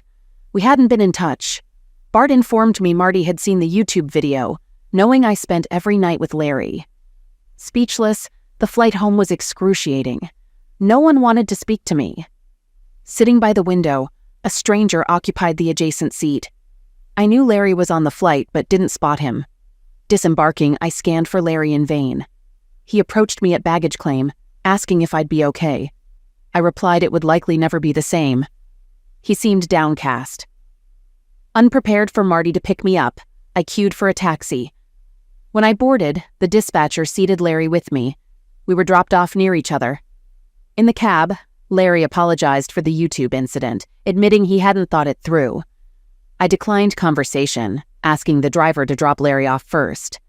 S1: We hadn't been in touch. Bart informed me Marty had seen the YouTube video, knowing I spent every night with Larry. Speechless, the flight home was excruciating. No one wanted to speak to me. Sitting by the window, a stranger occupied the adjacent seat. I knew Larry was on the flight, but didn't spot him. Disembarking, I scanned for Larry in vain. He approached me at baggage claim, asking if I'd be okay. I replied it would likely never be the same. He seemed downcast. Unprepared for Marty to pick me up, I queued for a taxi. When I boarded, the dispatcher seated Larry with me. We were dropped off near each other. In the cab, Larry apologized for the YouTube incident, admitting he hadn't thought it through. I declined conversation, asking the driver to drop Larry off first.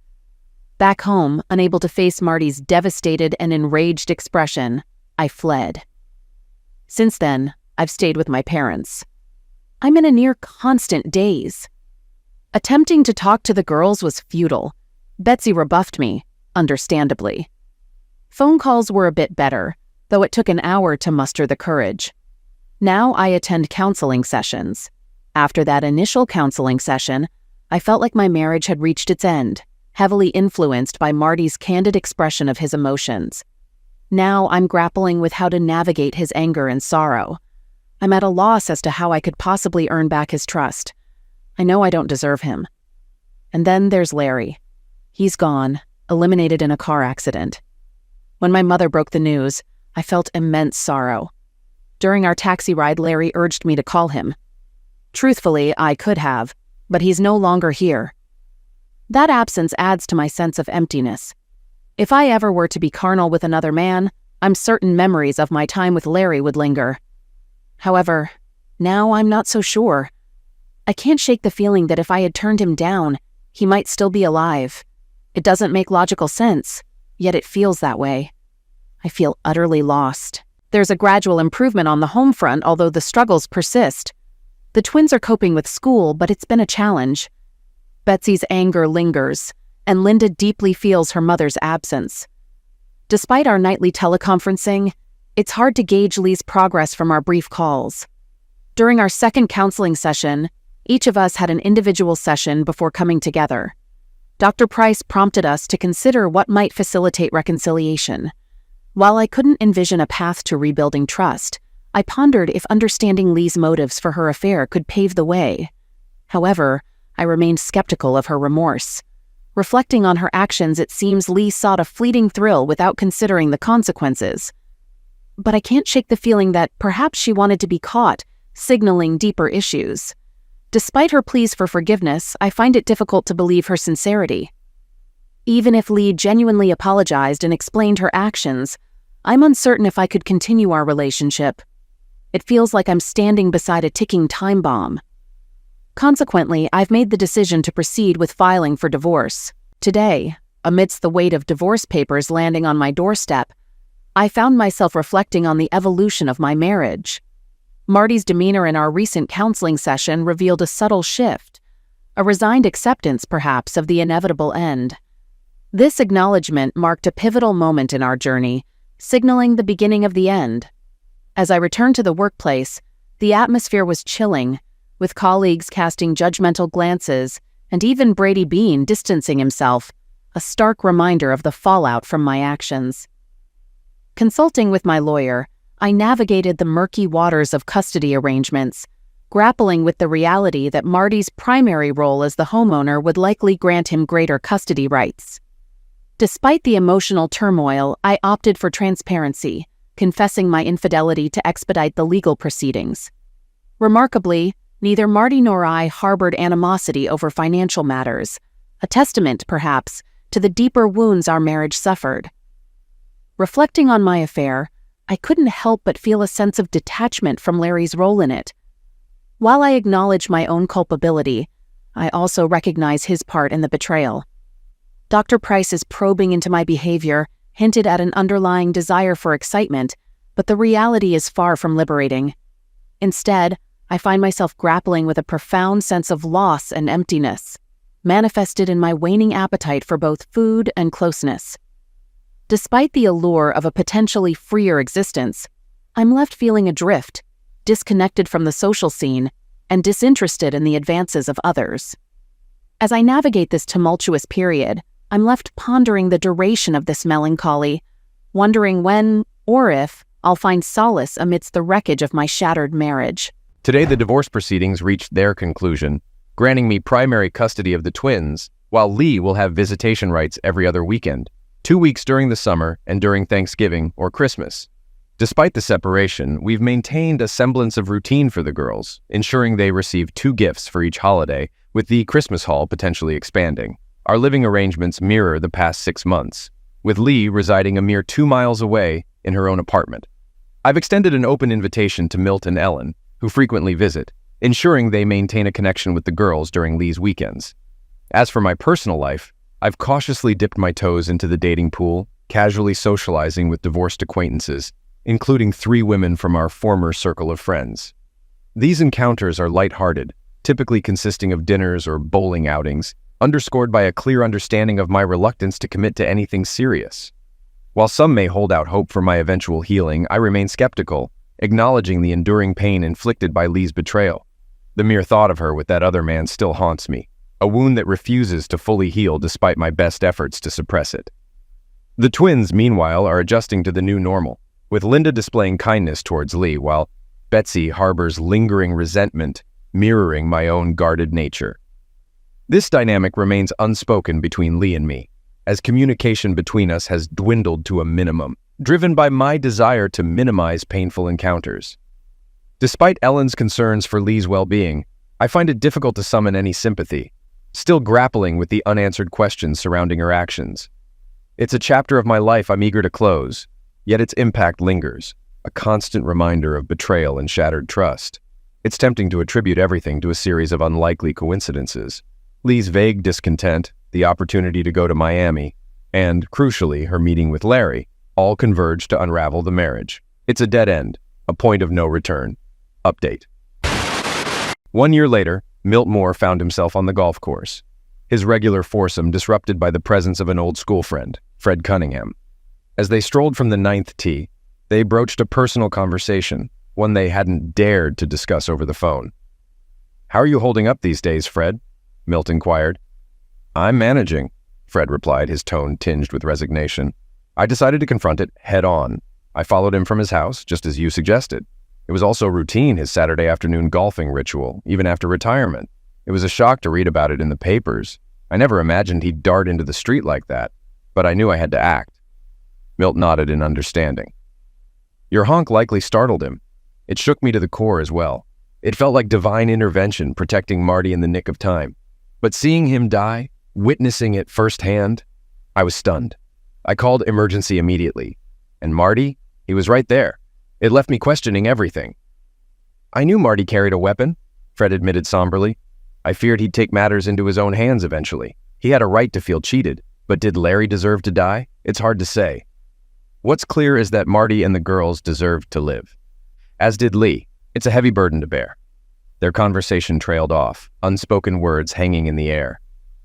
S1: Back home, unable to face Marty's devastated and enraged expression, I fled. Since then, I've stayed with my parents. I'm in a near constant daze. Attempting to talk to the girls was futile. Betsy rebuffed me, understandably. Phone calls were a bit better, though it took an hour to muster the courage. Now I attend counseling sessions. After that initial counseling session, I felt like my marriage had reached its end, heavily influenced by Marty's candid expression of his emotions. Now I'm grappling with how to navigate his anger and sorrow. I'm at a loss as to how I could possibly earn back his trust. I know I don't deserve him. And then there's Larry. He's gone, eliminated in a car accident. When my mother broke the news, I felt immense sorrow. During our taxi ride, Larry urged me to call him. Truthfully, I could have, but he's no longer here. That absence adds to my sense of emptiness. If I ever were to be carnal with another man, I'm certain memories of my time with Larry would linger. However, now I'm not so sure. I can't shake the feeling that if I had turned him down, he might still be alive. It doesn't make logical sense, yet it feels that way. I feel utterly lost. There's a gradual improvement on the home front, although the struggles persist. The twins are coping with school, but it's been a challenge. Betsy's anger lingers, and Linda deeply feels her mother's absence. Despite our nightly teleconferencing, it's hard to gauge Lee's progress from our brief calls. During our second counseling session, each of us had an individual session before coming together. Dr. Price prompted us to consider what might facilitate reconciliation. While I couldn't envision a path to rebuilding trust, I pondered if understanding Lee's motives for her affair could pave the way. However, I remained skeptical of her remorse. Reflecting on her actions, it seems Lee sought a fleeting thrill without considering the consequences. But I can't shake the feeling that perhaps she wanted to be caught, signaling deeper issues. Despite her pleas for forgiveness, I find it difficult to believe her sincerity. Even if Lee genuinely apologized and explained her actions, I'm uncertain if I could continue our relationship. It feels like I'm standing beside a ticking time bomb. Consequently, I've made the decision to proceed with filing for divorce. Today, amidst the weight of divorce papers landing on my doorstep, I found myself reflecting on the evolution of my marriage. Marty's demeanor in our recent counseling session revealed a subtle shift, a resigned acceptance, perhaps, of the inevitable end. This acknowledgement marked a pivotal moment in our journey, signaling the beginning of the end. As I returned to the workplace, the atmosphere was chilling, with colleagues casting judgmental glances and even Brady Bean distancing himself, a stark reminder of the fallout from my actions. Consulting with my lawyer, I navigated the murky waters of custody arrangements, grappling with the reality that Marty's primary role as the homeowner would likely grant him greater custody rights. Despite the emotional turmoil, I opted for transparency, confessing my infidelity to expedite the legal proceedings. Remarkably, neither Marty nor I harbored animosity over financial matters, a testament, perhaps, to the deeper wounds our marriage suffered. Reflecting on my affair, I couldn't help but feel a sense of detachment from Larry's role in it. While I acknowledge my own culpability, I also recognize his part in the betrayal. Dr. Price's probing into my behavior hinted at an underlying desire for excitement, but the reality is far from liberating. Instead, I find myself grappling with a profound sense of loss and emptiness, manifested in my waning appetite for both food and closeness. Despite the allure of a potentially freer existence, I'm left feeling adrift, disconnected from the social scene, and disinterested in the advances of others. As I navigate this tumultuous period, I'm left pondering the duration of this melancholy, wondering when, or if, I'll find solace amidst the wreckage of my shattered marriage.
S4: Today, the divorce proceedings reached their conclusion, granting me primary custody of the twins, while Lee will have visitation rights every other weekend, 2 weeks during the summer and during Thanksgiving or Christmas. Despite the separation, we've maintained a semblance of routine for the girls, ensuring they receive 2 gifts for each holiday, with the Christmas haul potentially expanding. Our living arrangements mirror the past 6 months, with Lee residing a mere 2 miles away in her own apartment. I've extended an open invitation to Milt and Ellen, who frequently visit, ensuring they maintain a connection with the girls during Lee's weekends. As for my personal life, I've cautiously dipped my toes into the dating pool, casually socializing with divorced acquaintances, including 3 women from our former circle of friends. These encounters are lighthearted, typically consisting of dinners or bowling outings, underscored by a clear understanding of my reluctance to commit to anything serious. While some may hold out hope for my eventual healing, I remain skeptical, acknowledging the enduring pain inflicted by Lee's betrayal. The mere thought of her with that other man still haunts me, a wound that refuses to fully heal despite my best efforts to suppress it. The twins, meanwhile, are adjusting to the new normal, with Linda displaying kindness towards Lee, while Betsy harbors lingering resentment, mirroring my own guarded nature. This dynamic remains unspoken between Lee and me, as communication between us has dwindled to a minimum, driven by my desire to minimize painful encounters. Despite Ellen's concerns for Lee's well-being, I find it difficult to summon any sympathy, still grappling with the unanswered questions surrounding her actions. It's a chapter of my life I'm eager to close, yet its impact lingers, a constant reminder of betrayal and shattered trust. It's tempting to attribute everything to a series of unlikely coincidences. Lee's vague discontent, the opportunity to go to Miami, and, crucially, her meeting with Larry, all converge to unravel the marriage. It's a dead end, a point of no return. Update. 1 year later, Milt Moore found himself on the golf course, his regular foursome disrupted by the presence of an old school friend, Fred Cunningham. As they strolled from the 9th tee, they broached a personal conversation, one they hadn't dared to discuss over the phone. "How are you holding up these days, Fred?" Milt inquired. "I'm managing," Fred replied, his tone tinged with resignation. "I decided to confront it head on. I followed him from his house, just as you suggested. It was also routine, his Saturday afternoon golfing ritual, even after retirement. It was a shock to read about it in the papers. I never imagined he'd dart into the street like that, but I knew I had to act." Milt nodded in understanding. "Your honk likely startled him. It shook me to the core as well. It felt like divine intervention protecting Marty in the nick of time. But seeing him die, witnessing it firsthand, I was stunned. I called emergency immediately. And Marty, he was right there. It left me questioning everything." "I knew Marty carried a weapon," Fred admitted somberly. "I feared he'd take matters into his own hands eventually. He had a right to feel cheated, but did Larry deserve to die? It's hard to say. What's clear is that Marty and the girls deserved to live. As did Lee. It's a heavy burden to bear." Their conversation trailed off, unspoken words hanging in the air.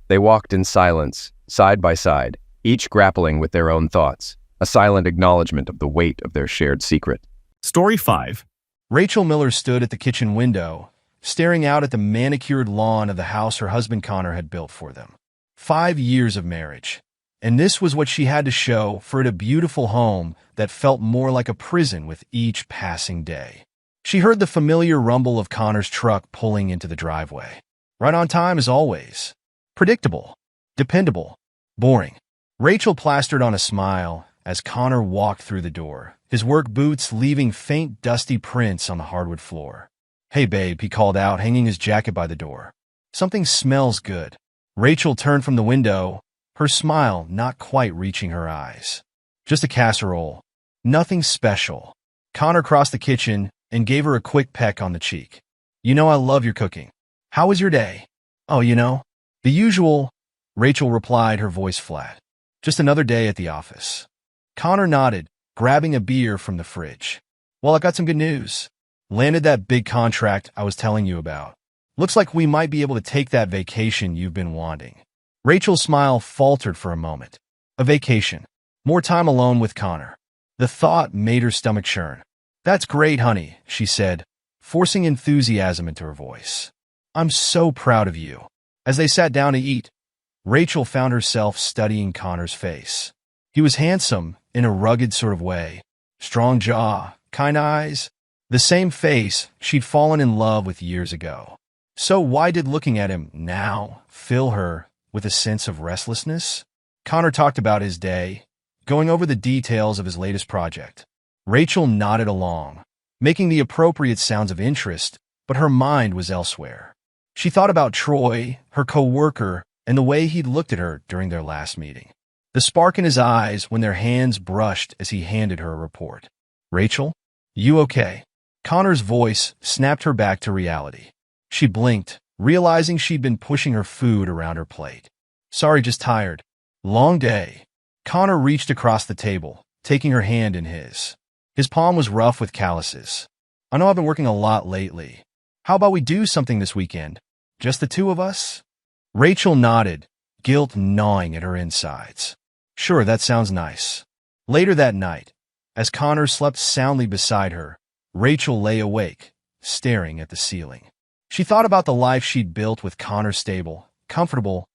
S4: They walked in silence, side by side, each grappling with their own thoughts, a silent acknowledgement of the weight of their shared secret.
S5: Story 5. Rachel Miller stood at the kitchen window, staring out at the manicured lawn of the house her husband Connor had built for them. 5 years of marriage. And this was what she had to show for it, a beautiful home that felt more like a prison with each passing day. She heard the familiar rumble of Connor's truck pulling into the driveway. Right on time as always. Predictable. Dependable. Boring. Rachel plastered on a smile as Connor walked through the door, his work boots leaving faint dusty prints on the hardwood floor. "Hey babe," he called out, hanging his jacket by the door. "Something smells good." Rachel turned from the window, her smile not quite reaching her eyes. "Just a casserole. Nothing special." Connor crossed the kitchen and gave her a quick peck on the cheek. "You know I love your cooking. How was your day?" "Oh, the usual," Rachel replied, her voice flat. "Just another day at the office." Connor nodded, grabbing a beer from the fridge. "Well, I got some good news. Landed that big contract I was telling you about. Looks like we might be able to take that vacation you've been wanting." Rachel's smile faltered for a moment. A vacation. More time alone with Connor. The thought made her stomach churn. "That's great, honey," she said, forcing enthusiasm into her voice. "I'm so proud of you." As they sat down to eat, Rachel found herself studying Connor's face. He was handsome in a rugged sort of way. Strong jaw, kind eyes. The same face she'd fallen in love with years ago. So why did looking at him now fill her with a sense of restlessness? Connor talked about his day, going over the details of his latest project. Rachel nodded along, making the appropriate sounds of interest, but her mind was elsewhere. She thought about Troy, her co-worker, and the way he'd looked at her during their last meeting. The spark in his eyes when their hands brushed as he handed her a report. "Rachel?" You okay? Connor's voice snapped her back to reality. She blinked, realizing she'd been pushing her food around her plate. Sorry, just tired. Long day. Connor reached across the table, taking her hand in his. His palm was rough with calluses. I know I've been working a lot lately. How about we do something this weekend? Just the two of us? Rachel nodded, guilt gnawing at her insides. Sure, that sounds nice. Later that night, as Connor slept soundly beside her, Rachel lay awake, staring at the ceiling. She thought about the life she'd built with Connor stable, comfortable,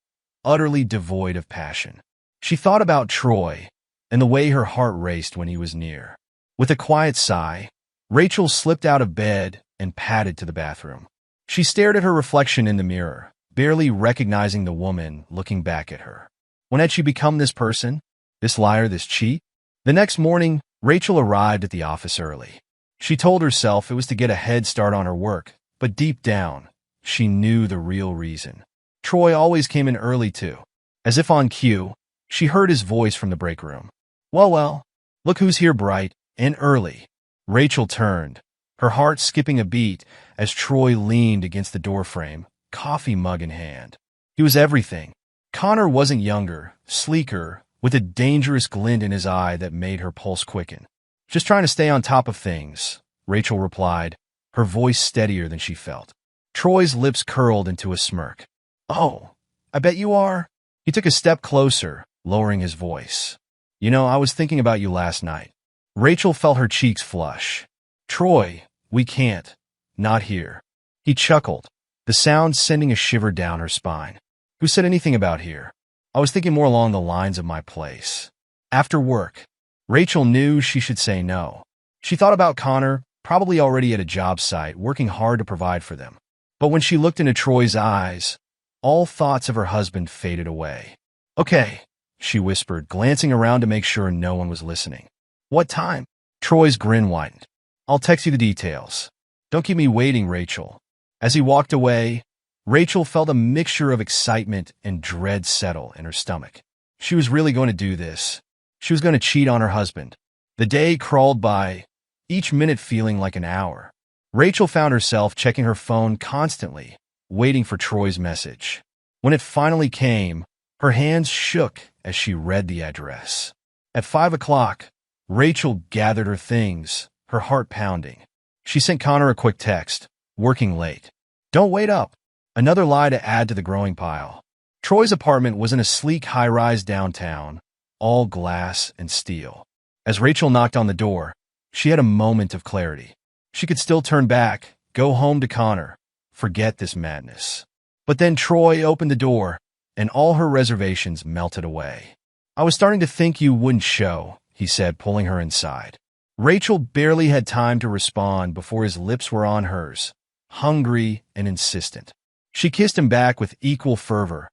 S5: utterly devoid of passion. She thought about Troy and the way her heart raced when he was near. With a quiet sigh, Rachel slipped out of bed and padded to the bathroom. She stared at her reflection in the mirror, barely recognizing the woman looking back at her. When had she become this person? This liar, this cheat? The next morning, Rachel arrived at the office early. She told herself it was to get a head start on her work, but deep down, she knew the real reason. Troy always came in early too. As if on cue, she heard his voice from the break room. Well, look who's here bright and early. Rachel turned, her heart skipping a beat as Troy leaned against the doorframe, coffee mug in hand. He was everything. Connor wasn't younger, sleeker, with a dangerous glint in his eye that made her pulse quicken. Just trying to stay on top of things, Rachel replied, her voice steadier than she felt. Troy's lips curled into a smirk. Oh, I bet you are. He took a step closer, lowering his voice. You know, I was thinking about you last night. Rachel felt her cheeks flush. Troy, we can't. Not here. He chuckled, the sound sending a shiver down her spine. Who said anything about here? I was thinking more along the lines of my place. After work. Rachel knew she should say no. She thought about Connor, probably already at a job site, working hard to provide for them. But when she looked into Troy's eyes, all thoughts of her husband faded away. Okay, she whispered, glancing around to make sure no one was listening. What time? Troy's grin widened. I'll text you the details. Don't keep me waiting, Rachel. As he walked away, Rachel felt a mixture of excitement and dread settle in her stomach. She was really going to do this. She was going to cheat on her husband. The day crawled by, each minute feeling like an hour. Rachel found herself checking her phone constantly, waiting for Troy's message. When it finally came, her hands shook as she read the address. At 5 o'clock, Rachel gathered her things, her heart pounding. She sent Connor a quick text, working late. Don't wait up. Another lie to add to the growing pile. Troy's apartment was in a sleek high-rise downtown, all glass and steel. As Rachel knocked on the door, she had a moment of clarity. She could still turn back, go home to Connor, forget this madness. But then Troy opened the door, and all her reservations melted away. I was starting to think you wouldn't show, he said, pulling her inside. Rachel barely had time to respond before his lips were on hers, hungry and insistent. She kissed him back with equal fervor,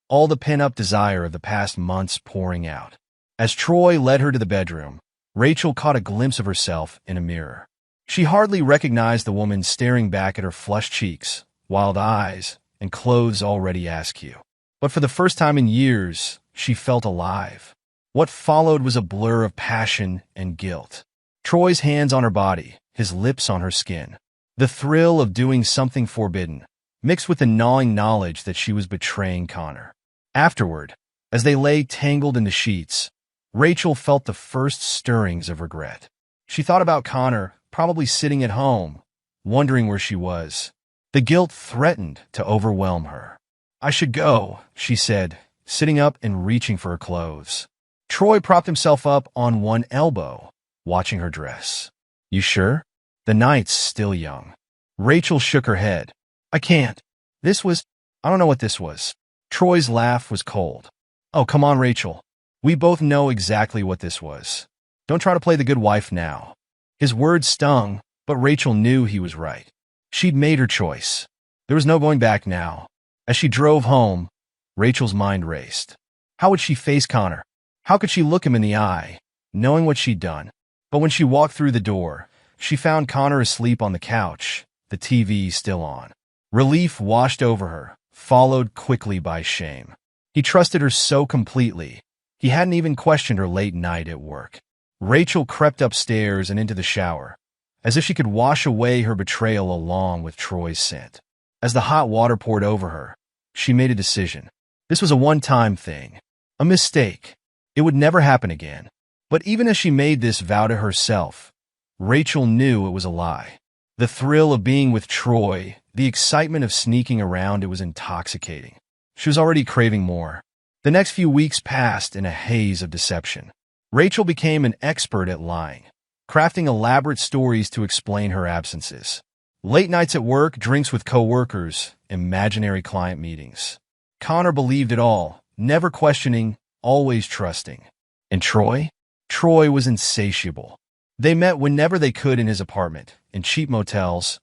S5: all the pent-up desire of the past months pouring out. As Troy led her to the bedroom, Rachel caught a glimpse of herself in a mirror. She hardly recognized the woman staring back at her flushed cheeks, wild eyes, and clothes already askew. But for the first time in years, she felt alive. What followed was a blur of passion and guilt. Troy's hands on her body, his lips on her skin. The thrill of doing something forbidden, mixed with the gnawing knowledge that she was betraying Connor. Afterward, as they lay tangled in the sheets, Rachel felt the first stirrings of regret. She thought about Connor, probably sitting at home, wondering where she was. The guilt threatened to overwhelm her. I should go, she said, sitting up and reaching for her clothes. Troy propped himself up on one elbow, watching her dress. You sure? The night's still young. Rachel shook her head. I can't. I don't know what this was. Troy's laugh was cold. Oh, come on, Rachel. We both know exactly what this was. Don't try to play the good wife now. His words stung, but Rachel knew he was right. She'd made her choice. There was no going back now. As she drove home, Rachel's mind raced. How would she face Connor? How could she look him in the eye, knowing what she'd done? But when she walked through the door, she found Connor asleep on the couch, the TV still on. Relief washed over her, followed quickly by shame. He trusted her so completely, he hadn't even questioned her late night at work. Rachel crept upstairs and into the shower, as if she could wash away her betrayal along with Troy's scent. As the hot water poured over her, she made a decision. This was a one-time thing, a mistake. It would never happen again. But even as she made this vow to herself, Rachel knew it was a lie. The thrill of being with Troy, the excitement of sneaking around, it was intoxicating. She was already craving more. The next few weeks passed in a haze of deception. Rachel became an expert at lying, crafting elaborate stories to explain her absences. Late nights at work, drinks with coworkers, imaginary client meetings. Connor believed it all, never questioning, always trusting. And Troy? Troy was insatiable. They met whenever they could in his apartment, in cheap motels,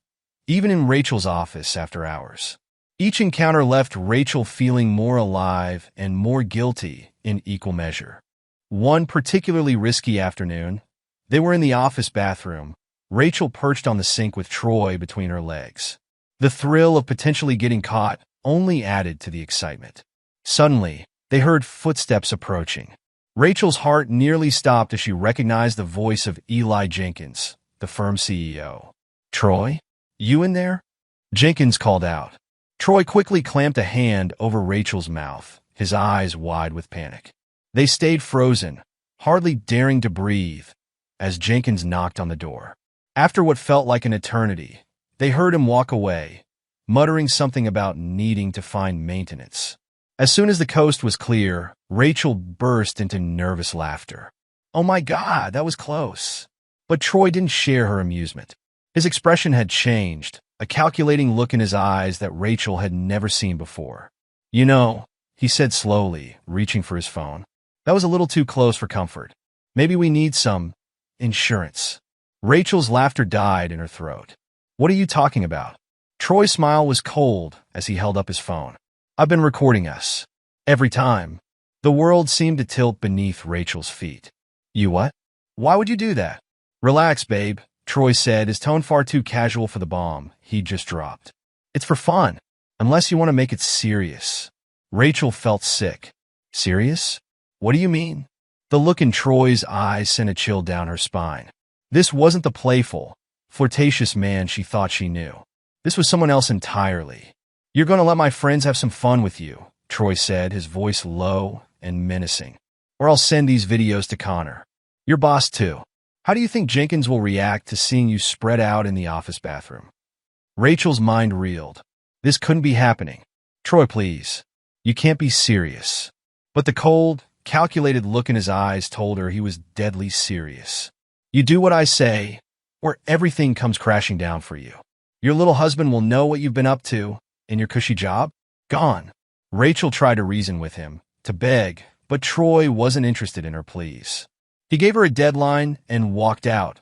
S5: even in Rachel's office after hours. Each encounter left Rachel feeling more alive and more guilty in equal measure. One particularly risky afternoon, they were in the office bathroom, Rachel perched on the sink with Troy between her legs. The thrill of potentially getting caught only added to the excitement. Suddenly, they heard footsteps approaching. Rachel's heart nearly stopped as she recognized the voice of Eli Jenkins, the firm's CEO. "Troy? You in there?" Jenkins called out. Troy quickly clamped a hand over Rachel's mouth, his eyes wide with panic. They stayed frozen, hardly daring to breathe, as Jenkins knocked on the door. After what felt like an eternity, they heard him walk away, muttering something about needing to find maintenance. As soon as the coast was clear, Rachel burst into nervous laughter. "Oh my God, that was close." But Troy didn't share her amusement. His expression had changed, a calculating look in his eyes that Rachel had never seen before. "You know," he said slowly, reaching for his phone, "that was a little too close for comfort. Maybe we need some insurance." Rachel's laughter died in her throat. "What are you talking about?" Troy's smile was cold as he held up his phone. "I've been recording us." Every time, the world seemed to tilt beneath Rachel's feet. "You what? Why would you do that?" "Relax, babe," Troy said, his tone far too casual for the bomb he'd just dropped. "It's for fun, unless you want to make it serious." Rachel felt sick. "Serious? What do you mean?" The look in Troy's eyes sent a chill down her spine. This wasn't the playful, flirtatious man she thought she knew. This was someone else entirely. "You're going to let my friends have some fun with you," Troy said, his voice low and menacing. "Or I'll send these videos to Connor. Your boss, too. How do you think Jenkins will react to seeing you spread out in the office bathroom?" Rachel's mind reeled. This couldn't be happening. "Troy, please. You can't be serious." But the cold, calculated look in his eyes told her he was deadly serious. "You do what I say, or everything comes crashing down for you. Your little husband will know what you've been up to, and your cushy job? Gone." Rachel tried to reason with him, to beg, but Troy wasn't interested in her pleas. He gave her a deadline and walked out,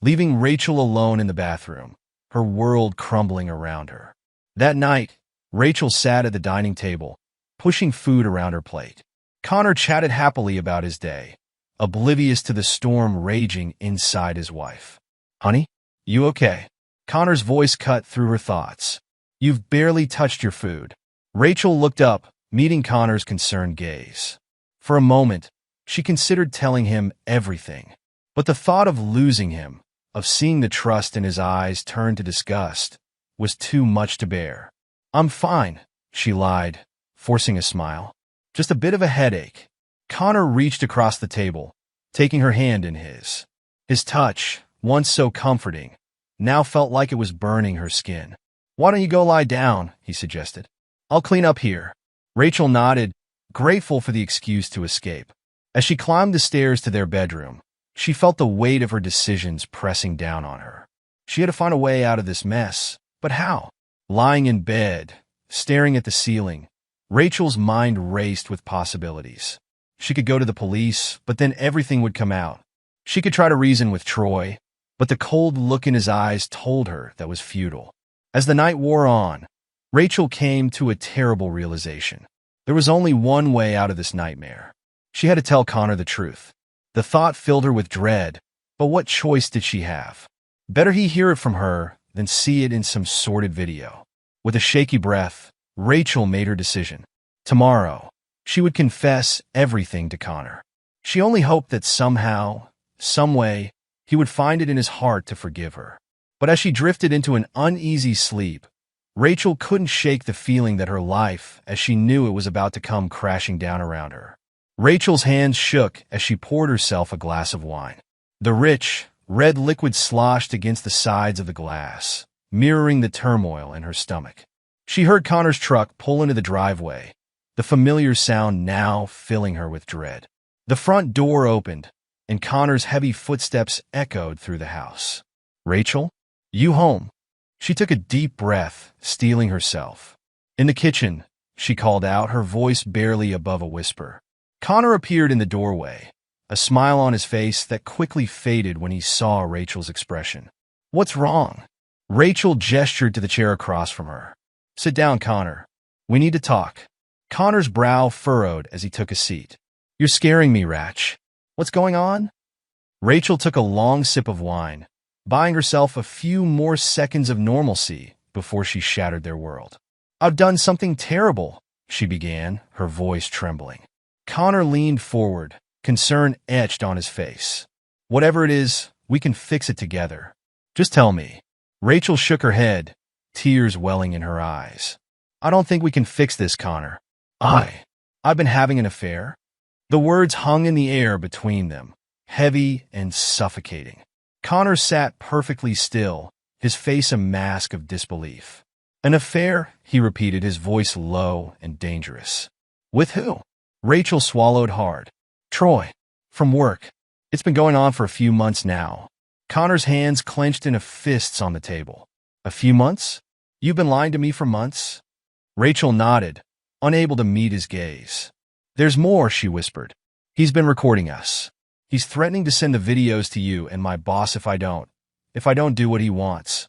S5: leaving Rachel alone in the bathroom, her world crumbling around her. That night, Rachel sat at the dining table, pushing food around her plate. Connor chatted happily about his day, oblivious to the storm raging inside his wife. "Honey, you okay?" Connor's voice cut through her thoughts. "You've barely touched your food." Rachel looked up, meeting Connor's concerned gaze. For a moment, she considered telling him everything. But the thought of losing him, of seeing the trust in his eyes turn to disgust, was too much to bear. "I'm fine," she lied, forcing a smile. "Just a bit of a headache." Connor reached across the table, taking her hand in his. His touch, once so comforting, now felt like it was burning her skin. "Why don't you go lie down?" he suggested. "I'll clean up here." Rachel nodded, grateful for the excuse to escape. As she climbed the stairs to their bedroom, she felt the weight of her decisions pressing down on her. She had to find a way out of this mess, but how? Lying in bed, staring at the ceiling, Rachel's mind raced with possibilities. She could go to the police, but then everything would come out. She could try to reason with Troy, but the cold look in his eyes told her that was futile. As the night wore on, Rachel came to a terrible realization. There was only one way out of this nightmare. She had to tell Connor the truth. The thought filled her with dread, but what choice did she have? Better he hear it from her than see it in some sordid video. With a shaky breath, Rachel made her decision. Tomorrow, she would confess everything to Connor. She only hoped that somehow, some way, he would find it in his heart to forgive her. But as she drifted into an uneasy sleep, Rachel couldn't shake the feeling that her life, as she knew it, was about to come crashing down around her. Rachel's hands shook as she poured herself a glass of wine. The rich, red liquid sloshed against the sides of the glass, mirroring the turmoil in her stomach. She heard Connor's truck pull into the driveway, the familiar sound now filling her with dread. The front door opened, and Connor's heavy footsteps echoed through the house. "Rachel? You home?" She took a deep breath, steeling herself. "In the kitchen," she called out, her voice barely above a whisper. Connor appeared in the doorway, a smile on his face that quickly faded when he saw Rachel's expression. "What's wrong?" Rachel gestured to the chair across from her. "Sit down, Connor. We need to talk." Connor's brow furrowed as he took a seat. "You're scaring me, Rach. What's going on?" Rachel took a long sip of wine, buying herself a few more seconds of normalcy before she shattered their world. "I've done something terrible," she began, her voice trembling. Connor leaned forward, concern etched on his face. "Whatever it is, we can fix it together. Just tell me." Rachel shook her head, tears welling in her eyes. "I don't think we can fix this, Connor. I've been having an affair." The words hung in the air between them, heavy and suffocating. Connor sat perfectly still, his face a mask of disbelief. "An affair?" he repeated, his voice low and dangerous. "With who?" Rachel swallowed hard. "Troy. From work. It's been going on for a few months now." Connor's hands clenched into fists on the table. "A few months? You've been lying to me for months?" Rachel nodded, unable to meet his gaze. "There's more," she whispered. "He's been recording us. He's threatening to send the videos to you and my boss if I don't do what he wants."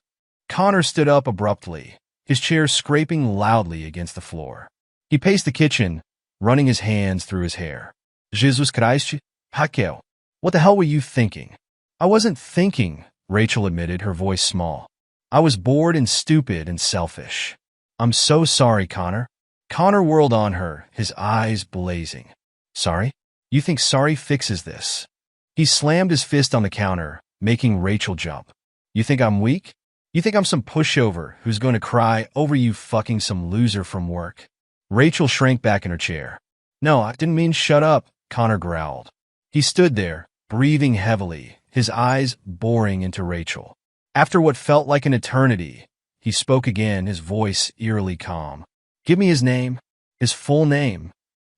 S5: Connor stood up abruptly, his chair scraping loudly against the floor. He paced the kitchen, running his hands through his hair. "Jesus Christ, Hakel. What the hell were you thinking?" "I wasn't thinking," Rachel admitted, her voice small. "I was bored and stupid and selfish." "I'm so sorry, Connor." Connor whirled on her, his eyes blazing. "Sorry? You think sorry fixes this?" He slammed his fist on the counter, making Rachel jump. "You think I'm weak? You think I'm some pushover who's going to cry over you fucking some loser from work?" Rachel shrank back in her chair. "No, I didn't mean shut up," Connor growled. He stood there, breathing heavily, his eyes boring into Rachel. After what felt like an eternity, he spoke again, his voice eerily calm. "Give me his name. His full name."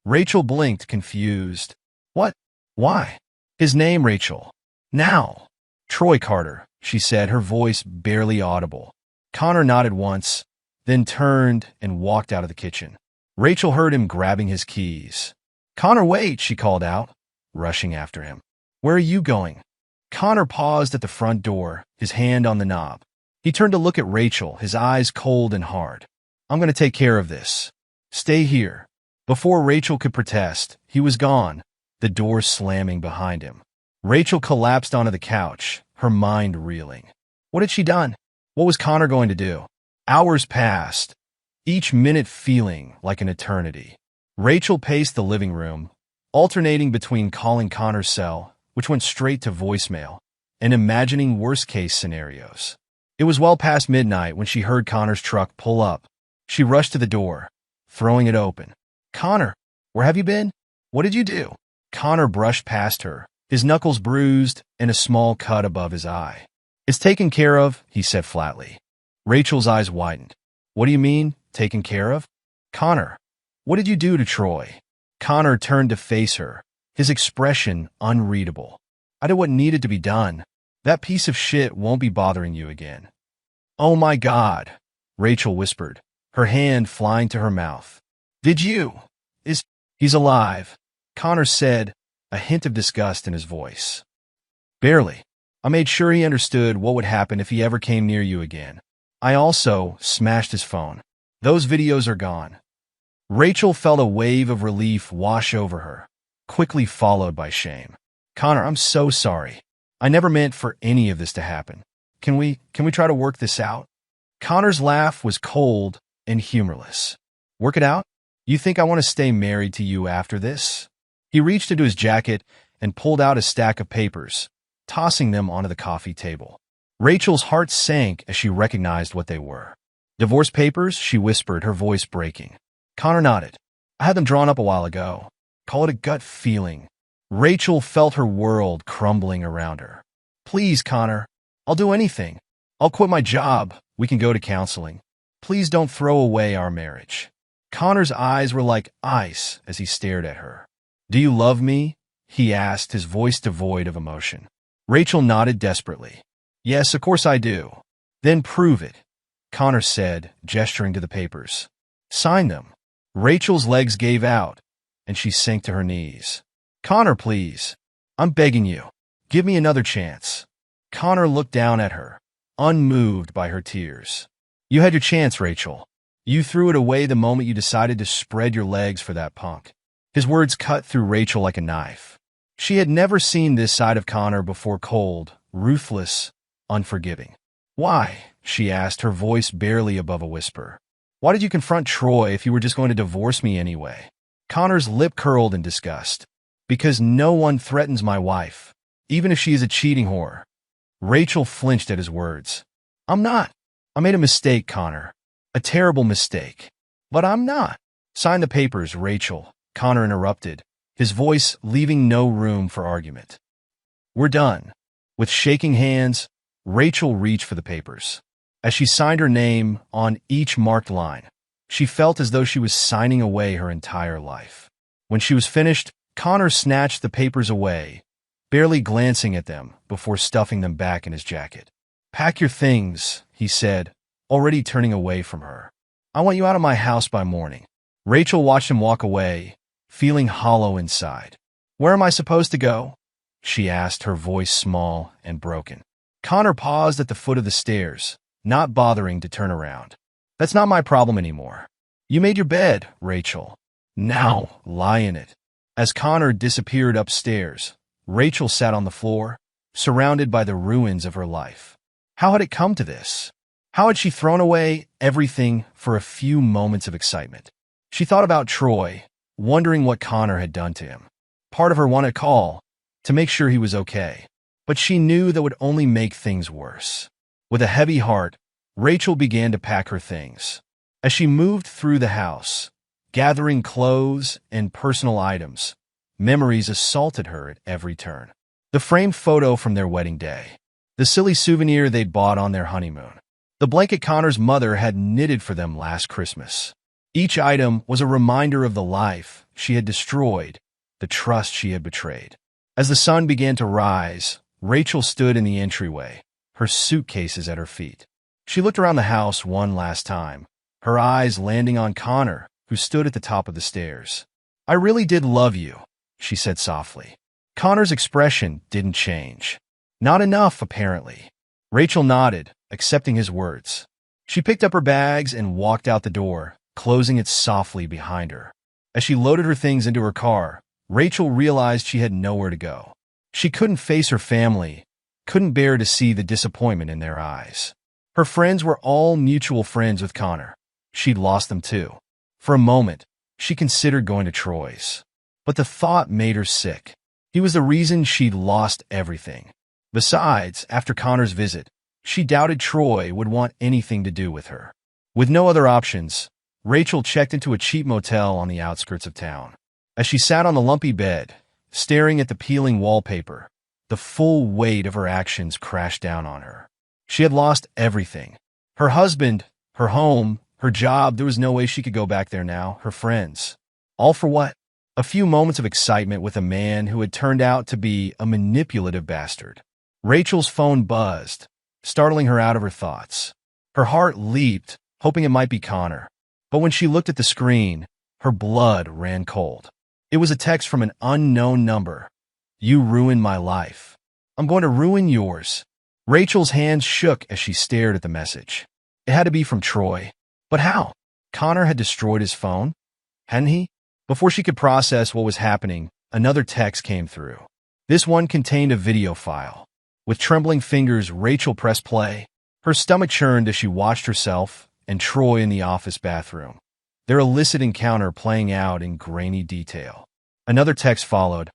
S5: Rachel blinked, confused. "What? Why?" "His name, Rachel. Now." "Troy Carter," she said, her voice barely audible. Connor nodded once, then turned and walked out of the kitchen. Rachel heard him grabbing his keys. "Connor, wait," she called out, rushing after him. "Where are you going?" Connor paused at the front door, his hand on the knob. He turned to look at Rachel, his eyes cold and hard. "I'm going to take care of this. Stay here." Before Rachel could protest, he was gone, the door slamming behind him. Rachel collapsed onto the couch, her mind reeling. What had she done? What was Connor going to do? Hours passed, each minute feeling like an eternity. Rachel paced the living room, alternating between calling Connor's cell, which went straight to voicemail, and imagining worst-case scenarios. It was well past midnight when she heard Connor's truck pull up. She rushed to the door, throwing it open. "Connor, where have you been? What did you do?" Connor brushed past her, his knuckles bruised and a small cut above his eye. "It's taken care of," he said flatly. Rachel's eyes widened. "What do you mean, taken care of?" "Connor, what did you do to Troy?" Connor turned to face her, his expression unreadable. "I did what needed to be done. That piece of shit won't be bothering you again." "Oh my God," Rachel whispered, her hand flying to her mouth. "Did you? He's alive," Connor said, a hint of disgust in his voice. "Barely. I made sure he understood what would happen if he ever came near you again. I also smashed his phone. Those videos are gone." Rachel felt a wave of relief wash over her, quickly followed by shame. "Connor, I'm so sorry. I never meant for any of this to happen. Can we try to work this out?" Connor's laugh was cold and humorless. "Work it out? You think I want to stay married to you after this?" He reached into his jacket and pulled out a stack of papers, tossing them onto the coffee table. Rachel's heart sank as she recognized what they were. Divorce papers, she whispered, her voice breaking. Connor nodded. I had them drawn up a while ago. Call it a gut feeling. Rachel felt her world crumbling around her. Please, Connor. I'll do anything. I'll quit my job. We can go to counseling. Please don't throw away our marriage. Connor's eyes were like ice as he stared at her. Do you love me? He asked, his voice devoid of emotion. Rachel nodded desperately. Yes, of course I do. Then prove it, Connor said, gesturing to the papers. Sign them. Rachel's legs gave out, and she sank to her knees. Connor, please. I'm begging you. Give me another chance. Connor looked down at her, unmoved by her tears. You had your chance, Rachel. You threw it away the moment you decided to spread your legs for that punk. His words cut through Rachel like a knife. She had never seen this side of Connor before, cold, ruthless, unforgiving. Why? She asked, her voice barely above a whisper. Why did you confront Troy if you were just going to divorce me anyway? Connor's lip curled in disgust. Because no one threatens my wife, even if she is a cheating whore. Rachel flinched at his words. I'm not. I made a mistake, Connor. A terrible mistake. But I'm not. Sign the papers, Rachel, Connor interrupted, his voice leaving no room for argument. We're done. With shaking hands, Rachel reached for the papers. As she signed her name on each marked line, she felt as though she was signing away her entire life. When she was finished, Connor snatched the papers away, barely glancing at them before stuffing them back in his jacket. Pack your things, he said, already turning away from her. I want you out of my house by morning. Rachel watched him walk away, feeling hollow inside. Where am I supposed to go? She asked, her voice small and broken. Connor paused at the foot of the stairs, not bothering to turn around. That's not my problem anymore. You made your bed, Rachel. Now lie in it. As Connor disappeared upstairs, Rachel sat on the floor, surrounded by the ruins of her life. How had it come to this? How had she thrown away everything for a few moments of excitement? She thought about Troy, wondering what Connor had done to him. Part of her wanted a call to make sure he was okay, but she knew that would only make things worse. With a heavy heart, Rachel began to pack her things. As she moved through the house, gathering clothes and personal items, memories assaulted her at every turn. The framed photo from their wedding day, the silly souvenir they'd bought on their honeymoon, the blanket Connor's mother had knitted for them last Christmas. Each item was a reminder of the life she had destroyed, the trust she had betrayed. As the sun began to rise, Rachel stood in the entryway, her suitcases at her feet. She looked around the house one last time, her eyes landing on Connor, who stood at the top of the stairs. I really did love you, she said softly. Connor's expression didn't change. Not enough, apparently. Rachel nodded, accepting his words. She picked up her bags and walked out the door, closing it softly behind her. As she loaded her things into her car, Rachel realized she had nowhere to go. She couldn't face her family, couldn't bear to see the disappointment in their eyes. Her friends were all mutual friends with Connor. She'd lost them too. For a moment, she considered going to Troy's. But the thought made her sick. He was the reason she'd lost everything. Besides, after Connor's visit, she doubted Troy would want anything to do with her. With no other options, Rachel checked into a cheap motel on the outskirts of town. As she sat on the lumpy bed, staring at the peeling wallpaper, the full weight of her actions crashed down on her. She had lost everything. Her husband, her home, her job. There was no way she could go back there now. Her friends. All for what? A few moments of excitement with a man who had turned out to be a manipulative bastard. Rachel's phone buzzed, startling her out of her thoughts. Her heart leaped, hoping it might be Connor. But when she looked at the screen, her blood ran cold. It was a text from an unknown number. You ruined my life. I'm going to ruin yours. Rachel's hands shook as she stared at the message. It had to be from Troy. But how? Connor had destroyed his phone? Hadn't he? Before she could process what was happening, another text came through. This one contained a video file. With trembling fingers, Rachel pressed play. Her stomach churned as she watched herself and Troy in the office bathroom, their illicit encounter playing out in grainy detail. Another text followed.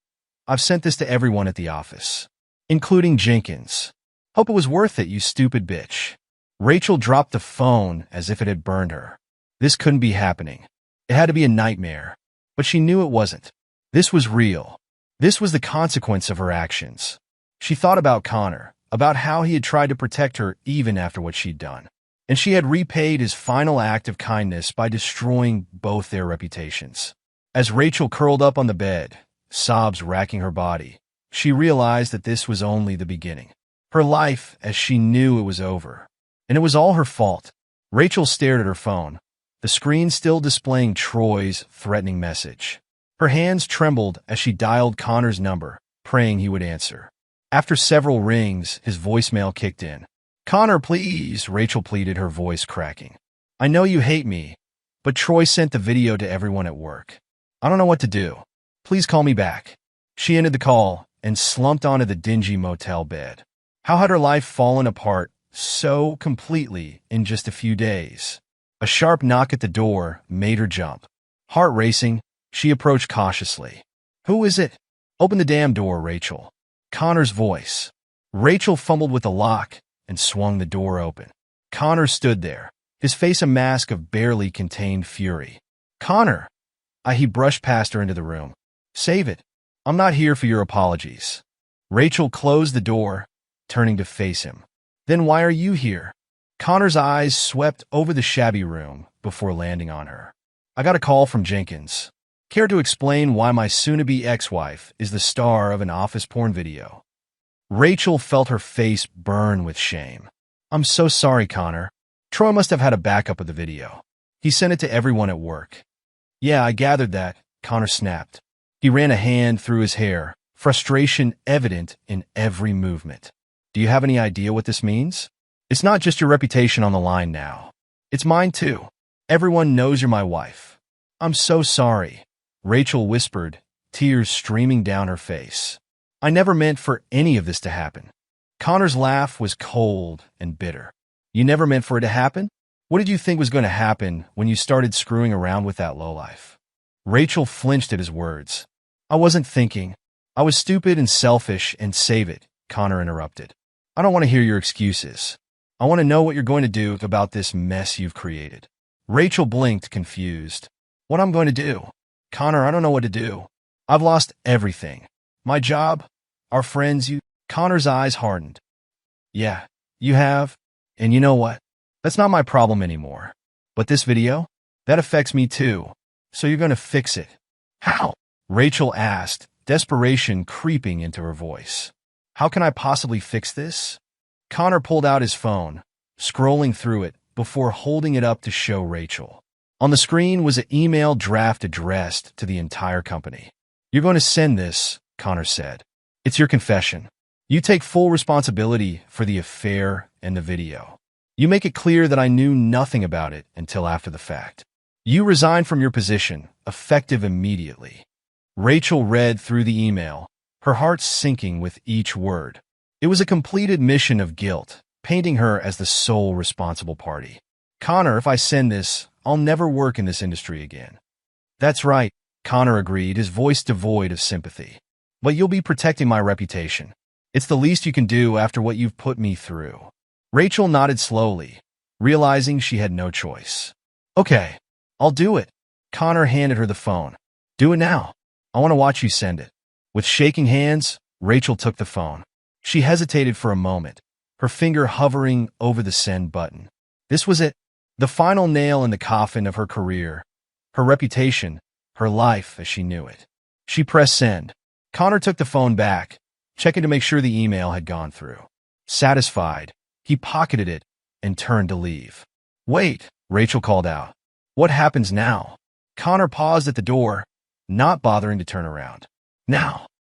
S5: I've sent this to everyone at the office. including Jenkins. Hope it was worth it, you stupid bitch. Rachel dropped the phone as if it had burned her. This couldn't be happening. It had to be a nightmare. But she knew it wasn't. This was real. This was the consequence of her actions. She thought about Connor, about how he had tried to protect her even after what she'd done. And she had repaid his final act of kindness by destroying both their reputations. As Rachel curled up on the bed, sobs racking her body, she realized that this was only the beginning. Her life, as she knew it, was over. And it was all her fault. Rachel stared at her phone, the screen still displaying Troy's threatening message. Her hands trembled as she dialed Connor's number, praying he would answer. After several rings, his voicemail kicked in. "Connor, please," Rachel pleaded, her voice cracking. "I know you hate me, but Troy sent the video to everyone at work. I don't know what to do. Please call me back." She ended the call and slumped onto the dingy motel bed. How had her life fallen apart so completely in just a few days? A sharp knock at the door made her jump. Heart racing, she approached cautiously. "Who is it?" "Open the damn door, Rachel." Connor's voice. Rachel fumbled with the lock and swung the door open. Connor stood there, his face a mask of barely contained fury. "Connor!" He brushed past her into the room. "Save it. I'm not here for your apologies." Rachel closed the door, turning to face him. "Then why are you here?" Connor's eyes swept over the shabby room before landing on her. "I got a call from Jenkins. Care to explain why my soon-to-be ex-wife is the star of an office porn video?" Rachel felt her face burn with shame. "I'm so sorry, Connor. Troy must have had a backup of the video. He sent it to everyone at work." "Yeah, I gathered that," Connor snapped. He ran a hand through his hair, frustration evident in every movement. "Do you have any idea what this means? It's not just your reputation on the line now. It's mine too. Everyone knows you're my wife." "I'm so sorry," Rachel whispered, tears streaming down her face. "I never meant for any of this to happen." Connor's laugh was cold and bitter. "You never meant for it to happen? What did you think was going to happen when you started screwing around with that lowlife?" Rachel flinched at his words. "I wasn't thinking. I was stupid and selfish and save it," Connor interrupted. "I don't want to hear your excuses. I want to know what you're going to do about this mess you've created." Rachel blinked, confused. "What I'm going to do? Connor, I don't know what to do. I've lost everything. My job, our friends, you..." Connor's eyes hardened. "Yeah, you have. And you know what? That's not my problem anymore. But this video? That affects me too. So you're going to fix it." "How?" Rachel asked, desperation creeping into her voice. "How can I possibly fix this?" Connor pulled out his phone, scrolling through it before holding it up to show Rachel. On the screen was an email draft addressed to the entire company. "You're going to send this," Connor said. "It's your confession. You take full responsibility for the affair and the video. You make it clear that I knew nothing about it until after the fact. You resign from your position, effective immediately." Rachel read through the email, her heart sinking with each word. It was a complete admission of guilt, painting her as the sole responsible party. "Connor, if I send this, I'll never work in this industry again." "That's right," Connor agreed, his voice devoid of sympathy. "But you'll be protecting my reputation. It's the least you can do after what you've put me through." Rachel nodded slowly, realizing she had no choice. "Okay, I'll do it." Connor handed her the phone. "Do it now. I want to watch you send it." With shaking hands, Rachel took the phone. She hesitated for a moment, her finger hovering over the send button. This was it, the final nail in the coffin of her career, her reputation, her life as she knew it. She pressed send. Connor took the phone back, checking to make sure the email had gone through. Satisfied, he pocketed it and turned to leave. "Wait," Rachel called out. "What happens now?" Connor paused at the door, not bothering to turn around.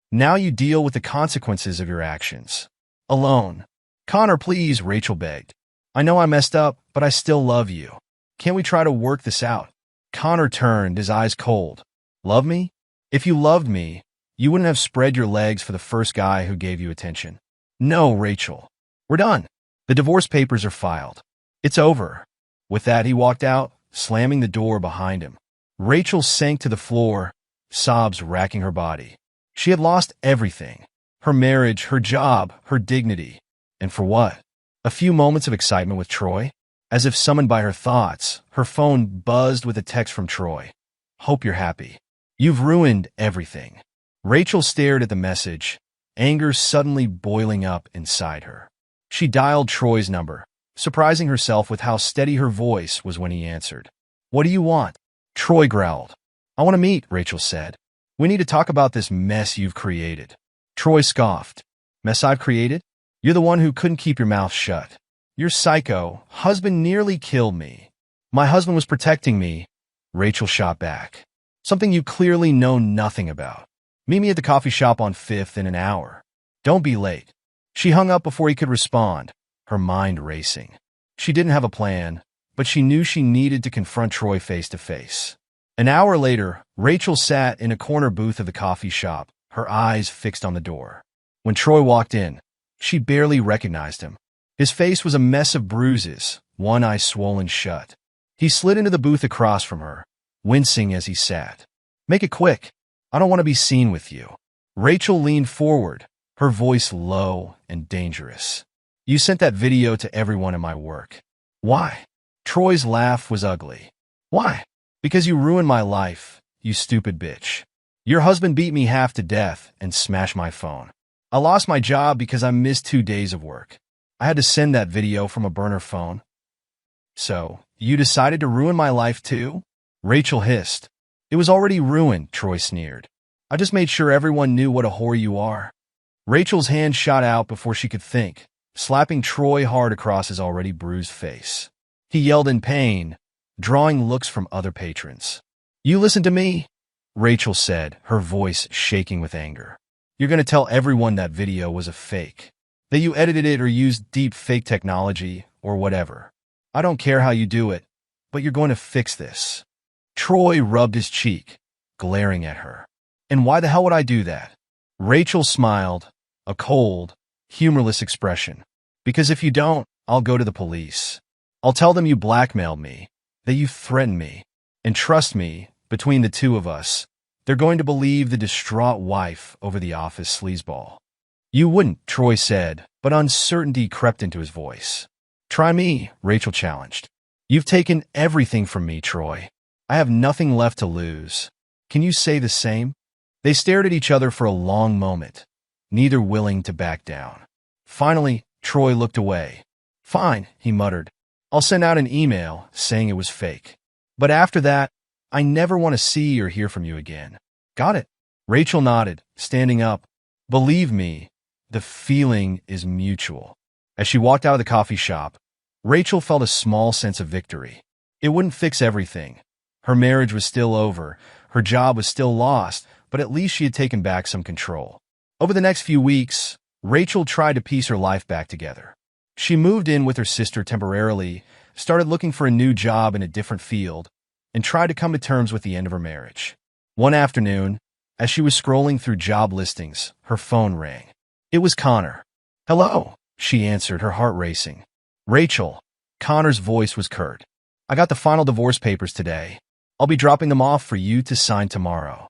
S5: Now you deal with the consequences of your actions. Alone." "Connor, please," Rachel begged. "I know I messed up, but I still love you. Can't we try to work this out?" Connor turned, his eyes cold. "Love me? If you loved me, you wouldn't have spread your legs for the first guy who gave you attention." "No, Rachel. We're done. The divorce papers are filed. It's over." With that, he walked out, slamming the door behind him. Rachel sank to the floor, sobs racking her body. She had lost everything. Her marriage, her job, her dignity. And for what? A few moments of excitement with Troy? As if summoned by her thoughts, her phone buzzed with a text from Troy. Hope you're happy. You've ruined everything. Rachel stared at the message, anger suddenly boiling up inside her. She dialed Troy's number, surprising herself with how steady her voice was when he answered. What do you want? Troy growled. I want to meet, Rachel said. We need to talk about this mess you've created. Troy scoffed. Mess I've created? You're the one who couldn't keep your mouth shut. You're psycho. Husband nearly killed me. My husband was protecting me. Rachel shot back. Something you clearly know nothing about. Meet me at the coffee shop on 5th in an hour. Don't be late. She hung up before he could respond, her mind racing. She didn't have a plan, but she knew she needed to confront Troy face to face. An hour later, Rachel sat in a corner booth of the coffee shop, her eyes fixed on the door. When Troy walked in, she barely recognized him. His face was a mess of bruises, one eye swollen shut. He slid into the booth across from her, wincing as he sat. Make it quick. I don't want to be seen with you. Rachel leaned forward, her voice low and dangerous. You sent that video to everyone in my work. Why? Troy's laugh was ugly. Why? Because you ruined my life, you stupid bitch. Your husband beat me half to death and smashed my phone. I lost my job because I missed 2 days of work. I had to send that video from a burner phone. So, you decided to ruin my life too? Rachel hissed. It was already ruined, Troy sneered. I just made sure everyone knew what a whore you are. Rachel's hand shot out before she could think, slapping Troy hard across his already bruised face. He yelled in pain, drawing looks from other patrons. You listen to me, Rachel said, her voice shaking with anger. You're going to tell everyone that video was a fake, that you edited it or used deep fake technology or whatever. I don't care how you do it, but you're going to fix this. Troy rubbed his cheek, glaring at her. And why the hell would I do that? Rachel smiled, a cold, humorless expression. Because if you don't, I'll go to the police. I'll tell them you blackmailed me, that you threatened me. And trust me, between the two of us, they're going to believe the distraught wife over the office sleazeball. You wouldn't, Troy said, but uncertainty crept into his voice. Try me, Rachel challenged. You've taken everything from me, Troy. I have nothing left to lose. Can you say the same? They stared at each other for a long moment, neither willing to back down. Finally, Troy looked away. Fine, he muttered. I'll send out an email saying it was fake. But after that, I never want to see or hear from you again. Got it? Rachel nodded, standing up. Believe me, the feeling is mutual. As she walked out of the coffee shop, Rachel felt a small sense of victory. It wouldn't fix everything. Her marriage was still over, her job was still lost, but at least she had taken back some control. Over the next few weeks, Rachel tried to piece her life back together. She moved in with her sister temporarily, started looking for a new job in a different field, and tried to come to terms with the end of her marriage. One afternoon, as she was scrolling through job listings, her phone rang. It was Connor. Hello, she answered, her heart racing. Rachel. Connor's voice was curt. I got the final divorce papers today. I'll be dropping them off for you to sign tomorrow.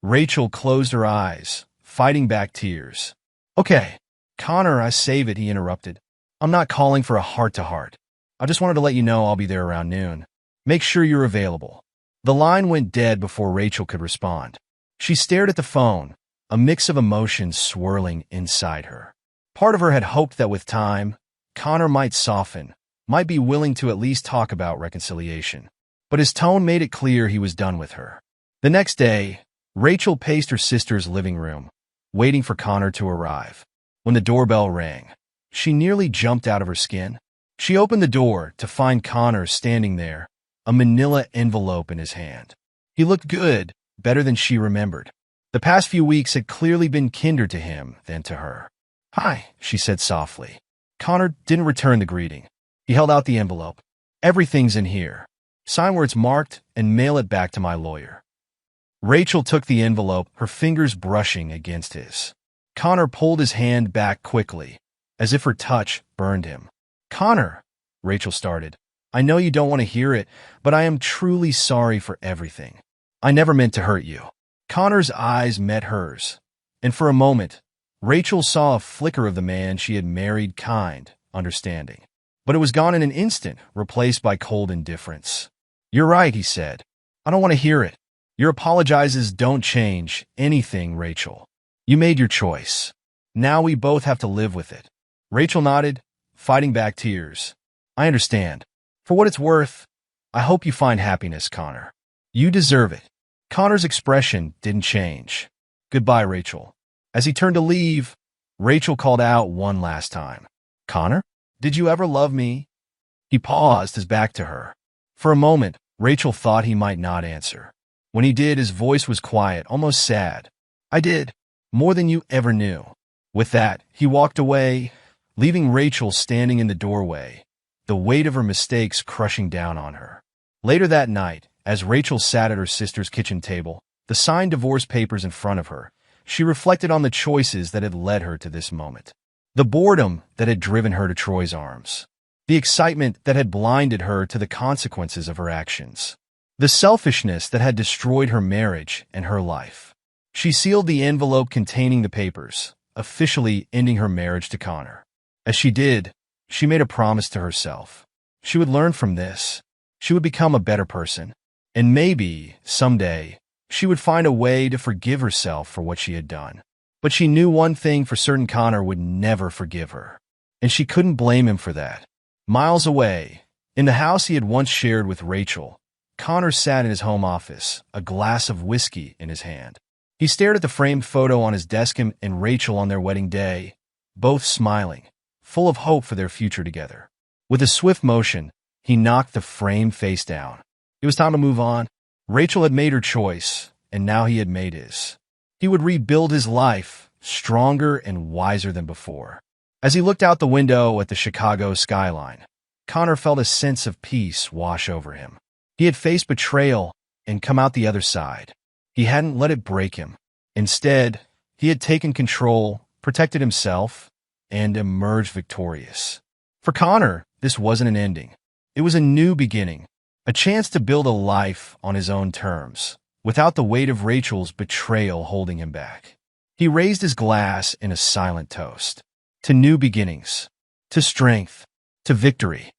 S5: Rachel closed her eyes, fighting back tears. Okay, Connor, I save it, he interrupted. I'm not calling for a heart-to-heart. I just wanted to let you know I'll be there around noon. Make sure you're available. The line went dead before Rachel could respond. She stared at the phone, a mix of emotions swirling inside her. Part of her had hoped that with time, Connor might soften, might be willing to at least talk about reconciliation. But his tone made it clear he was done with her. The next day, Rachel paced her sister's living room, waiting for Connor to arrive. When the doorbell rang, she nearly jumped out of her skin. She opened the door to find Connor standing there, a manila envelope in his hand. He looked good, better than she remembered. The past few weeks had clearly been kinder to him than to her. Hi, she said softly. Connor didn't return the greeting. He held out the envelope. Everything's in here. Sign where it's marked and mail it back to my lawyer. Rachel took the envelope, her fingers brushing against his. Connor pulled his hand back quickly, as if her touch burned him. Connor, Rachel started. I know you don't want to hear it, but I am truly sorry for everything. I never meant to hurt you. Connor's eyes met hers, and for a moment, Rachel saw a flicker of the man she had married, kind, understanding. But it was gone in an instant, replaced by cold indifference. "You're right," he said. "I don't want to hear it. Your apologizes don't change anything, Rachel. You made your choice. Now we both have to live with it." Rachel nodded, fighting back tears. "I understand. For what it's worth, I hope you find happiness, Connor. You deserve it." Connor's expression didn't change. "Goodbye, Rachel." As he turned to leave, Rachel called out one last time. "Connor, did you ever love me?" He paused, his back to her. For a moment, Rachel thought he might not answer. When he did, his voice was quiet, almost sad. "I did. More than you ever knew." With that, he walked away, leaving Rachel standing in the doorway, the weight of her mistakes crushing down on her. Later that night, as Rachel sat at her sister's kitchen table, the signed divorce papers in front of her, she reflected on the choices that had led her to this moment. The boredom that had driven her to Troy's arms. The excitement that had blinded her to the consequences of her actions. The selfishness that had destroyed her marriage and her life. She sealed the envelope containing the papers, officially ending her marriage to Connor. As she did, she made a promise to herself. She would learn from this. She would become a better person. And maybe, someday, she would find a way to forgive herself for what she had done. But she knew one thing for certain: Connor would never forgive her. And she couldn't blame him for that. Miles away, in the house he had once shared with Rachel, Connor sat in his home office, a glass of whiskey in his hand. He stared at the framed photo on his desk, him and Rachel on their wedding day, both smiling, full of hope for their future together. With a swift motion, he knocked the frame face down. It was time to move on. Rachel had made her choice, and now he had made his. He would rebuild his life, stronger and wiser than before. As he looked out the window at the Chicago skyline, Connor felt a sense of peace wash over him. He had faced betrayal and come out the other side. He hadn't let it break him. Instead, he had taken control, protected himself, and emerged victorious. For Connor, this wasn't an ending. It was a new beginning, a chance to build a life on his own terms, without the weight of Rachel's betrayal holding him back. He raised his glass in a silent toast. To new beginnings, to strength, to victory.